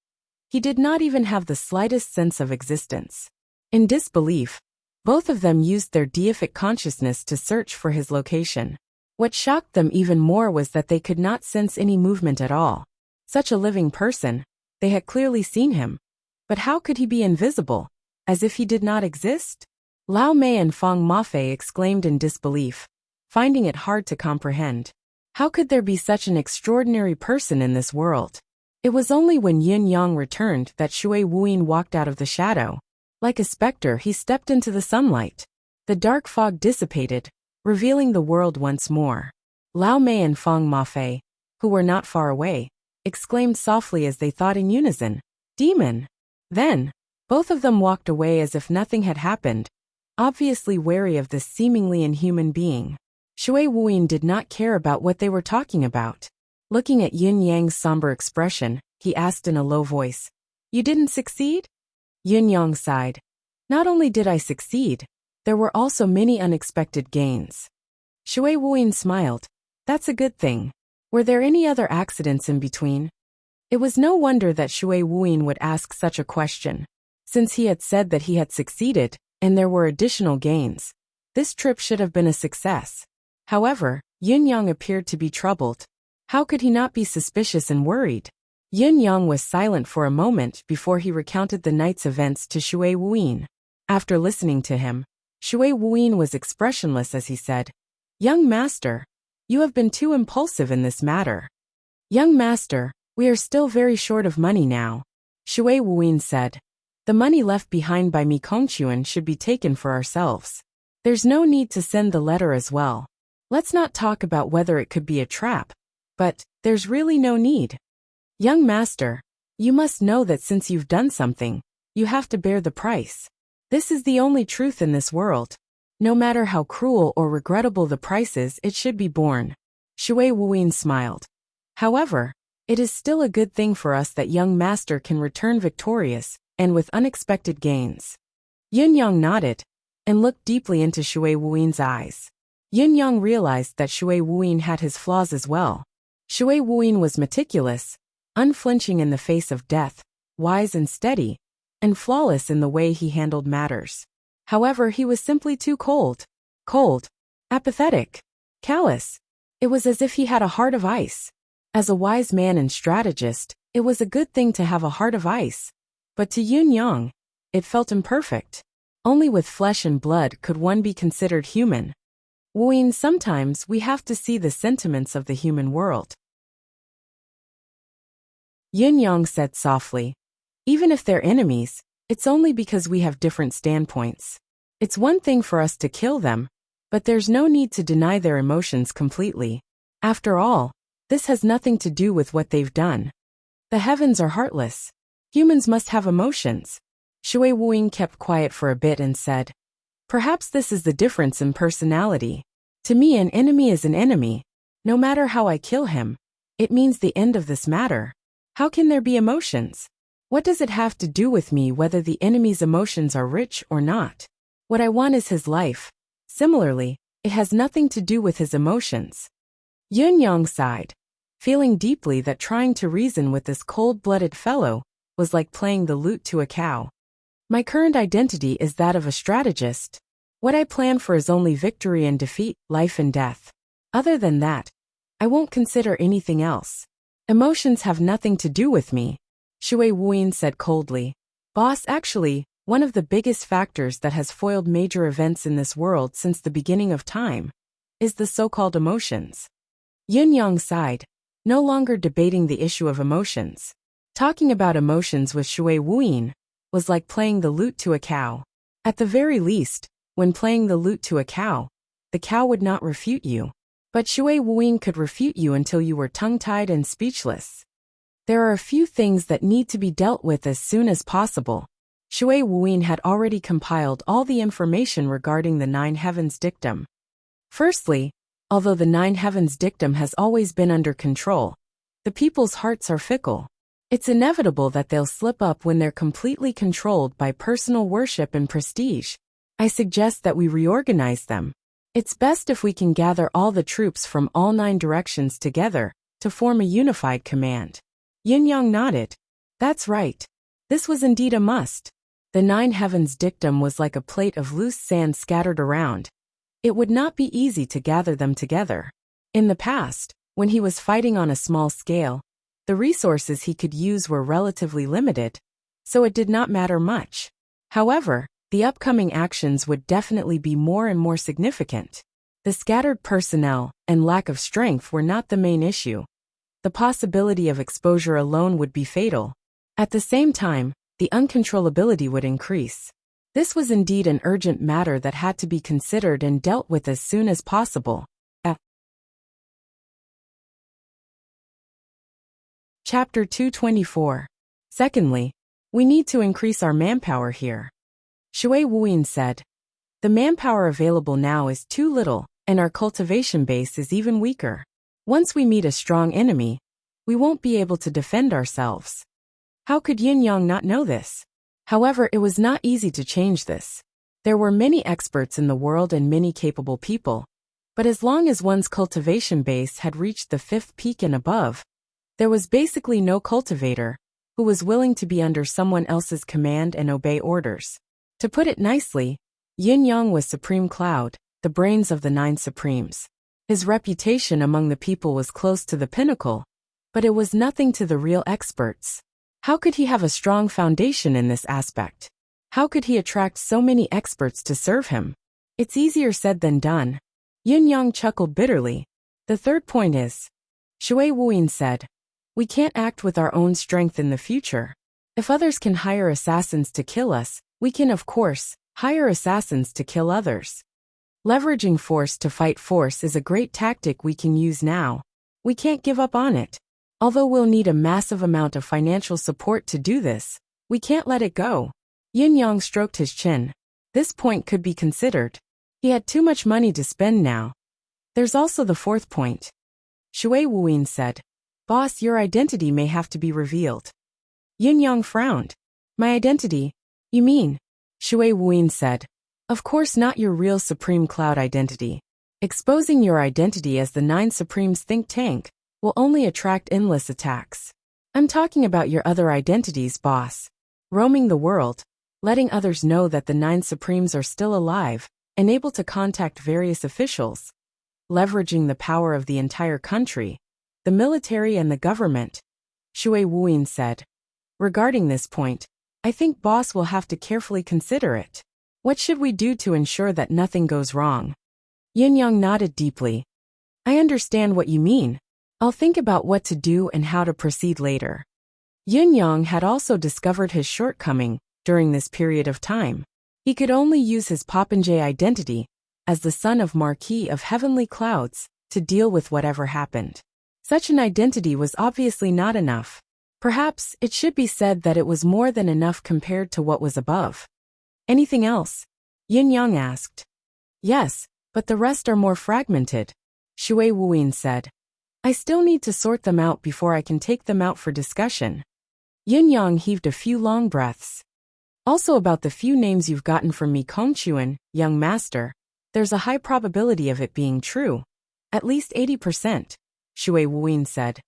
He did not even have the slightest sense of existence. In disbelief, both of them used their deific consciousness to search for his location. What shocked them even more was that they could not sense any movement at all. Such a living person, they had clearly seen him. But how could he be invisible, as if he did not exist? Lao Mei and Feng Mafei exclaimed in disbelief, finding it hard to comprehend. How could there be such an extraordinary person in this world? It was only when Yin Yang returned that Shui Wuyin walked out of the shadow. Like a specter, he stepped into the sunlight. The dark fog dissipated, revealing the world once more. Lao Mei and Feng Mafei, who were not far away, exclaimed softly as they thought in unison, "Demon!" Then, both of them walked away as if nothing had happened, obviously wary of this seemingly inhuman being. Shui Wuyin did not care about what they were talking about. Looking at Yin Yang's somber expression, he asked in a low voice, "You didn't succeed?" Yin Yang sighed. "Not only did I succeed, there were also many unexpected gains." Shui Wuyin smiled. "That's a good thing. Were there any other accidents in between?" It was no wonder that Shui Wuyin would ask such a question. Since he had said that he had succeeded, and there were additional gains, this trip should have been a success. However, Yin Yang appeared to be troubled. How could he not be suspicious and worried? Yin Yang was silent for a moment before he recounted the night's events to Shui Wuyin. After listening to him, Shui Wuyin was expressionless as he said, "Young master, you have been too impulsive in this matter." "Young master, we are still very short of money now," Shui Wuyin said. "The money left behind by Mi Kongquan should be taken for ourselves. There's no need to send the letter as well. Let's not talk about whether it could be a trap, but there's really no need. Young master, you must know that since you've done something, you have to bear the price. This is the only truth in this world. No matter how cruel or regrettable the price is, it should be borne." Shui Wuyin smiled. "However, it is still a good thing for us that young master can return victorious, and with unexpected gains." Yin Yang nodded, and looked deeply into Shui Wuyin's eyes. Yin Yang realized that Shui Wuyin had his flaws as well. Shui Wuyin was meticulous, unflinching in the face of death, wise and steady, and flawless in the way he handled matters. However, he was simply too cold, apathetic, callous. It was as if he had a heart of ice. As a wise man and strategist, it was a good thing to have a heart of ice. But to Yin Yang, it felt imperfect. Only with flesh and blood could one be considered human. Wuyin, sometimes we have to see the sentiments of the human world. Yin Yang said softly, "Even if they're enemies, it's only because we have different standpoints. It's one thing for us to kill them, but there's no need to deny their emotions completely. After all, this has nothing to do with what they've done. The heavens are heartless. Humans must have emotions." Shui Wuyin kept quiet for a bit and said, "Perhaps this is the difference in personality. To me, an enemy is an enemy. No matter how I kill him, it means the end of this matter. How can there be emotions? What does it have to do with me whether the enemy's emotions are rich or not? What I want is his life. Similarly, it has nothing to do with his emotions." Yin Yang sighed, feeling deeply that trying to reason with this cold-blooded fellow was like playing the lute to a cow. "My current identity is that of a strategist. What I plan for is only victory and defeat, life and death. Other than that, I won't consider anything else. Emotions have nothing to do with me," Shui Wuyin said coldly. "Boss, actually, one of the biggest factors that has foiled major events in this world since the beginning of time is the so-called emotions. Yin Yang sighed, no longer debating the issue of emotions. Talking about emotions with Shui Wuyin was like playing the lute to a cow. At the very least, when playing the lute to a cow, the cow would not refute you. But Shui Wuyin could refute you until you were tongue-tied and speechless. There are a few things that need to be dealt with as soon as possible. Shui Wuyin had already compiled all the information regarding the Nine Heavens dictum. Firstly, although the Nine Heavens dictum has always been under control, the people's hearts are fickle. It's inevitable that they'll slip up when they're completely controlled by personal worship and prestige. I suggest that we reorganize them. It's best if we can gather all the troops from all 9 directions together to form a unified command. Yin Yang nodded. That's right. This was indeed a must. The Nine Heavens dictum was like a plate of loose sand scattered around. It would not be easy to gather them together. In the past, when he was fighting on a small scale, the resources he could use were relatively limited, so it did not matter much. However, the upcoming actions would definitely be more and more significant. The scattered personnel and lack of strength were not the main issue. The possibility of exposure alone would be fatal. At the same time, the uncontrollability would increase. This was indeed an urgent matter that had to be considered and dealt with as soon as possible. Chapter 224. Secondly, we need to increase our manpower here. Shui Wuyin said, the manpower available now is too little, and our cultivation base is even weaker. Once we meet a strong enemy, we won't be able to defend ourselves. How could Yin Yang not know this? However, it was not easy to change this. There were many experts in the world and many capable people, but as long as one's cultivation base had reached the 5th peak and above, there was basically no cultivator who was willing to be under someone else's command and obey orders. To put it nicely, Yin Yang was Supreme Cloud, the brains of the 9 Supremes. His reputation among the people was close to the pinnacle, but it was nothing to the real experts. How could he have a strong foundation in this aspect? How could he attract so many experts to serve him? It's easier said than done. Yin Yang chuckled bitterly. The third point is, Shui Wuyin said, we can't act with our own strength in the future. If others can hire assassins to kill us, we can of course hire assassins to kill others. Leveraging force to fight force is a great tactic we can use now. We can't give up on it. Although we'll need a massive amount of financial support to do this, we can't let it go. Yin Yang stroked his chin. This point could be considered. He had too much money to spend now. There's also the fourth point. Shui Wuyin said, Boss, your identity may have to be revealed. Yin Yang frowned. My identity? You mean? Shui Wuyin said, of course not your real Supreme Cloud identity. Exposing your identity as the 9 Supremes think tank will only attract endless attacks. I'm talking about your other identities, boss. Roaming the world, letting others know that the 9 Supremes are still alive and able to contact various officials. Leveraging the power of the entire country, the military and the government. Shui Wuyin said. Regarding this point, I think boss will have to carefully consider it. What should we do to ensure that nothing goes wrong? Yin Yang nodded deeply. I understand what you mean. I'll think about what to do and how to proceed later. Yin Yang had also discovered his shortcoming during this period of time. He could only use his Popinjay identity as the son of Marquis of Heavenly Clouds to deal with whatever happened. Such an identity was obviously not enough. Perhaps it should be said that it was more than enough compared to what was above. Anything else? Yin Yang asked. Yes, but the rest are more fragmented, Shui Wuyin said. I still need to sort them out before I can take them out for discussion. Yin Yang heaved a few long breaths. Also about the few names you've gotten from me, Kongchuan, young master, there's a high probability of it being true. At least 80%, Shui Wuyin said.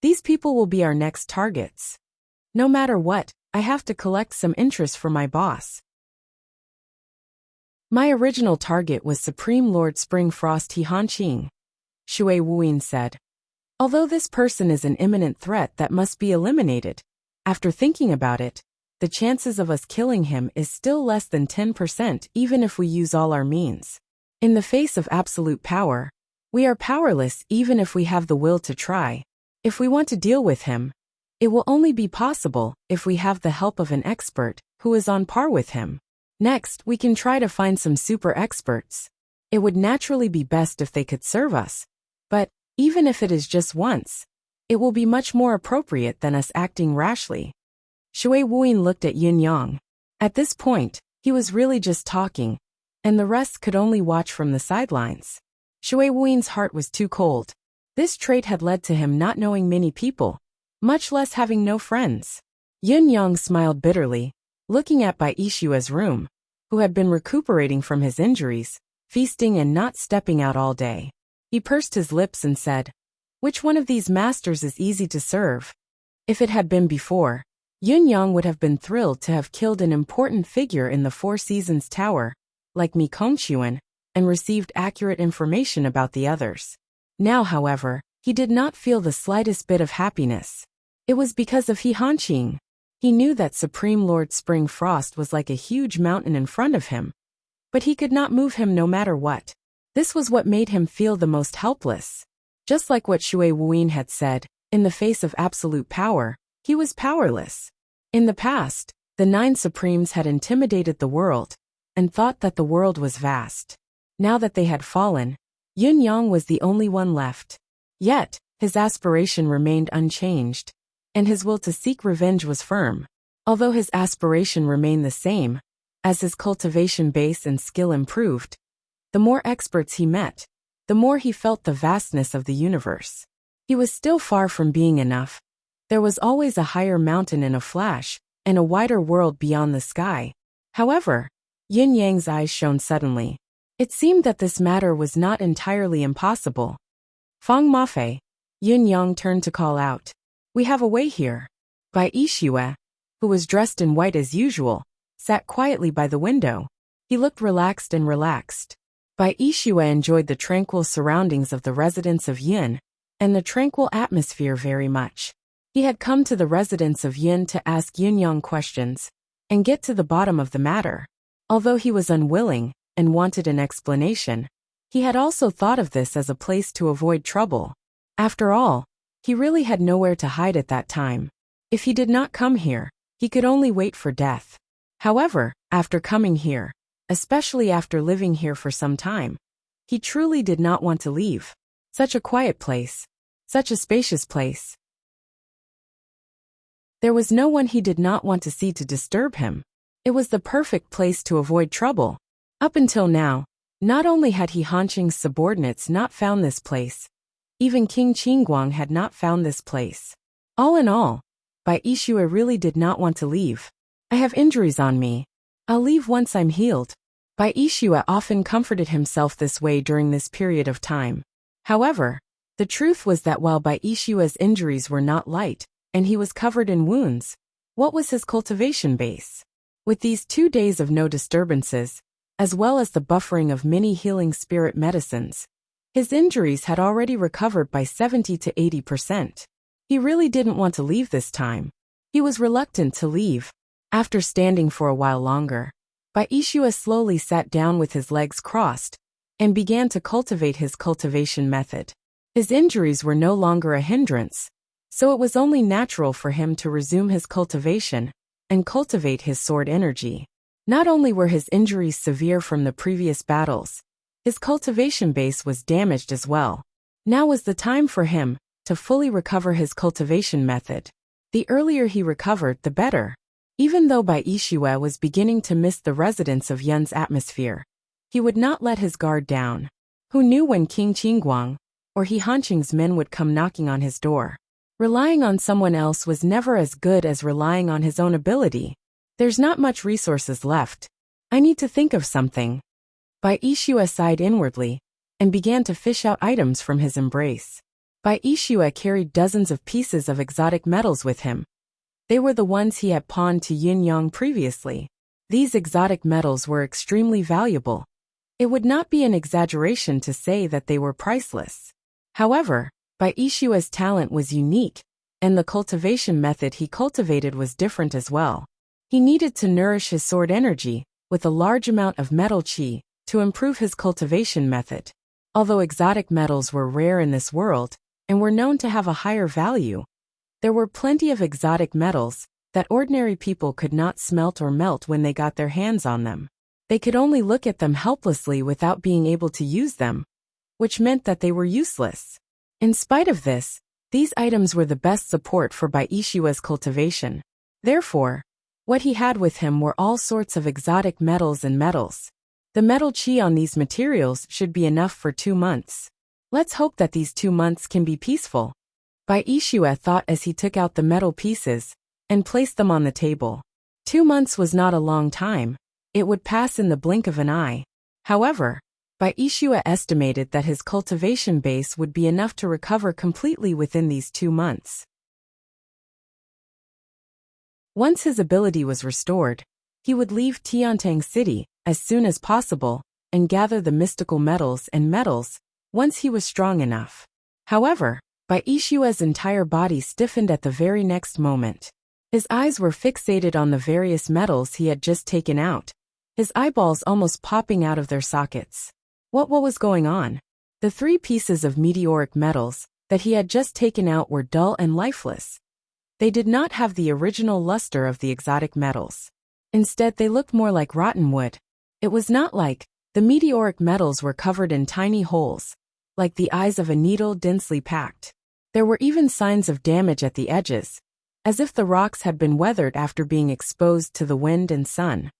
These people will be our next targets. No matter what, I have to collect some interest for my boss. My original target was Supreme Lord Springfrost He Hanqing, Shui Wuyin said. Although this person is an imminent threat that must be eliminated, after thinking about it, the chances of us killing him is still less than 10% even if we use all our means. In the face of absolute power, We are powerless even if we have the will to try. If we want to deal with him, it will only be possible if we have the help of an expert who is on par with him. Next, we can try to find some super experts. It would naturally be best if they could serve us. But, even if it is just once, it will be much more appropriate than us acting rashly. Shui Wuyin looked at Yin Yang. At this point, he was really just talking, and the rest could only watch from the sidelines. Shui Wuyin's heart was too cold. This trait had led to him not knowing many people, much less having no friends. Yin Yang smiled bitterly, looking at Bai Yishua's room, who had been recuperating from his injuries, feasting and not stepping out all day. He pursed his lips and said, "Which one of these masters is easy to serve?" If it had been before, Yun Yang would have been thrilled to have killed an important figure in the Four Seasons Tower, like Mi Kongquan, and received accurate information about the others. Now, however, he did not feel the slightest bit of happiness. It was because of He Hanqing. He knew that Supreme Lord Spring Frost was like a huge mountain in front of him, but he could not move him no matter what. This was what made him feel the most helpless. Just like what Shui Wuyin had said, in the face of absolute power, he was powerless. In the past, the 9 Supremes had intimidated the world, and thought that the world was vast. Now that they had fallen, Yun Yang was the only one left. Yet, his aspiration remained unchanged, and his will to seek revenge was firm. Although his aspiration remained the same, as his cultivation base and skill improved, the more experts he met, the more he felt the vastness of the universe. He was still far from being enough. There was always a higher mountain in a flash, and a wider world beyond the sky. However, Yin Yang's eyes shone suddenly. It seemed that this matter was not entirely impossible. Fang Mafei, Yin Yang turned to call out, "We have a way here." Bai Yishue, who was dressed in white as usual, sat quietly by the window. He looked relaxed and relaxed. Bai Yishue enjoyed the tranquil surroundings of the residence of Yin, and the tranquil atmosphere very much. He had come to the residence of Yin to ask Yin Yang questions, and get to the bottom of the matter. Although he was unwilling, and wanted an explanation, he had also thought of this as a place to avoid trouble. After all, he really had nowhere to hide at that time. If he did not come here, he could only wait for death. However, after coming here, especially after living here for some time, he truly did not want to leave. Such a quiet place. Such a spacious place. There was no one he did not want to see to disturb him. It was the perfect place to avoid trouble. Up until now, not only had He Hanqing's subordinates not found this place, even King Qingguang had not found this place. All in all, Bai Yishue really did not want to leave. "I have injuries on me. I'll leave once I'm healed." Bai Yishue often comforted himself this way during this period of time. However, the truth was that while Bai Yishue's injuries were not light, and he was covered in wounds, what was his cultivation base? With these 2 days of no disturbances, as well as the buffering of many healing spirit medicines, his injuries had already recovered by 70 to 80%. He really didn't want to leave this time. He was reluctant to leave. After standing for a while longer, Bai Yishue slowly sat down with his legs crossed, and began to cultivate his cultivation method. His injuries were no longer a hindrance, so it was only natural for him to resume his cultivation, and cultivate his sword energy. Not only were his injuries severe from the previous battles, his cultivation base was damaged as well. Now was the time for him to fully recover his cultivation method. The earlier he recovered, the better. Even though Bai Yishue was beginning to miss the residence of Yun's atmosphere, he would not let his guard down. Who knew when King Qingguang or He Hanqing's men would come knocking on his door? Relying on someone else was never as good as relying on his own ability. "There's not much resources left. I need to think of something." Bai Yishue sighed inwardly, and began to fish out items from his embrace. Bai Yishue carried dozens of pieces of exotic metals with him. They were the ones he had pawned to Yin Yang previously. These exotic metals were extremely valuable. It would not be an exaggeration to say that they were priceless. However, Bai Yishue's talent was unique, and the cultivation method he cultivated was different as well. He needed to nourish his sword energy with a large amount of metal qi to improve his cultivation method. Although exotic metals were rare in this world and were known to have a higher value, there were plenty of exotic metals that ordinary people could not smelt or melt when they got their hands on them. They could only look at them helplessly without being able to use them, which meant that they were useless. In spite of this, these items were the best support for Baishua's cultivation. Therefore, what he had with him were all sorts of exotic metals and metals. The metal chi on these materials should be enough for 2 months. Let's hope that these 2 months can be peaceful. Baishua thought as he took out the metal pieces and placed them on the table. 2 months was not a long time. It would pass in the blink of an eye. However, Baishua estimated that his cultivation base would be enough to recover completely within these 2 months. Once his ability was restored, he would leave Tiantang City as soon as possible and gather the mystical metals and metals once he was strong enough. However, Baishua's entire body stiffened at the very next moment. His eyes were fixated on the various metals he had just taken out, his eyeballs almost popping out of their sockets. What was going on? The 3 pieces of meteoric metals that he had just taken out were dull and lifeless. They did not have the original luster of the exotic metals. Instead, they looked more like rotten wood. It was not like the meteoric metals were covered in tiny holes, like the eyes of a needle densely packed. There were even signs of damage at the edges, as if the rocks had been weathered after being exposed to the wind and sun.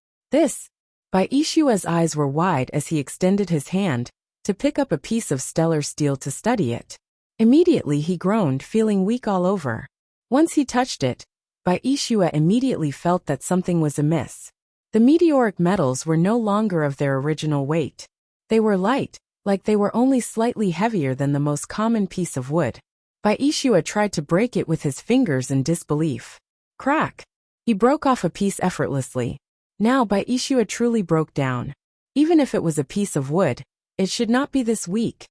Baishua's eyes were wide as he extended his hand to pick up a piece of stellar steel to study it. Immediately he groaned, feeling weak all over. Once he touched it, Baishua immediately felt that something was amiss. The meteoric metals were no longer of their original weight. They were light, like they were only slightly heavier than the most common piece of wood. Baishua tried to break it with his fingers in disbelief. Crack! He broke off a piece effortlessly. Now Baishua truly broke down. Even if it was a piece of wood, it should not be this weak.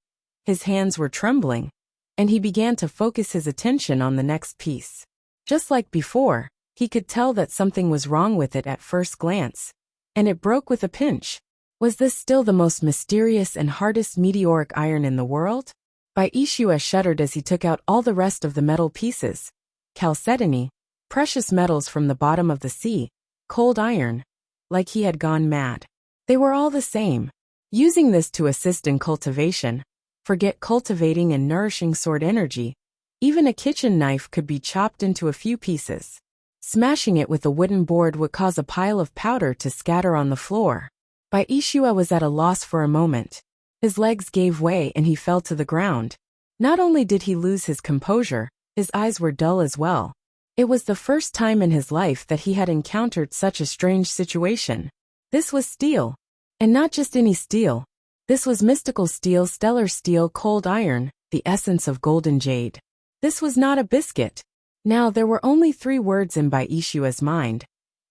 His hands were trembling, and he began to focus his attention on the next piece. Just like before, he could tell that something was wrong with it at first glance, and it broke with a pinch. Was this still the most mysterious and hardest meteoric iron in the world? Baishua shuddered as he took out all the rest of the metal pieces. Chalcedony, precious metals from the bottom of the sea, cold iron, like he had gone mad. They were all the same. Using this to assist in cultivation, forget cultivating and nourishing sword energy, even a kitchen knife could be chopped into a few pieces. Smashing it with a wooden board would cause a pile of powder to scatter on the floor. Baishua was at a loss for a moment. His legs gave way and he fell to the ground. Not only did he lose his composure, his eyes were dull as well. It was the first time in his life that he had encountered such a strange situation. This was steel. And not just any steel. This was mystical steel, stellar steel, cold iron, the essence of golden jade. This was not a biscuit. Now there were only 3 words in Baishua's mind.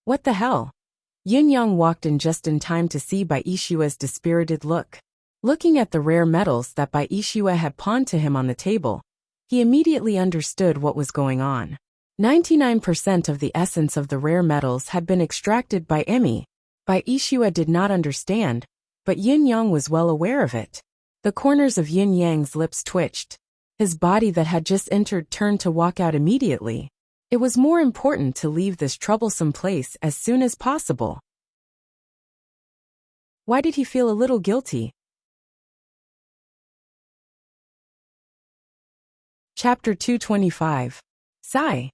What the hell? Yin Yang walked in just in time to see Baishua's dispirited look. Looking at the rare metals that Baishua had pawned to him on the table, he immediately understood what was going on. 99% of the essence of the rare metals had been extracted by Emi. Baishua did not understand, but Yin Yang was well aware of it. The corners of Yin Yang's lips twitched. His body that had just entered turned to walk out immediately. It was more important to leave this troublesome place as soon as possible. Why did he feel a little guilty? Chapter 225. Sai.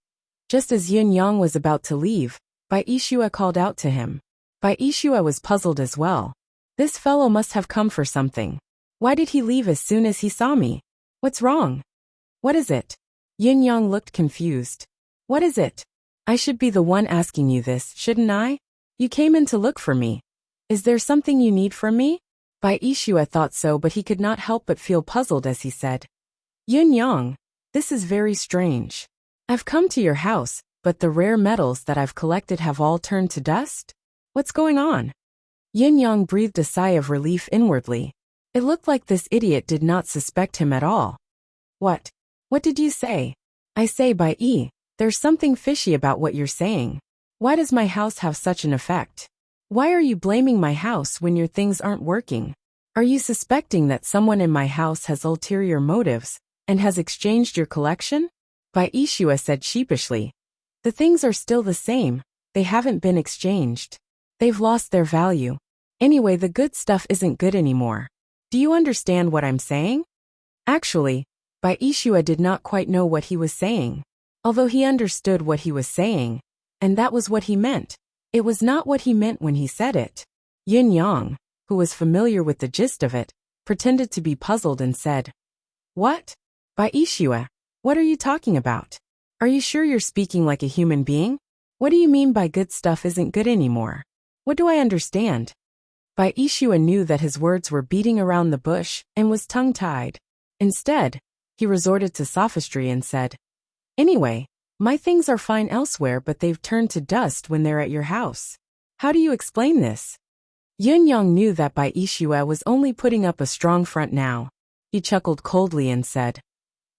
Just as Yin Yang was about to leave, Baishua called out to him. Baishua was puzzled as well. This fellow must have come for something. Why did he leave as soon as he saw me? What's wrong? What is it? Yin Yang looked confused. What is it? I should be the one asking you this, shouldn't I? You came in to look for me. Is there something you need from me? Baishua thought so, but he could not help but feel puzzled as he said, Yin Yang, this is very strange. I've come to your house, but the rare metals that I've collected have all turned to dust? What's going on? Yin Yang breathed a sigh of relief inwardly. It looked like this idiot did not suspect him at all. What? What did you say? I say, Bai, there's something fishy about what you're saying. Why does my house have such an effect? Why are you blaming my house when your things aren't working? Are you suspecting that someone in my house has ulterior motives and has exchanged your collection? Baishua said sheepishly. The things are still the same, they haven't been exchanged. They've lost their value. Anyway, the good stuff isn't good anymore. Do you understand what I'm saying? Actually, Baishua did not quite know what he was saying. Although he understood what he was saying, and that was what he meant, it was not what he meant when he said it. Yin Yang, who was familiar with the gist of it, pretended to be puzzled and said, What? Baishua, what are you talking about? Are you sure you're speaking like a human being? What do you mean by good stuff isn't good anymore? What do I understand? Baishua knew that his words were beating around the bush and was tongue-tied. Instead, he resorted to sophistry and said, Anyway, my things are fine elsewhere, but they've turned to dust when they're at your house. How do you explain this? Yun Yang knew that Baishua was only putting up a strong front now. He chuckled coldly and said,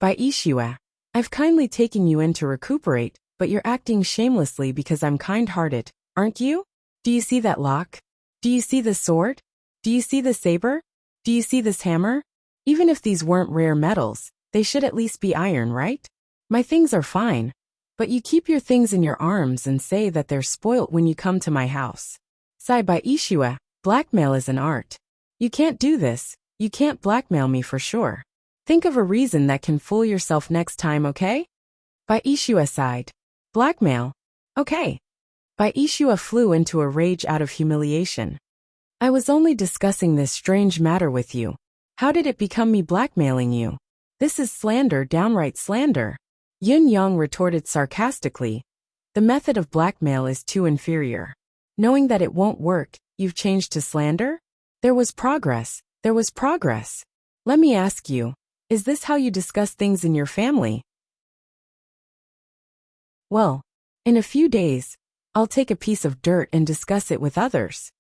Baishua, I've kindly taken you in to recuperate, but you're acting shamelessly because I'm kind-hearted, aren't you? Do you see that lock? Do you see the sword? Do you see the saber? Do you see this hammer? Even if these weren't rare metals, they should at least be iron, right? My things are fine, but you keep your things in your arms and say that they're spoilt when you come to my house. Sai Baishua, blackmail is an art. You can't do this, you can't blackmail me for sure. Think of a reason that can fool yourself next time, okay? Baishua sighed. Blackmail? Okay. Baishua flew into a rage out of humiliation. I was only discussing this strange matter with you. How did it become me blackmailing you? This is slander, downright slander. Yun Yang retorted sarcastically. The method of blackmail is too inferior. Knowing that it won't work, you've changed to slander? There was progress. There was progress. Let me ask you, is this how you discuss things in your family? Well, in a few days, I'll take a piece of dirt and discuss it with others.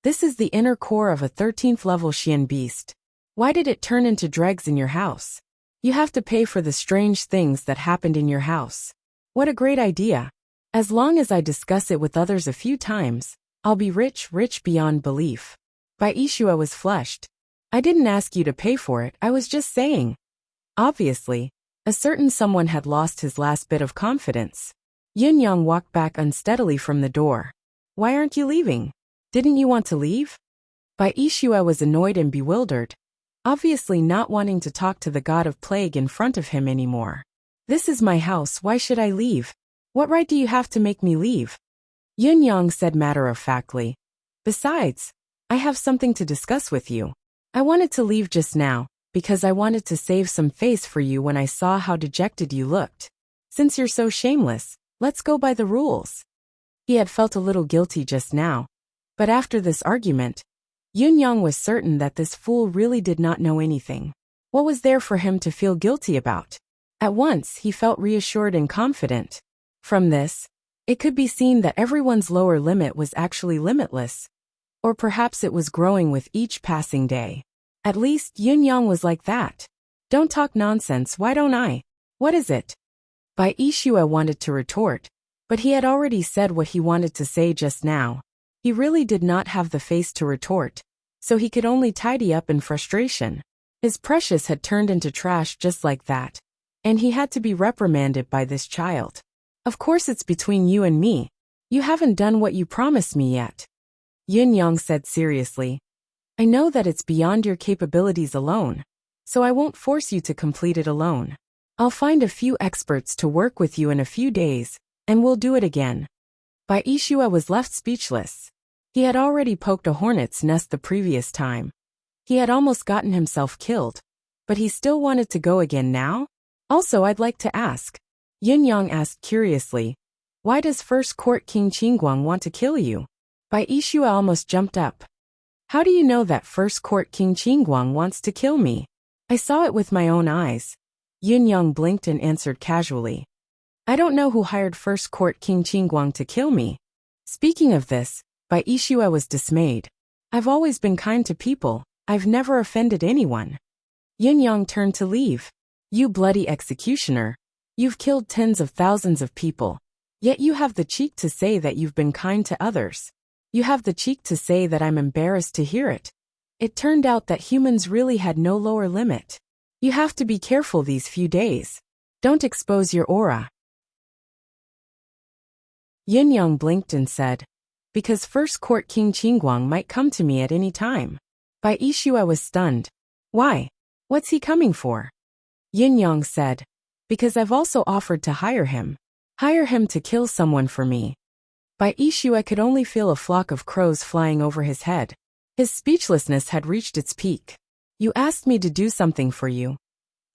This is the inner core of a 13th level Xian beast. Why did it turn into dregs in your house? You have to pay for the strange things that happened in your house. What a great idea. As long as I discuss it with others a few times, I'll be rich beyond belief. Baishua was flushed. I didn't ask you to pay for it, I was just saying. Obviously, a certain someone had lost his last bit of confidence. Yun Yang walked back unsteadily from the door. Why aren't you leaving? Didn't you want to leave? Baishua was annoyed and bewildered, obviously not wanting to talk to the god of plague in front of him anymore. This is my house, why should I leave? What right do you have to make me leave? Yun Yang said matter-of-factly. Besides, I have something to discuss with you. I wanted to leave just now, because I wanted to save some face for you when I saw how dejected you looked. Since you're so shameless, let's go by the rules. He had felt a little guilty just now, but after this argument, Yun Yang was certain that this fool really did not know anything. What was there for him to feel guilty about? At once, he felt reassured and confident. From this, it could be seen that everyone's lower limit was actually limitless. Or perhaps it was growing with each passing day. At least Yun Yang was like that. Don't talk nonsense, why don't I? What is it? Baishua wanted to retort, but he had already said what he wanted to say just now. He really did not have the face to retort, so he could only tidy up in frustration. His precious had turned into trash just like that, and he had to be reprimanded by this child. Of course it's between you and me. You haven't done what you promised me yet. Yun Yang said seriously. I know that it's beyond your capabilities alone, so I won't force you to complete it alone. I'll find a few experts to work with you in a few days, and we'll do it again. Baishua was left speechless. He had already poked a hornet's nest the previous time. He had almost gotten himself killed, but he still wanted to go again now? Also, I'd like to ask. Yun Yang asked curiously, why does First Court King Qingguang want to kill you? Baishua almost jumped up. How do you know that First Court King Qingguang wants to kill me? I saw it with my own eyes. Yun Yang blinked and answered casually. I don't know who hired First Court King Qingguang to kill me. Speaking of this, Baishua was dismayed. I've always been kind to people, I've never offended anyone. Yun Yang turned to leave. You bloody executioner. You've killed tens of thousands of people. Yet you have the cheek to say that you've been kind to others. You have the cheek to say that I'm embarrassed to hear it. It turned out that humans really had no lower limit. You have to be careful these few days. Don't expose your aura. Yin Yang blinked and said, because First Court King Qingguang might come to me at any time. By Ishu I was stunned. Why? What's he coming for? Yin Yang said, because I've also offered to hire him. Hire him to kill someone for me. By Ishu I could only feel a flock of crows flying over his head. His speechlessness had reached its peak. You asked me to do something for you.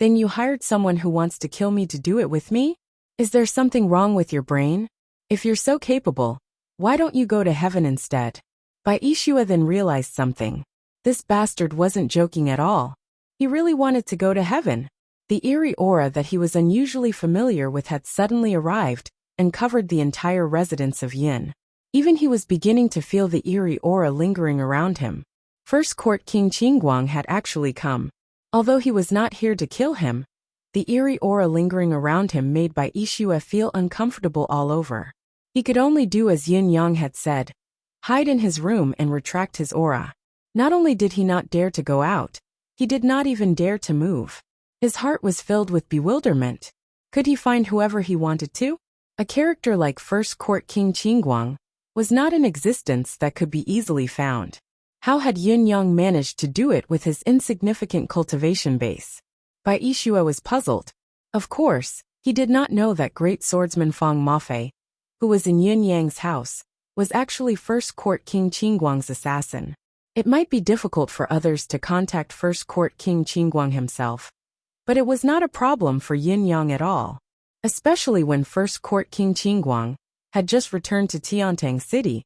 Then you hired someone who wants to kill me to do it with me? Is there something wrong with your brain? If you're so capable, why don't you go to heaven instead? Bai Ishua then realized something. This bastard wasn't joking at all. He really wanted to go to heaven. The eerie aura that he was unusually familiar with had suddenly arrived and covered the entire residence of Yin. Even he was beginning to feel the eerie aura lingering around him. First Court King Qingguang had actually come. Although he was not here to kill him, the eerie aura lingering around him made Bai Ishua feel uncomfortable all over. He could only do as Yin Yang had said, hide in his room and retract his aura. Not only did he not dare to go out, he did not even dare to move. His heart was filled with bewilderment. Could he find whoever he wanted to? A character like First Court King Qingguang was not in existence that could be easily found. How had Yin Yang managed to do it with his insignificant cultivation base? Bai Ishua was puzzled. Of course, he did not know that great swordsman Fang Mafei, who was in Yin Yang's house, was actually First Court King Qingguang's assassin. It might be difficult for others to contact First Court King Qingguang himself, but it was not a problem for Yin Yang at all, especially when First Court King Qingguang had just returned to Tiantang City.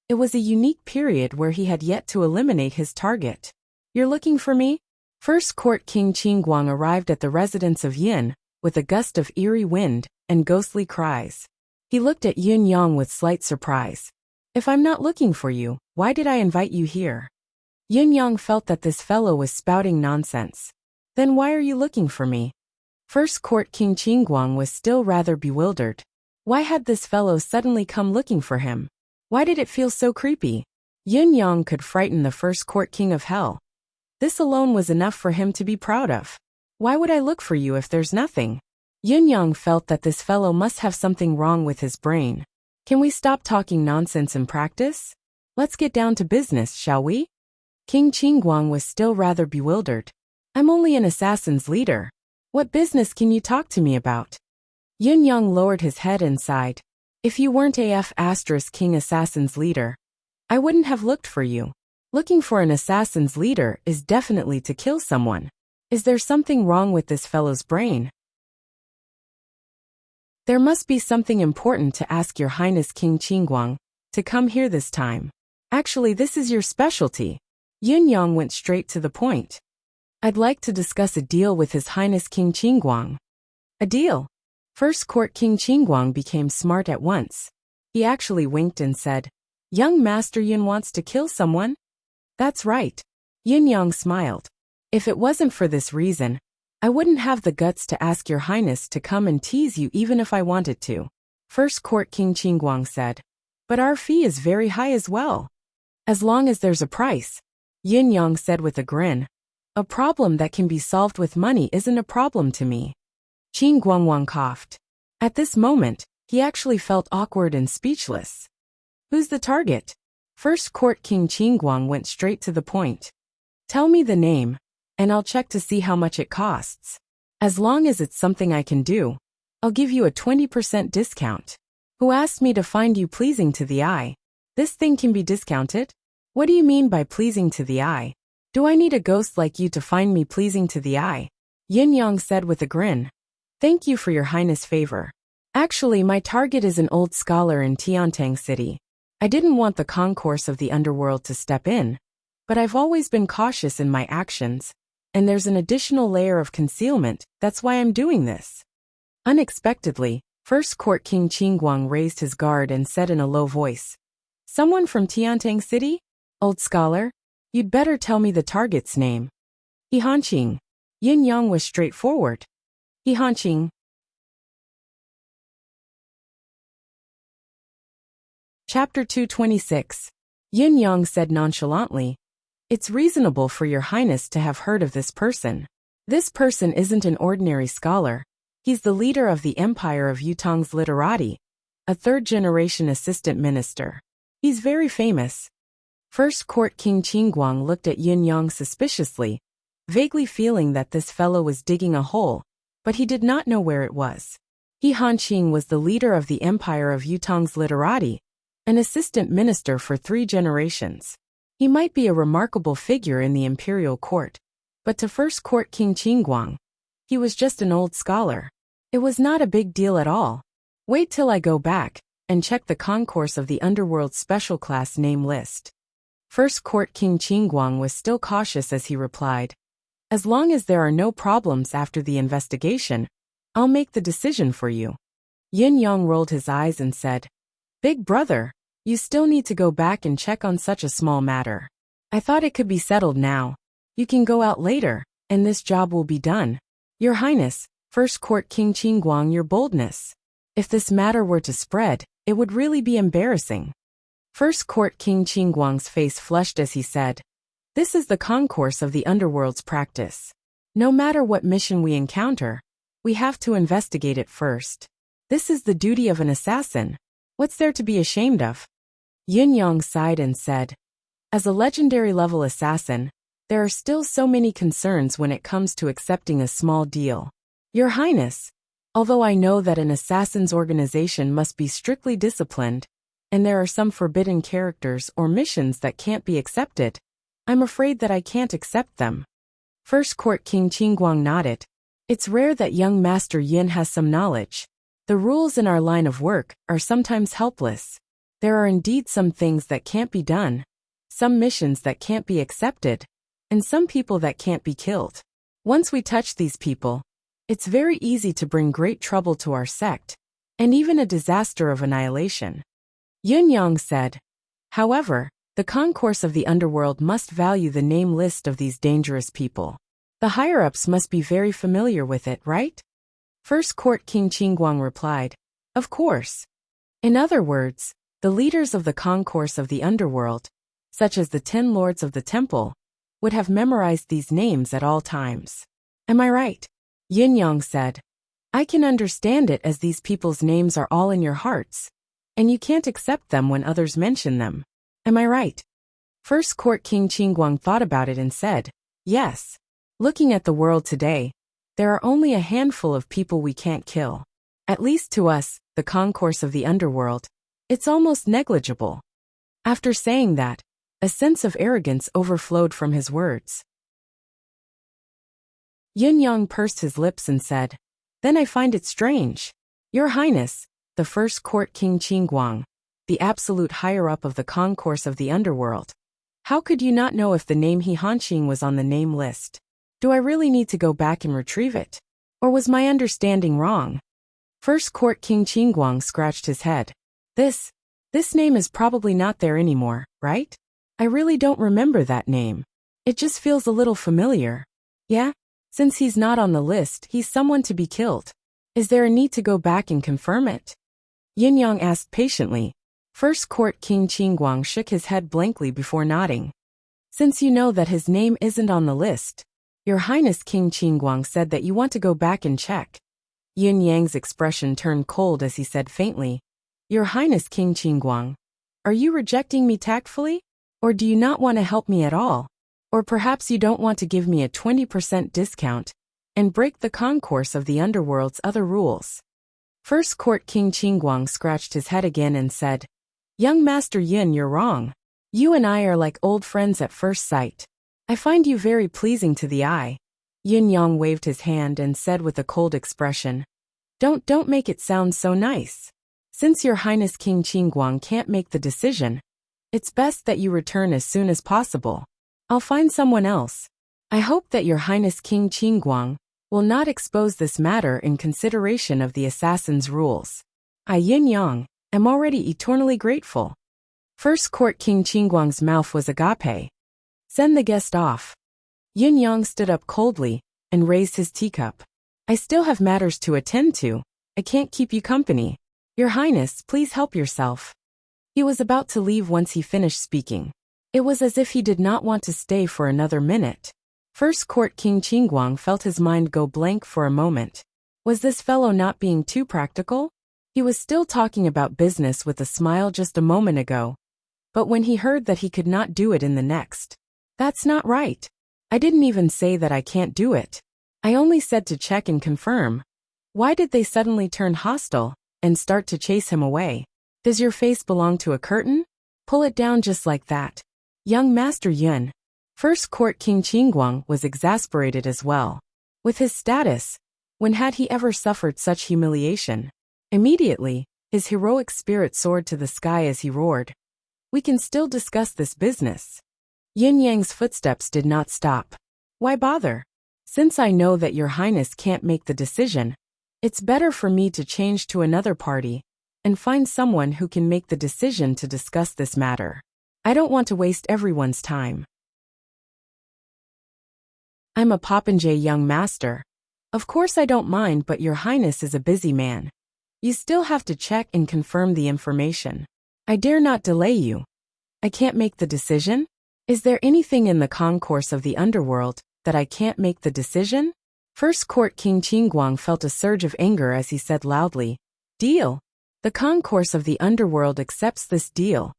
It was a unique period where he had yet to eliminate his target. You're looking for me? First Court King Qingguang arrived at the residence of Yin with a gust of eerie wind and ghostly cries. He looked at Yin Yang with slight surprise. If I'm not looking for you, why did I invite you here? Yin Yang felt that this fellow was spouting nonsense. Then why are you looking for me? First Court King Qingguang was still rather bewildered. Why had this fellow suddenly come looking for him? Why did it feel so creepy? Yin Yang could frighten the First Court King of Hell. This alone was enough for him to be proud of. Why would I look for you if there's nothing? Yin Yang felt that this fellow must have something wrong with his brain. Can we stop talking nonsense and practice? Let's get down to business, shall we? King Qingguang was still rather bewildered. I'm only an assassin's leader. What business can you talk to me about? Yin Yang lowered his head and sighed. If you weren't King assassin's leader, I wouldn't have looked for you. Looking for an assassin's leader is definitely to kill someone. Is there something wrong with this fellow's brain? There must be something important to ask Your Highness King Qingguang to come here this time. Actually, this is your specialty. Yin Yang went straight to the point. I'd like to discuss a deal with His Highness King Qingguang. A deal? First Court King Qingguang became smart at once. He actually winked and said, Young Master Yin wants to kill someone? That's right. Yin Yang smiled. If it wasn't for this reason, I wouldn't have the guts to ask Your Highness to come and tease you even if I wanted to. First Court King Qingguang said. But our fee is very high as well. As long as there's a price, Yin Yang said with a grin. A problem that can be solved with money isn't a problem to me. Qingguang coughed. At this moment, he actually felt awkward and speechless. Who's the target? First Court King Qingguang went straight to the point. Tell me the name, and I'll check to see how much it costs. As long as it's something I can do, I'll give you a 20% discount. Who asked me to find you pleasing to the eye? This thing can be discounted? What do you mean by pleasing to the eye? Do I need a ghost like you to find me pleasing to the eye? Yin Yang said with a grin. Thank you for Your Highness' favor. Actually, my target is an old scholar in Tiantang City. I didn't want the concourse of the underworld to step in, but I've always been cautious in my actions, and there's an additional layer of concealment, that's why I'm doing this. Unexpectedly, First Court King Qingguang raised his guard and said in a low voice, Someone from Tiantang City? Old scholar? You'd better tell me the target's name. He Hanqing. Yin Yang was straightforward. He Hanqing. Chapter 226. Yin Yang said nonchalantly, It's reasonable for your highness to have heard of this person. This person isn't an ordinary scholar. He's the leader of the Empire of Yutong's literati, a third-generation assistant minister. He's very famous. First Court King Qingguang looked at Yin Yang suspiciously, vaguely feeling that this fellow was digging a hole, but he did not know where it was. He Hanqing was the leader of the Empire of Yutong's literati, an assistant minister for 3 generations. He might be a remarkable figure in the imperial court, but to First Court King Qingguang, he was just an old scholar. It was not a big deal at all. Wait till I go back and check the concourse of the underworld special class name list. First Court King Qingguang was still cautious as he replied, as long as there are no problems after the investigation, I'll make the decision for you. Yin Yang rolled his eyes and said, Big brother, you still need to go back and check on such a small matter. I thought it could be settled now. You can go out later, and this job will be done. Your Highness, First Court King Qingguang, your boldness. If this matter were to spread, it would really be embarrassing. First Court King Qingguang's face flushed as he said, This is the concourse of the underworld's practice. No matter what mission we encounter, we have to investigate it first. This is the duty of an assassin. What's there to be ashamed of? Yin Yang sighed and said, As a legendary-level assassin, there are still so many concerns when it comes to accepting a small deal. Your Highness, although I know that an assassin's organization must be strictly disciplined, and there are some forbidden characters or missions that can't be accepted, I'm afraid that I can't accept them. First Court King Qingguang nodded. It's rare that young Master Yin has some knowledge. The rules in our line of work are sometimes helpless. There are indeed some things that can't be done, some missions that can't be accepted, and some people that can't be killed. Once we touch these people, it's very easy to bring great trouble to our sect, and even a disaster of annihilation. Yin Yang said, However, the concourse of the underworld must value the name list of these dangerous people. The higher-ups must be very familiar with it, right? First Court King Qingguang replied, Of course. In other words, the leaders of the concourse of the underworld, such as the 10 lords of the temple, would have memorized these names at all times. Am I right? Yin Yang said, I can understand it as these people's names are all in your hearts, and you can't accept them when others mention them. Am I right? First Court King Qingguang thought about it and said, Yes. Looking at the world today, there are only a handful of people we can't kill. At least to us, the concourse of the underworld, it's almost negligible. After saying that, a sense of arrogance overflowed from his words. Yin Yang pursed his lips and said, Then I find it strange. Your Highness, the First Court King Qingguang, the absolute higher-up of the concourse of the underworld. How could you not know if the name He Hanqing was on the name list? Do I really need to go back and retrieve it? Or was my understanding wrong? First Court King Qingguang scratched his head. This name is probably not there anymore, right? I really don't remember that name. It just feels a little familiar. Yeah? Since he's not on the list, he's someone to be killed. Is there a need to go back and confirm it? Yin Yang asked patiently. First Court King Qingguang shook his head blankly before nodding. Since you know that his name isn't on the list, Your Highness King Qingguang said that you want to go back and check. Yin Yang's expression turned cold as he said faintly, Your Highness King Qingguang, are you rejecting me tactfully? Or do you not want to help me at all? Or perhaps you don't want to give me a 20% discount and break the concourse of the underworld's other rules? First Court King Qingguang scratched his head again and said, Young Master Yin, you're wrong. You and I are like old friends at first sight. I find you very pleasing to the eye. Yin Yang waved his hand and said with a cold expression, Don't make it sound so nice. Since Your Highness King Qingguang can't make the decision, it's best that you return as soon as possible. I'll find someone else. I hope that Your Highness King Qingguang will not expose this matter in consideration of the assassin's rules. I, Yin Yang, am already eternally grateful. First Court King Qingguang's mouth was agape. Send the guest off. Yin Yang stood up coldly and raised his teacup. I still have matters to attend to. I can't keep you company. Your Highness, please help yourself. He was about to leave once he finished speaking. It was as if he did not want to stay for another minute. First Court King Qingguang felt his mind go blank for a moment. Was this fellow not being too practical? He was still talking about business with a smile just a moment ago. But when he heard that he could not do it in the next. That's not right. I didn't even say that I can't do it. I only said to check and confirm. Why did they suddenly turn hostile and start to chase him away? Does your face belong to a curtain? Pull it down just like that. Young Master Yun. First Court King Qingguang was exasperated as well. With his status, when had he ever suffered such humiliation? Immediately, his heroic spirit soared to the sky as he roared. We can still discuss this business. Yin Yang's footsteps did not stop. Why bother? Since I know that your highness can't make the decision, it's better for me to change to another party and find someone who can make the decision to discuss this matter. I don't want to waste everyone's time. I'm a popinjay young master. Of course I don't mind, but your highness is a busy man. You still have to check and confirm the information. I dare not delay you. I can't make the decision? Is there anything in the concourse of the underworld that I can't make the decision? First Court King Qingguang felt a surge of anger as he said loudly, Deal. The concourse of the underworld accepts this deal.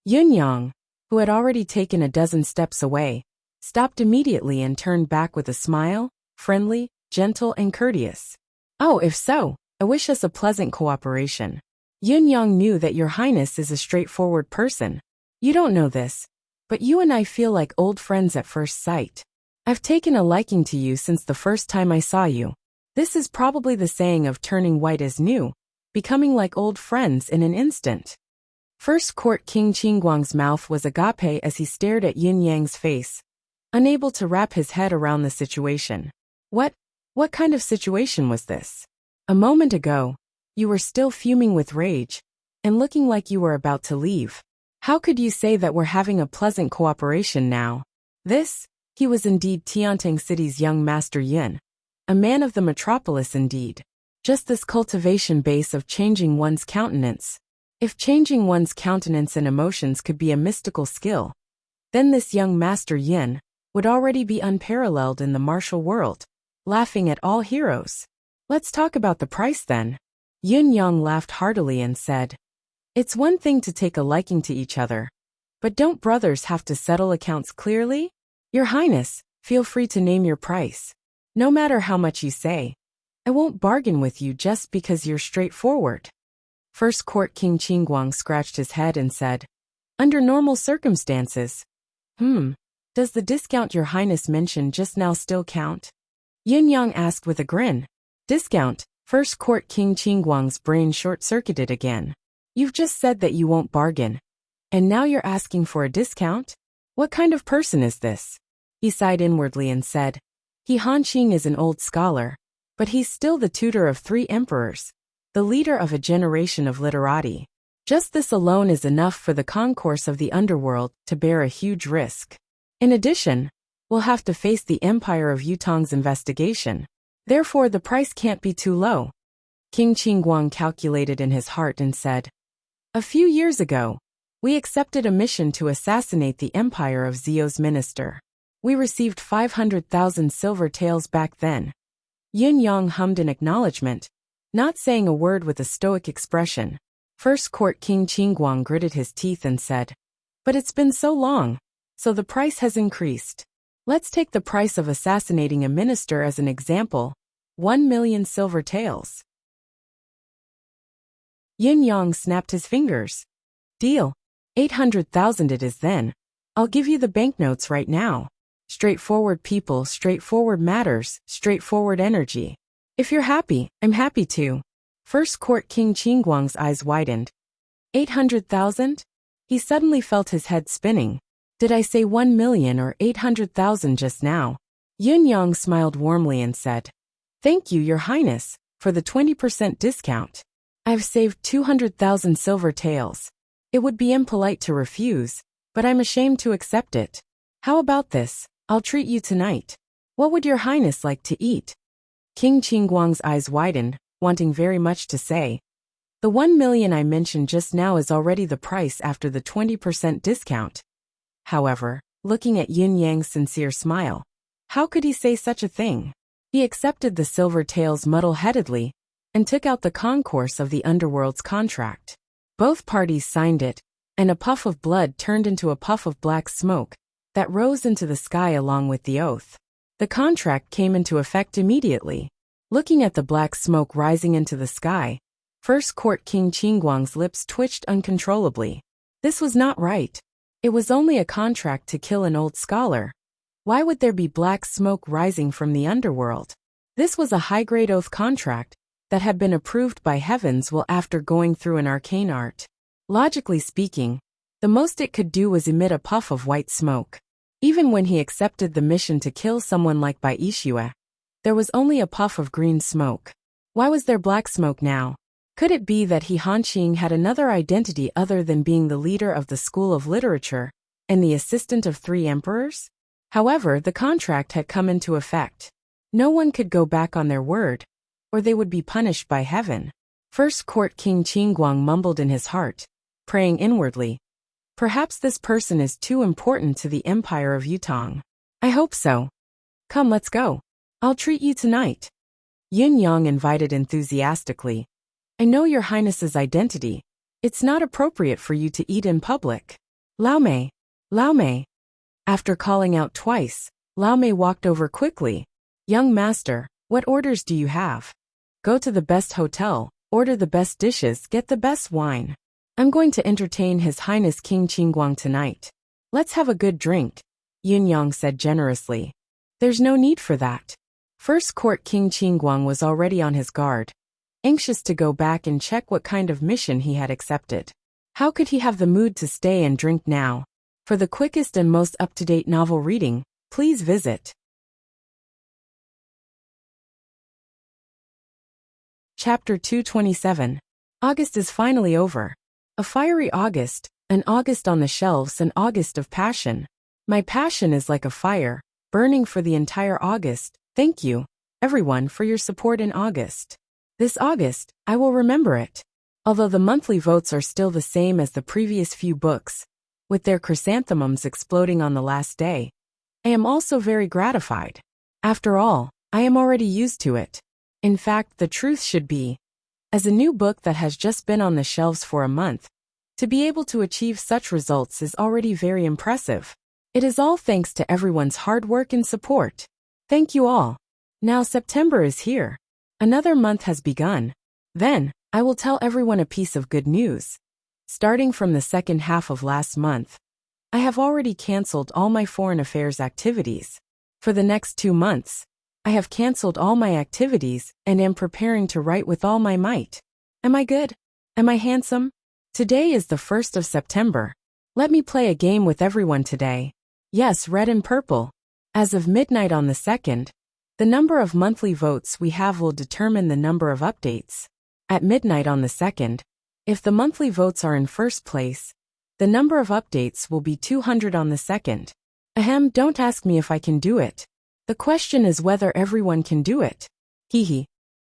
Yun Yang, who had already taken a dozen steps away, stopped immediately and turned back with a smile, friendly, gentle and courteous. Oh, if so, I wish us a pleasant cooperation. Yun Yang knew that your highness is a straightforward person. You don't know this, but you and I feel like old friends at first sight. I've taken a liking to you since the first time I saw you. This is probably the saying of turning white as new, becoming like old friends in an instant. First Court King Qingguang's mouth was agape as he stared at Yin Yang's face, unable to wrap his head around the situation. What kind of situation was this? A moment ago, you were still fuming with rage, and looking like you were about to leave. How could you say that we're having a pleasant cooperation now? He was indeed Tiantang City's young Master Yin, a man of the metropolis indeed. Just this cultivation base of changing one's countenance. If changing one's countenance and emotions could be a mystical skill, then this young Master Yin would already be unparalleled in the martial world, laughing at all heroes. Let's talk about the price then. Yun Yang laughed heartily and said, It's one thing to take a liking to each other, but don't brothers have to settle accounts clearly? Your Highness, feel free to name your price. No matter how much you say, I won't bargain with you just because you're straightforward. First Court King Qingguang scratched his head and said, Under normal circumstances. Does the discount your highness mentioned just now still count? Yin Yang asked with a grin. Discount? First Court King Qingguang's brain short-circuited again. You've just said that you won't bargain, and now you're asking for a discount? What kind of person is this? He sighed inwardly and said, He Hanqing is an old scholar, but he's still the tutor of 3 emperors, the leader of a generation of literati. Just this alone is enough for the concourse of the underworld to bear a huge risk. In addition, we'll have to face the Empire of Yutong's investigation. Therefore the price can't be too low. King Qingguang calculated in his heart and said, A few years ago, we accepted a mission to assassinate the empire of Zio's minister. We received 500,000 silver taels back then. Yun Yang hummed in acknowledgement, not saying a word with a stoic expression. First Court King Qingguang gritted his teeth and said, But it's been so long, so the price has increased. Let's take the price of assassinating a minister as an example, 1 million silver taels. Yin Yang snapped his fingers. Deal. 800,000 it is then. I'll give you the banknotes right now. Straightforward people, straightforward matters, straightforward energy. If you're happy, I'm happy too. First Court King Qingguang's eyes widened. 800,000? He suddenly felt his head spinning. Did I say 1 million or 800,000 just now? Yun Yang smiled warmly and said, Thank you, Your Highness, for the 20% discount. I've saved 200,000 silver taels. It would be impolite to refuse, but I'm ashamed to accept it. How about this? I'll treat you tonight. What would Your Highness like to eat? King Qingguang's eyes widened, wanting very much to say. The 1 million I mentioned just now is already the price after the 20% discount. however, looking at Yin Yang's sincere smile. How could he say such a thing? He accepted the silver tails muddle-headedly and took out the concourse of the underworld's contract. Both parties signed it, and a puff of blood turned into a puff of black smoke that rose into the sky along with the oath. The contract came into effect immediately. Looking at the black smoke rising into the sky, First Court King Qingguang's lips twitched uncontrollably. This was not right. It was only a contract to kill an old scholar. Why would there be black smoke rising from the underworld? This was a high-grade oath contract that had been approved by heavens while after going through an arcane art. Logically speaking, the most it could do was emit a puff of white smoke. Even when he accepted the mission to kill someone like Bai Yixue, there was only a puff of green smoke. Why was there black smoke now? Could it be that he Hanqing had another identity other than being the leader of the School of Literature and the assistant of 3 emperors? However, the contract had come into effect. No one could go back on their word, or they would be punished by heaven. First Court King Qingguang mumbled in his heart, praying inwardly. Perhaps this person is too important to the Empire of Yutong. I hope so. Come, let's go. I'll treat you tonight. Yin Yang invited enthusiastically. I know your highness's identity. It's not appropriate for you to eat in public. Lao Mei. Lao Mei. After calling out twice, Lao Mei walked over quickly. Young master, what orders do you have? Go to the best hotel, order the best dishes, get the best wine. I'm going to entertain His Highness King Qingguang tonight. Let's have a good drink, Yin Yang said generously. There's no need for that. First Court King Qingguang was already on his guard, anxious to go back and check what kind of mission he had accepted. How could he have the mood to stay and drink now? For the quickest and most up-to-date novel reading, please visit Chapter 227. August is finally over. A fiery August, an August on the shelves, an August of passion. My passion is like a fire, burning for the entire August. Thank you, everyone, for your support in August. This August, I will remember it. Although the monthly votes are still the same as the previous few books, with their chrysanthemums exploding on the last day, I am also very gratified. After all, I am already used to it. In fact, the truth should be, as a new book that has just been on the shelves for a month, to be able to achieve such results is already very impressive. It is all thanks to everyone's hard work and support. Thank you all. Now September is here. Another month has begun. Then, I will tell everyone a piece of good news. Starting from the second half of last month, I have already cancelled all my foreign affairs activities. For the next 2 months, I have cancelled all my activities and am preparing to write with all my might. Am I good? Am I handsome? Today is the 1st of September. Let me play a game with everyone today. Yes, red and purple. As of midnight on the 2nd, the number of monthly votes we have will determine the number of updates. At midnight on the 2nd, if the monthly votes are in first place, the number of updates will be 200 on the 2nd. Ahem, don't ask me if I can do it. The question is whether everyone can do it. Hehe.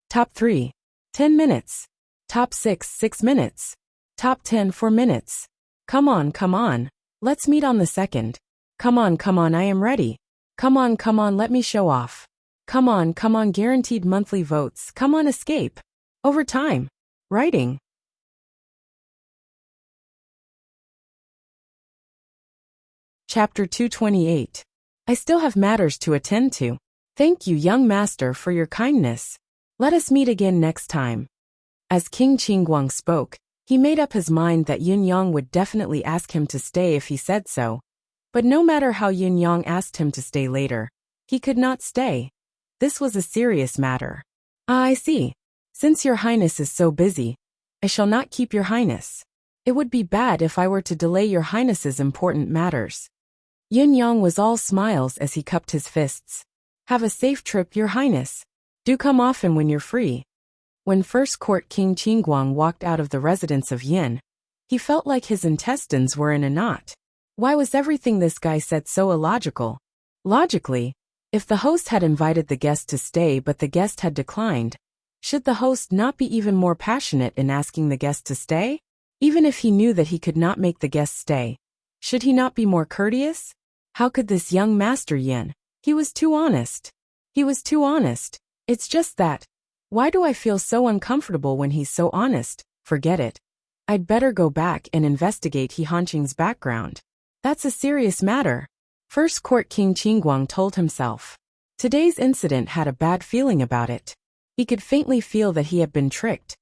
Top 3, 10 minutes. Top 6, 6 minutes. Top 10, 4 minutes. Come on. Let's meet on the 2nd. Come on, I am ready. Come on, let me show off. Come on, guaranteed monthly votes. Come on, escape. Over time. Writing. Chapter 228. I still have matters to attend to. Thank you, young master, for your kindness. Let us meet again next time. As King Qingguang spoke, he made up his mind that Yin Yang would definitely ask him to stay if he said so. But no matter how Yin Yang asked him to stay later, he could not stay. This was a serious matter. I see. Since your highness is so busy, I shall not keep your highness. It would be bad if I were to delay your highness's important matters. Yin Yang was all smiles as he cupped his fists. Have a safe trip, your highness. Do come often when you're free. When First Court King Qingguang walked out of the residence of Yin, he felt like his intestines were in a knot. Why was everything this guy said so illogical? Logically, if the host had invited the guest to stay but the guest had declined, should the host not be even more passionate in asking the guest to stay? Even if he knew that he could not make the guest stay, Should he not be more courteous? How could this young Master Yin? He was too honest. He was too honest. It's just that. Why do I feel so uncomfortable when he's so honest? Forget it. I'd better go back and investigate He Hanqing's background. That's a serious matter. First Court King Qingguang told himself. Today's incident had a bad feeling about it. He could faintly feel that he had been tricked.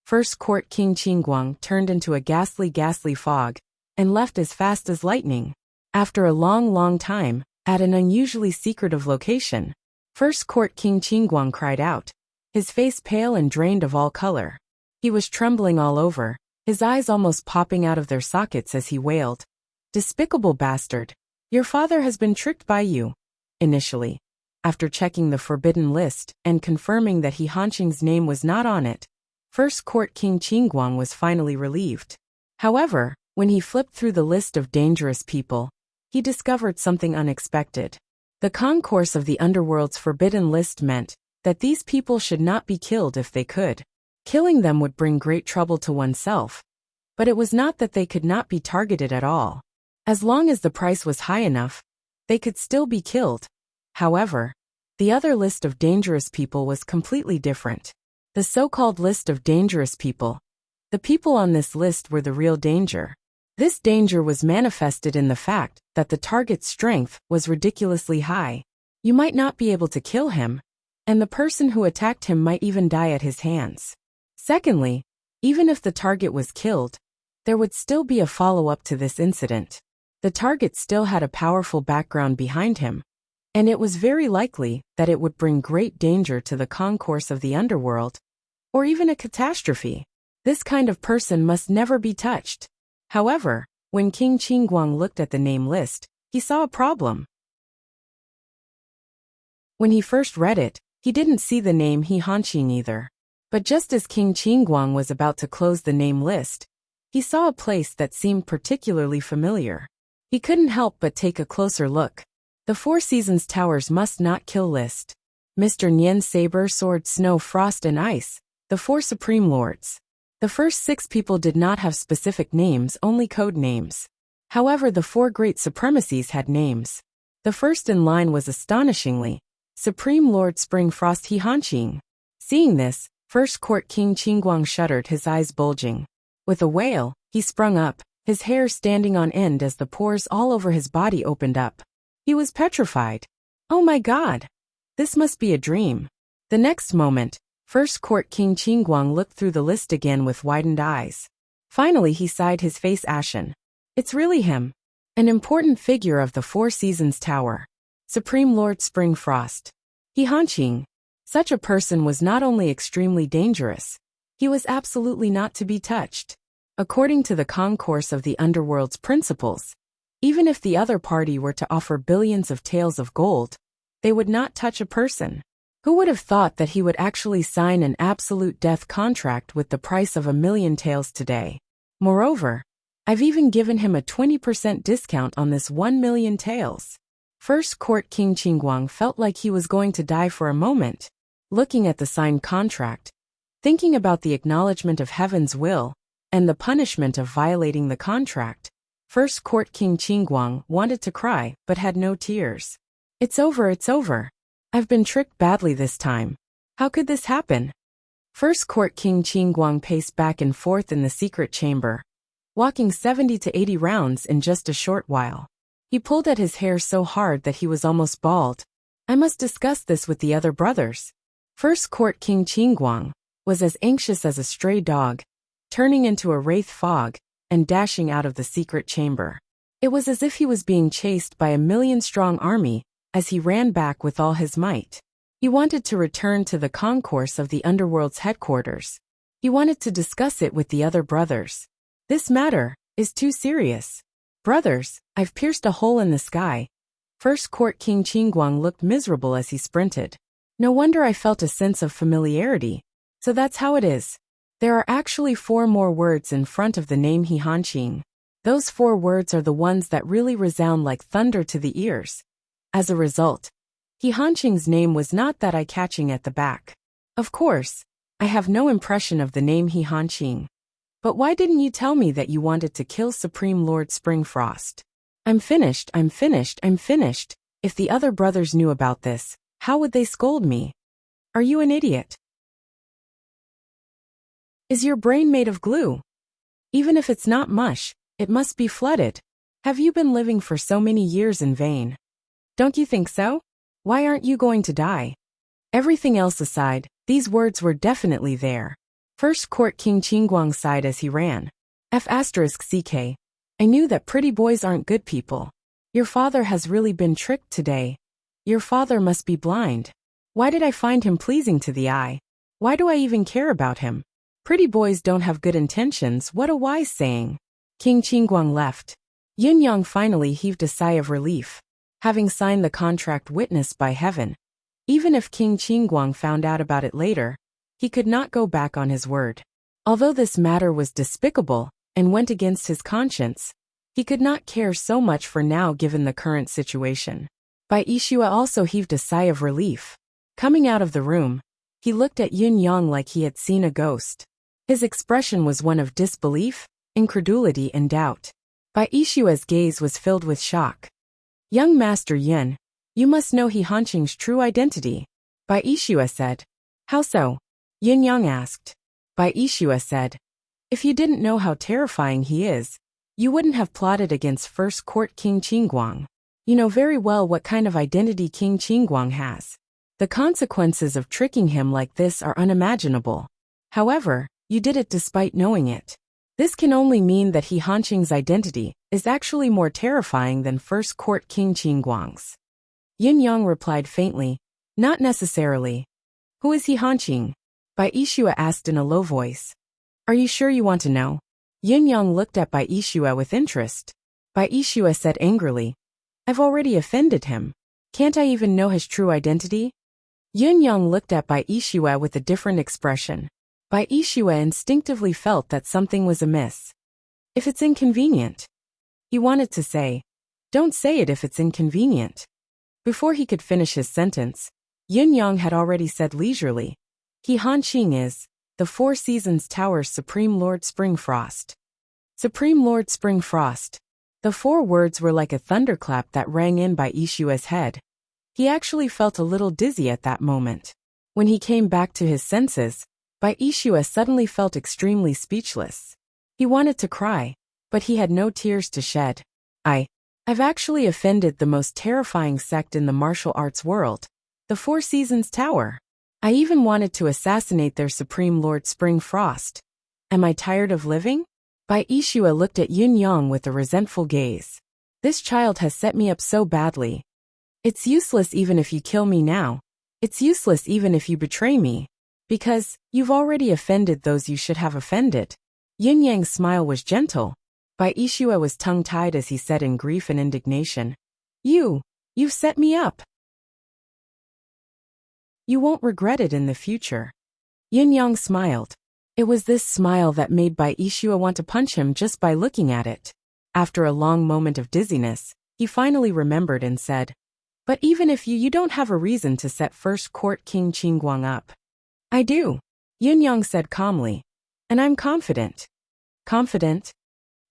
First Court King Qingguang turned into a ghastly fog and left as fast as lightning. After a long time, at an unusually secretive location, First Court King Qingguang cried out, his face pale and drained of all color. He was trembling all over, his eyes almost popping out of their sockets as he wailed, "Despicable bastard! Your father has been tricked by you." Initially, after checking the forbidden list and confirming that He Hanqing's name was not on it, First Court King Qingguang was finally relieved. However, when he flipped through the list of dangerous people, he discovered something unexpected. The concourse of the underworld's forbidden list meant that these people should not be killed if they could. Killing them would bring great trouble to oneself, but it was not that they could not be targeted at all. As long as the price was high enough, they could still be killed. However, the other list of dangerous people was completely different. The so-called list of dangerous people. The people on this list were the real danger. This danger was manifested in the fact that the target's strength was ridiculously high. You might not be able to kill him, and the person who attacked him might even die at his hands. Secondly, even if the target was killed, there would still be a follow-up to this incident. The target still had a powerful background behind him, and it was very likely that it would bring great danger to the concourse of the underworld, or even a catastrophe. This kind of person must never be touched. However, when King Qingguang looked at the name list, he saw a problem. When he first read it, he didn't see the name He Hanqing either. But just as King Qingguang was about to close the name list, he saw a place that seemed particularly familiar. He couldn't help but take a closer look. The Four Seasons Towers Must Not Kill list. Mr. Nian, Saber, Sword, Snow, Frost and Ice, the four supreme lords. The first 6 people did not have specific names, only code names. However, the 4 great supremacies had names. The first in line was astonishingly Supreme Lord Spring Frost He Hanqing. Seeing this, First Court King Qingguang shuddered, his eyes bulging. With a wail, he sprung up, his hair standing on end as the pores all over his body opened up. He was petrified. Oh my God! This must be a dream. The next moment, First Court King Qingguang looked through the list again with widened eyes. Finally he sighed, his face ashen. It's really him. An important figure of the Four Seasons Tower. Supreme Lord Spring Frost. He Hanqing. Such a person was not only extremely dangerous, he was absolutely not to be touched. According to the concourse of the underworld's principles, even if the other party were to offer billions of taels of gold, they would not touch a person. Who would have thought that he would actually sign an absolute death contract with the price of 1,000,000 taels today? Moreover, I've even given him a 20% discount on this 1,000,000 taels. First Court King Qingguang felt like he was going to die for a moment, looking at the signed contract, thinking about the acknowledgement of heaven's will, and the punishment of violating the contract. First Court King Qingguang wanted to cry but had no tears. It's over, it's over. I've been tricked badly this time. How could this happen? First Court King Qingguang paced back and forth in the secret chamber, walking 70 to 80 rounds in just a short while. He pulled at his hair so hard that he was almost bald. I must discuss this with the other brothers. First Court King Qingguang was as anxious as a stray dog, turning into a wraith fog and dashing out of the secret chamber. It was as if he was being chased by a 1,000,000-strong army as he ran back with all his might. He wanted to return to the concourse of the underworld's headquarters. He wanted to discuss it with the other brothers. This matter is too serious. Brothers, I've pierced a hole in the sky. First Court King Qingguang looked miserable as he sprinted. No wonder I felt a sense of familiarity. So that's how it is. There are actually 4 more words in front of the name He Hanqing. Those 4 words are the ones that really resound like thunder to the ears. As a result, He Hanqing's name was not that eye-catching at the back. Of course, I have no impression of the name He Hanqing. But why didn't you tell me that you wanted to kill Supreme Lord Spring Frost? I'm finished, I'm finished, I'm finished. If the other brothers knew about this, how would they scold me? Are you an idiot? Is your brain made of glue? Even if it's not mush, it must be flooded. Have you been living for so many years in vain? Don't you think so? Why aren't you going to die? Everything else aside, these words were definitely there. First Court King Qingguang sighed as he ran. F***ck. I knew that pretty boys aren't good people. Your father has really been tricked today. Your father must be blind. Why did I find him pleasing to the eye? Why do I even care about him? Pretty boys don't have good intentions, what a wise saying. King Qingguang left. Yin Yang finally heaved a sigh of relief. Having signed the contract witnessed by heaven, even if King Qingguang found out about it later, he could not go back on his word. Although this matter was despicable and went against his conscience, he could not care so much for now given the current situation. Bai Yixue also heaved a sigh of relief. Coming out of the room, he looked at Yin Yang like he had seen a ghost. His expression was one of disbelief, incredulity and doubt. Bai Yixue's gaze was filled with shock. Young Master Yin, you must know He Hanqing's true identity. Bai Yixue said. How so? Yin Yang asked. Bai Yixue said. If you didn't know how terrifying he is, you wouldn't have plotted against First Court King Qingguang. You know very well what kind of identity King Qingguang has. The consequences of tricking him like this are unimaginable. However, you did it despite knowing it. This can only mean that He Hanqing's identity is actually more terrifying than First Court King Qingguang's. Yin Yang replied faintly, not necessarily. Who is He Hanqing? Bai Yixue asked in a low voice. Are you sure you want to know? Yin Yang looked at Bai Yixue with interest. Bai Yixue said angrily, I've already offended him. Can't I even know his true identity? Yin Yang looked at Bai Yixue with a different expression. Bai Yixue instinctively felt that something was amiss. If it's inconvenient. He wanted to say, don't say it if it's inconvenient. Before he could finish his sentence, Yin Yang had already said leisurely, He Hanqing is the Four Seasons Tower's Supreme Lord Springfrost. Supreme Lord Springfrost. The four words were like a thunderclap that rang in Bai Yixue's head. He actually felt a little dizzy at that moment. When he came back to his senses, Bai Yixue suddenly felt extremely speechless. He wanted to cry, but he had no tears to shed. I've actually offended the most terrifying sect in the martial arts world, the Four Seasons Tower. I even wanted to assassinate their Supreme Lord Springfrost. Am I tired of living? Bai Yixue looked at Yin Yang with a resentful gaze. This child has set me up so badly. It's useless even if you kill me now. It's useless even if you betray me. Because you've already offended those you should have offended. Yin Yang's smile was gentle. Bai Yixue was tongue-tied as he said in grief and indignation. You've set me up. You won't regret it in the future. Yin Yang smiled. It was this smile that made Bai Yixue want to punch him just by looking at it. After a long moment of dizziness, he finally remembered and said, But even if you don't have a reason to set First Court King Qingguang up. I do. Yin Yang said calmly. And I'm confident. Confident?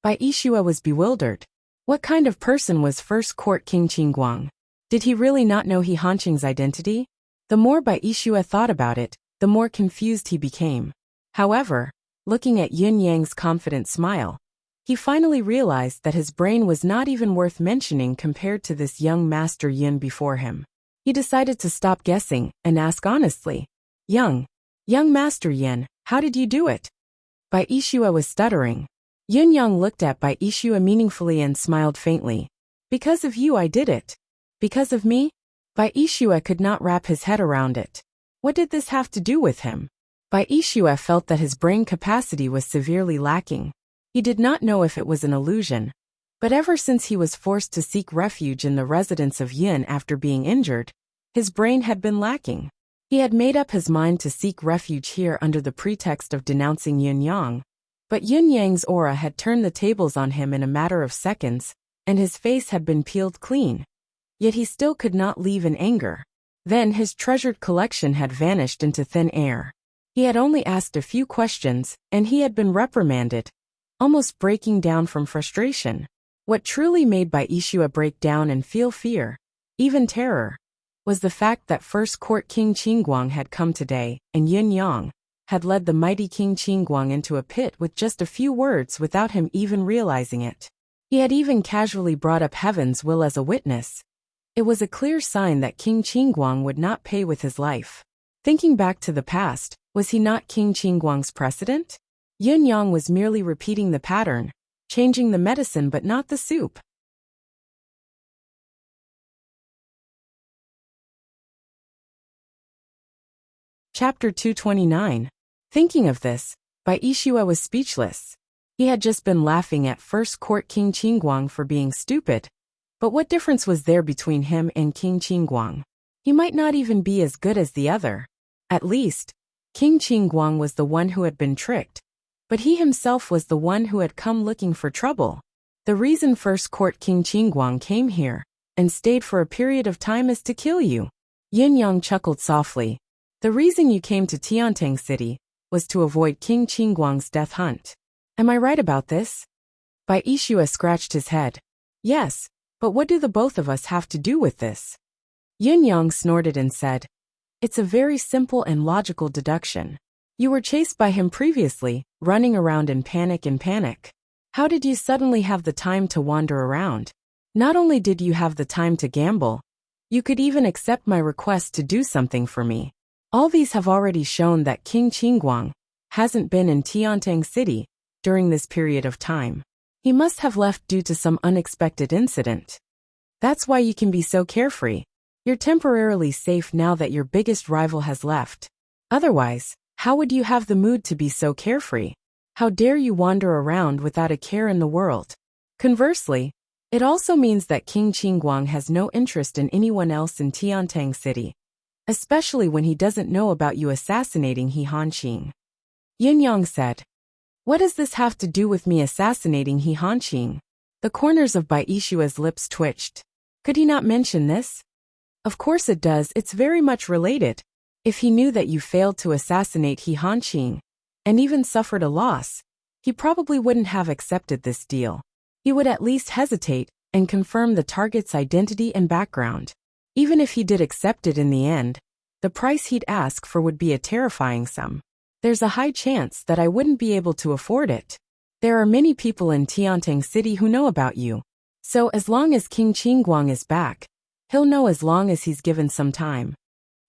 Bai Yixue was bewildered. What kind of person was First Court King Qingguang? Did he really not know He Hanqing's identity? The more Bai Yixue thought about it, the more confused he became. However, looking at Yin Yang's confident smile, he finally realized that his brain was not even worth mentioning compared to this young Master Yin before him. He decided to stop guessing and ask honestly, Young Master Yin, how did you do it? Bai Yixue was stuttering. Yin Yang looked at Bai Yixue meaningfully and smiled faintly. Because of you I did it. Because of me? Bai Yixue could not wrap his head around it. What did this have to do with him? Bai Yixue felt that his brain capacity was severely lacking. He did not know if it was an illusion. But ever since he was forced to seek refuge in the residence of Yin after being injured, his brain had been lacking. He had made up his mind to seek refuge here under the pretext of denouncing Yin Yang. But Yin Yang's aura had turned the tables on him in a matter of seconds, and his face had been peeled clean. Yet he still could not leave in anger. Then his treasured collection had vanished into thin air. He had only asked a few questions, and he had been reprimanded, almost breaking down from frustration. What truly made Bai Ishua break down and feel fear, even terror, was the fact that First Court King Qingguang had come today, and Yin Yang had led the mighty King Qingguang into a pit with just a few words without him even realizing it. He had even casually brought up Heaven's will as a witness. It was a clear sign that King Qingguang would not pay with his life. Thinking back to the past, was he not King Qingguang's precedent? Yin Yang was merely repeating the pattern, changing the medicine but not the soup. Chapter 229. Thinking of this, Bai Ishua was speechless. He had just been laughing at First Court King Qingguang for being stupid. But what difference was there between him and King Qingguang? He might not even be as good as the other. At least, King Qingguang was the one who had been tricked. But he himself was the one who had come looking for trouble. The reason First Court King Qingguang came here and stayed for a period of time is to kill you. Yin Yang chuckled softly. The reason you came to Tiantang City was to avoid King Qingguang's death hunt. Am I right about this? Bai Ishua scratched his head. Yes, but what do the both of us have to do with this? Yin Yang snorted and said, it's a very simple and logical deduction. You were chased by him previously, running around in panic. How did you suddenly have the time to wander around? Not only did you have the time to gamble, you could even accept my request to do something for me. All these have already shown that King Qingguang hasn't been in Tiantang City during this period of time. He must have left due to some unexpected incident. That's why you can be so carefree. You're temporarily safe now that your biggest rival has left. Otherwise, how would you have the mood to be so carefree? How dare you wander around without a care in the world? Conversely, it also means that King Qingguang has no interest in anyone else in Tiantang City, especially when he doesn't know about you assassinating He Hanqing. Yin Yang said, what does this have to do with me assassinating He Hanqing? The corners of Bai Ishua's lips twitched. Could he not mention this? Of course it does, it's very much related. If he knew that you failed to assassinate He Hanqing, and even suffered a loss, he probably wouldn't have accepted this deal. He would at least hesitate and confirm the target's identity and background. Even if he did accept it in the end, the price he'd ask for would be a terrifying sum. There's a high chance that I wouldn't be able to afford it. There are many people in Tiantang City who know about you. So as long as King Qingguang is back, he'll know as long as he's given some time.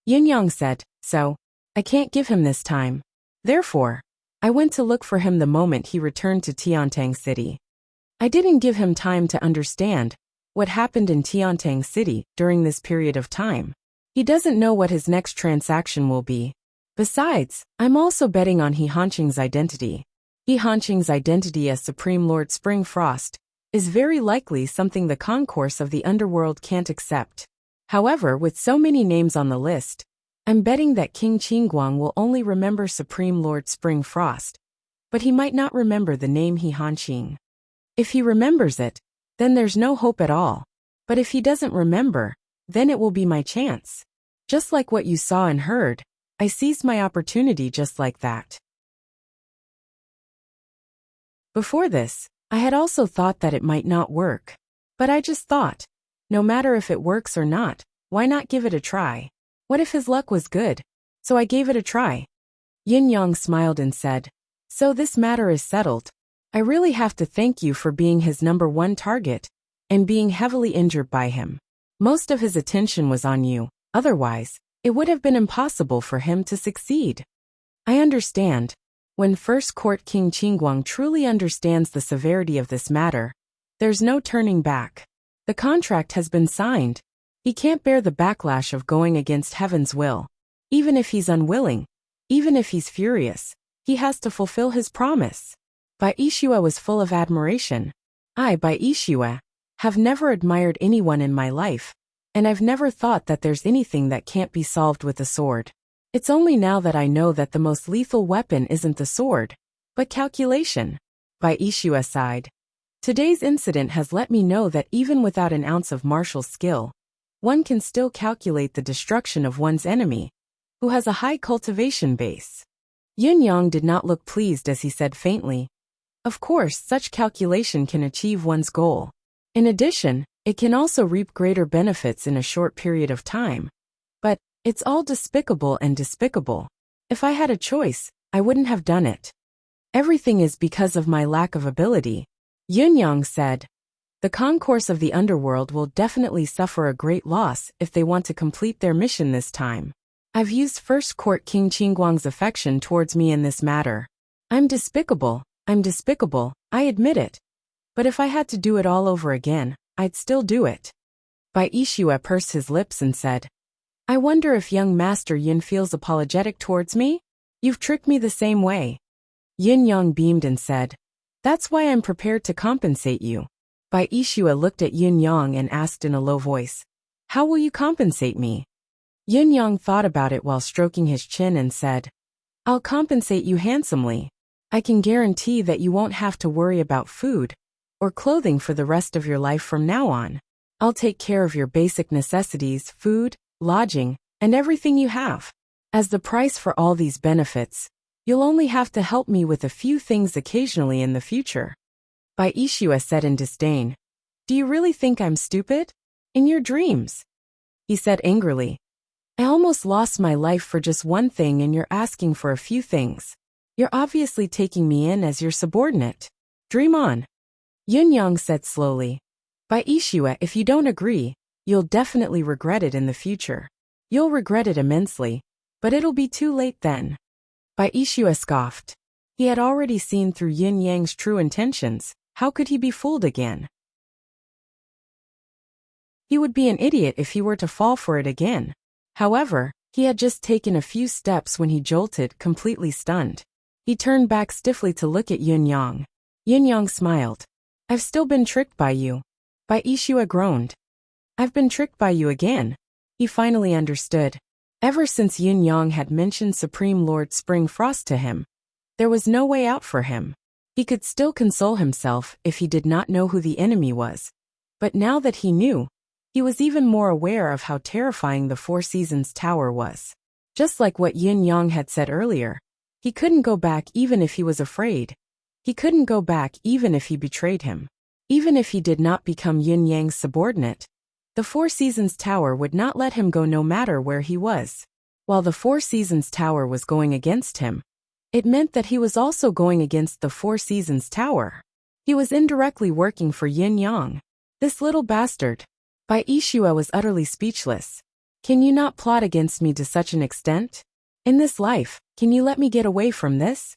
Yin Yang said, so, I can't give him this time. Therefore, I went to look for him the moment he returned to Tiantang City. I didn't give him time to understand what happened in Tiantang City during this period of time. He doesn't know what his next transaction will be. Besides, I'm also betting on He Hanqing's identity. He Hanqing's identity as Supreme Lord Spring Frost is very likely something the concourse of the underworld can't accept. Hanqhowever, with so many names on the list, I'm betting that King Qingguang will only remember Supreme Lord Spring Frost, but he might not remember the name He Hanqing. If he remembers it, then there's no hope at all. But if he doesn't remember, then it will be my chance. Just like what you saw and heard, I seized my opportunity just like that. Before this, I had also thought that it might not work. But I just thought, no matter if it works or not, why not give it a try? What if his luck was good? So I gave it a try. Yin Yang smiled and said, so this matter is settled. I really have to thank you for being his #1 target and being heavily injured by him. Most of his attention was on you, otherwise, it would have been impossible for him to succeed. I understand. When First Court King Qingguang truly understands the severity of this matter, there's no turning back. The contract has been signed. He can't bear the backlash of going against Heaven's will. Even if he's unwilling, even if he's furious, he has to fulfill his promise. Bai Ishua was full of admiration. I, Bai Ishua, have never admired anyone in my life, and I've never thought that there's anything that can't be solved with a sword. It's only now that I know that the most lethal weapon isn't the sword, but calculation. Bai Ishua sighed. Today's incident has let me know that even without an ounce of martial skill, one can still calculate the destruction of one's enemy, who has a high cultivation base. Yin Yang did not look pleased as he said faintly, of course, such calculation can achieve one's goal. In addition, it can also reap greater benefits in a short period of time. But it's all despicable and despicable. If I had a choice, I wouldn't have done it. Everything is because of my lack of ability, Yunyang said. The concourse of the underworld will definitely suffer a great loss if they want to complete their mission this time. I've used First Court King Qingguang's affection towards me in this matter. I'm despicable, I admit it. But if I had to do it all over again, I'd still do it. Bai Yixue pursed his lips and said, I wonder if young Master Yin feels apologetic towards me? You've tricked me the same way. Yin Yang beamed and said, That's why I'm prepared to compensate you. Bai Yixue looked at Yin Yang and asked in a low voice, How will you compensate me? Yin Yang thought about it while stroking his chin and said, I'll compensate you handsomely. I can guarantee that you won't have to worry about food or clothing for the rest of your life from now on. I'll take care of your basic necessities, food, lodging, and everything you have. As the price for all these benefits, you'll only have to help me with a few things occasionally in the future. Bai Yixue said in disdain, Do you really think I'm stupid? In your dreams. He said angrily, I almost lost my life for just one thing and you're asking for a few things. You're obviously taking me in as your subordinate. Dream on. Yun Yang said slowly, Bai Yixue, if you don't agree, you'll definitely regret it in the future. You'll regret it immensely, but it'll be too late then. Bai Yixue scoffed. He had already seen through Yin Yang's true intentions. How could he be fooled again? He would be an idiot if he were to fall for it again. However, he had just taken a few steps when he jolted, completely stunned. He turned back stiffly to look at Yin Yang. Yin Yang smiled. I've still been tricked by you. Bai Yixue groaned. I've been tricked by you again. He finally understood. Ever since Yin Yang had mentioned Supreme Lord Spring Frost to him, there was no way out for him. He could still console himself if he did not know who the enemy was. But now that he knew, he was even more aware of how terrifying the Four Seasons Tower was. Just like what Yin Yang had said earlier, he couldn't go back even if he was afraid. He couldn't go back even if he betrayed him. Even if he did not become Yin Yang's subordinate, the Four Seasons Tower would not let him go no matter where he was. While the Four Seasons Tower was going against him, it meant that he was also going against the Four Seasons Tower. He was indirectly working for Yin Yang. This little bastard. Bai Yixue was utterly speechless. Can you not plot against me to such an extent? In this life, can you let me get away from this?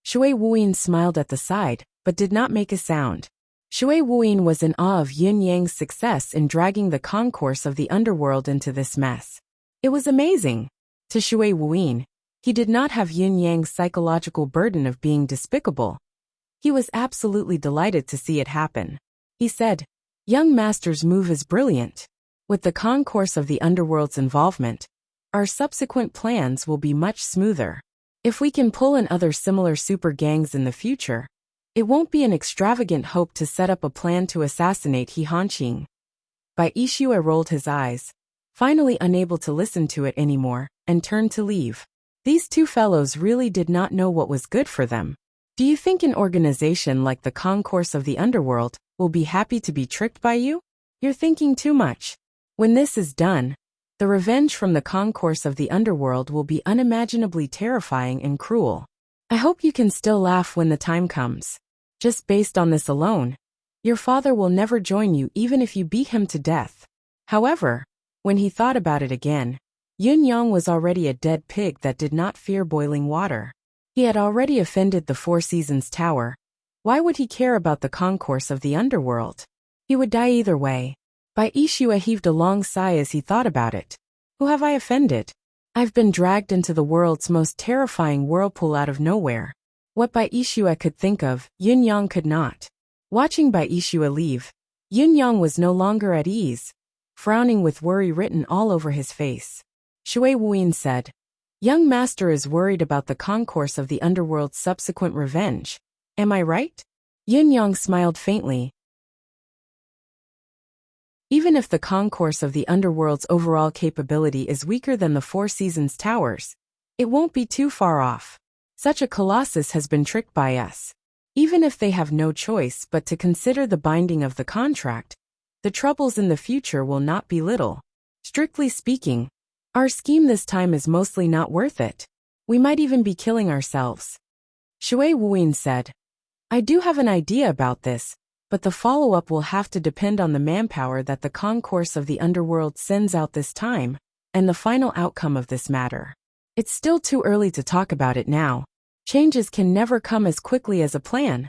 Shui Wuyin smiled at the side, but did not make a sound. Shui Wuyin was in awe of Yin Yang's success in dragging the concourse of the underworld into this mess. It was amazing. To Shui Wuyin, he did not have Yin Yang's psychological burden of being despicable. He was absolutely delighted to see it happen. He said, Young Master's move is brilliant. With the concourse of the underworld's involvement, our subsequent plans will be much smoother. If we can pull in other similar super gangs in the future, it won't be an extravagant hope to set up a plan to assassinate He Hanqing. Bai Yixue rolled his eyes, finally unable to listen to it anymore, and turned to leave. These two fellows really did not know what was good for them. Do you think an organization like the Concourse of the Underworld will be happy to be tricked by you? You're thinking too much. When this is done, the revenge from the Concourse of the Underworld will be unimaginably terrifying and cruel. I hope you can still laugh when the time comes. Just based on this alone, your father will never join you even if you beat him to death. However, when he thought about it again, Yun Yang was already a dead pig that did not fear boiling water. He had already offended the Four Seasons Tower. Why would he care about the concourse of the underworld? He would die either way. Bai Yixue heaved a long sigh as he thought about it. Who have I offended? I've been dragged into the world's most terrifying whirlpool out of nowhere. What Bai Yixue could think of, Yun Yang could not. Watching Bai Yixue leave, Yun Yang was no longer at ease, frowning with worry written all over his face. Shui Wuyin said, Young Master is worried about the concourse of the underworld's subsequent revenge. Am I right? Yun Yang smiled faintly. Even if the concourse of the underworld's overall capability is weaker than the Four Seasons Towers, it won't be too far off. Such a colossus has been tricked by us. Even if they have no choice but to consider the binding of the contract, the troubles in the future will not be little. Strictly speaking, our scheme this time is mostly not worth it. We might even be killing ourselves. Shui Wuyin said. I do have an idea about this, but the follow-up will have to depend on the manpower that the concourse of the underworld sends out this time, and the final outcome of this matter. It's still too early to talk about it now. Changes can never come as quickly as a plan.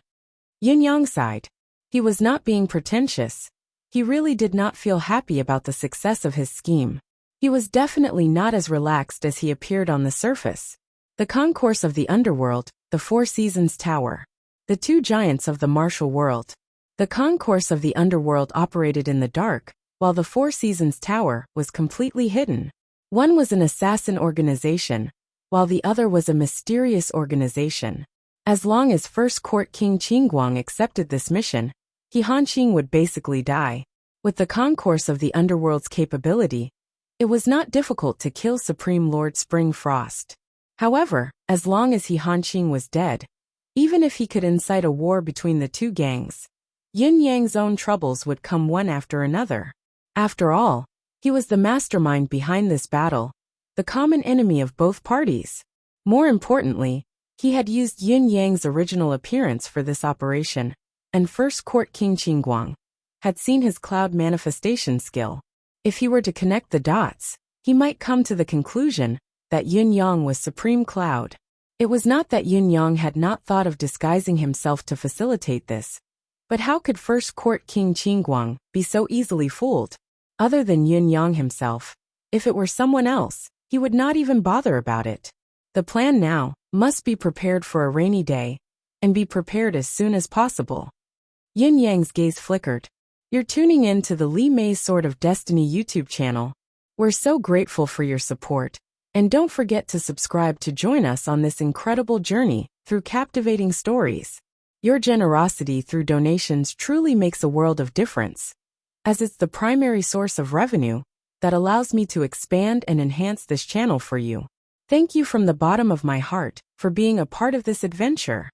Yin Yang sighed. He was not being pretentious. He really did not feel happy about the success of his scheme. He was definitely not as relaxed as he appeared on the surface. The concourse of the underworld, the Four Seasons Tower. The two giants of the martial world. The concourse of the underworld operated in the dark, while the Four Seasons Tower was completely hidden. One was an assassin organization, while the other was a mysterious organization. As long as First Court King Qingguang accepted this mission, He Hanqing would basically die. With the concourse of the underworld's capability, it was not difficult to kill Supreme Lord Spring Frost. However, as long as He Hanqing was dead, even if he could incite a war between the two gangs, Yin Yang's own troubles would come one after another. After all, he was the mastermind behind this battle, the common enemy of both parties. More importantly, he had used Yin Yang's original appearance for this operation, and First Court King Qingguang had seen his cloud manifestation skill. If he were to connect the dots, he might come to the conclusion that Yin Yang was Supreme Cloud. It was not that Yin Yang had not thought of disguising himself to facilitate this, but how could First Court King Qingguang be so easily fooled? Other than Yin Yang himself, if it were someone else, he would not even bother about it. The plan now must be prepared for a rainy day, and be prepared as soon as possible. Yin Yang's gaze flickered. You're tuning in to the Li Mei's Sword of Destiny YouTube channel. We're so grateful for your support, and don't forget to subscribe to join us on this incredible journey through captivating stories. Your generosity through donations truly makes a world of difference, as it's the primary source of revenue that allows me to expand and enhance this channel for you. Thank you from the bottom of my heart for being a part of this adventure.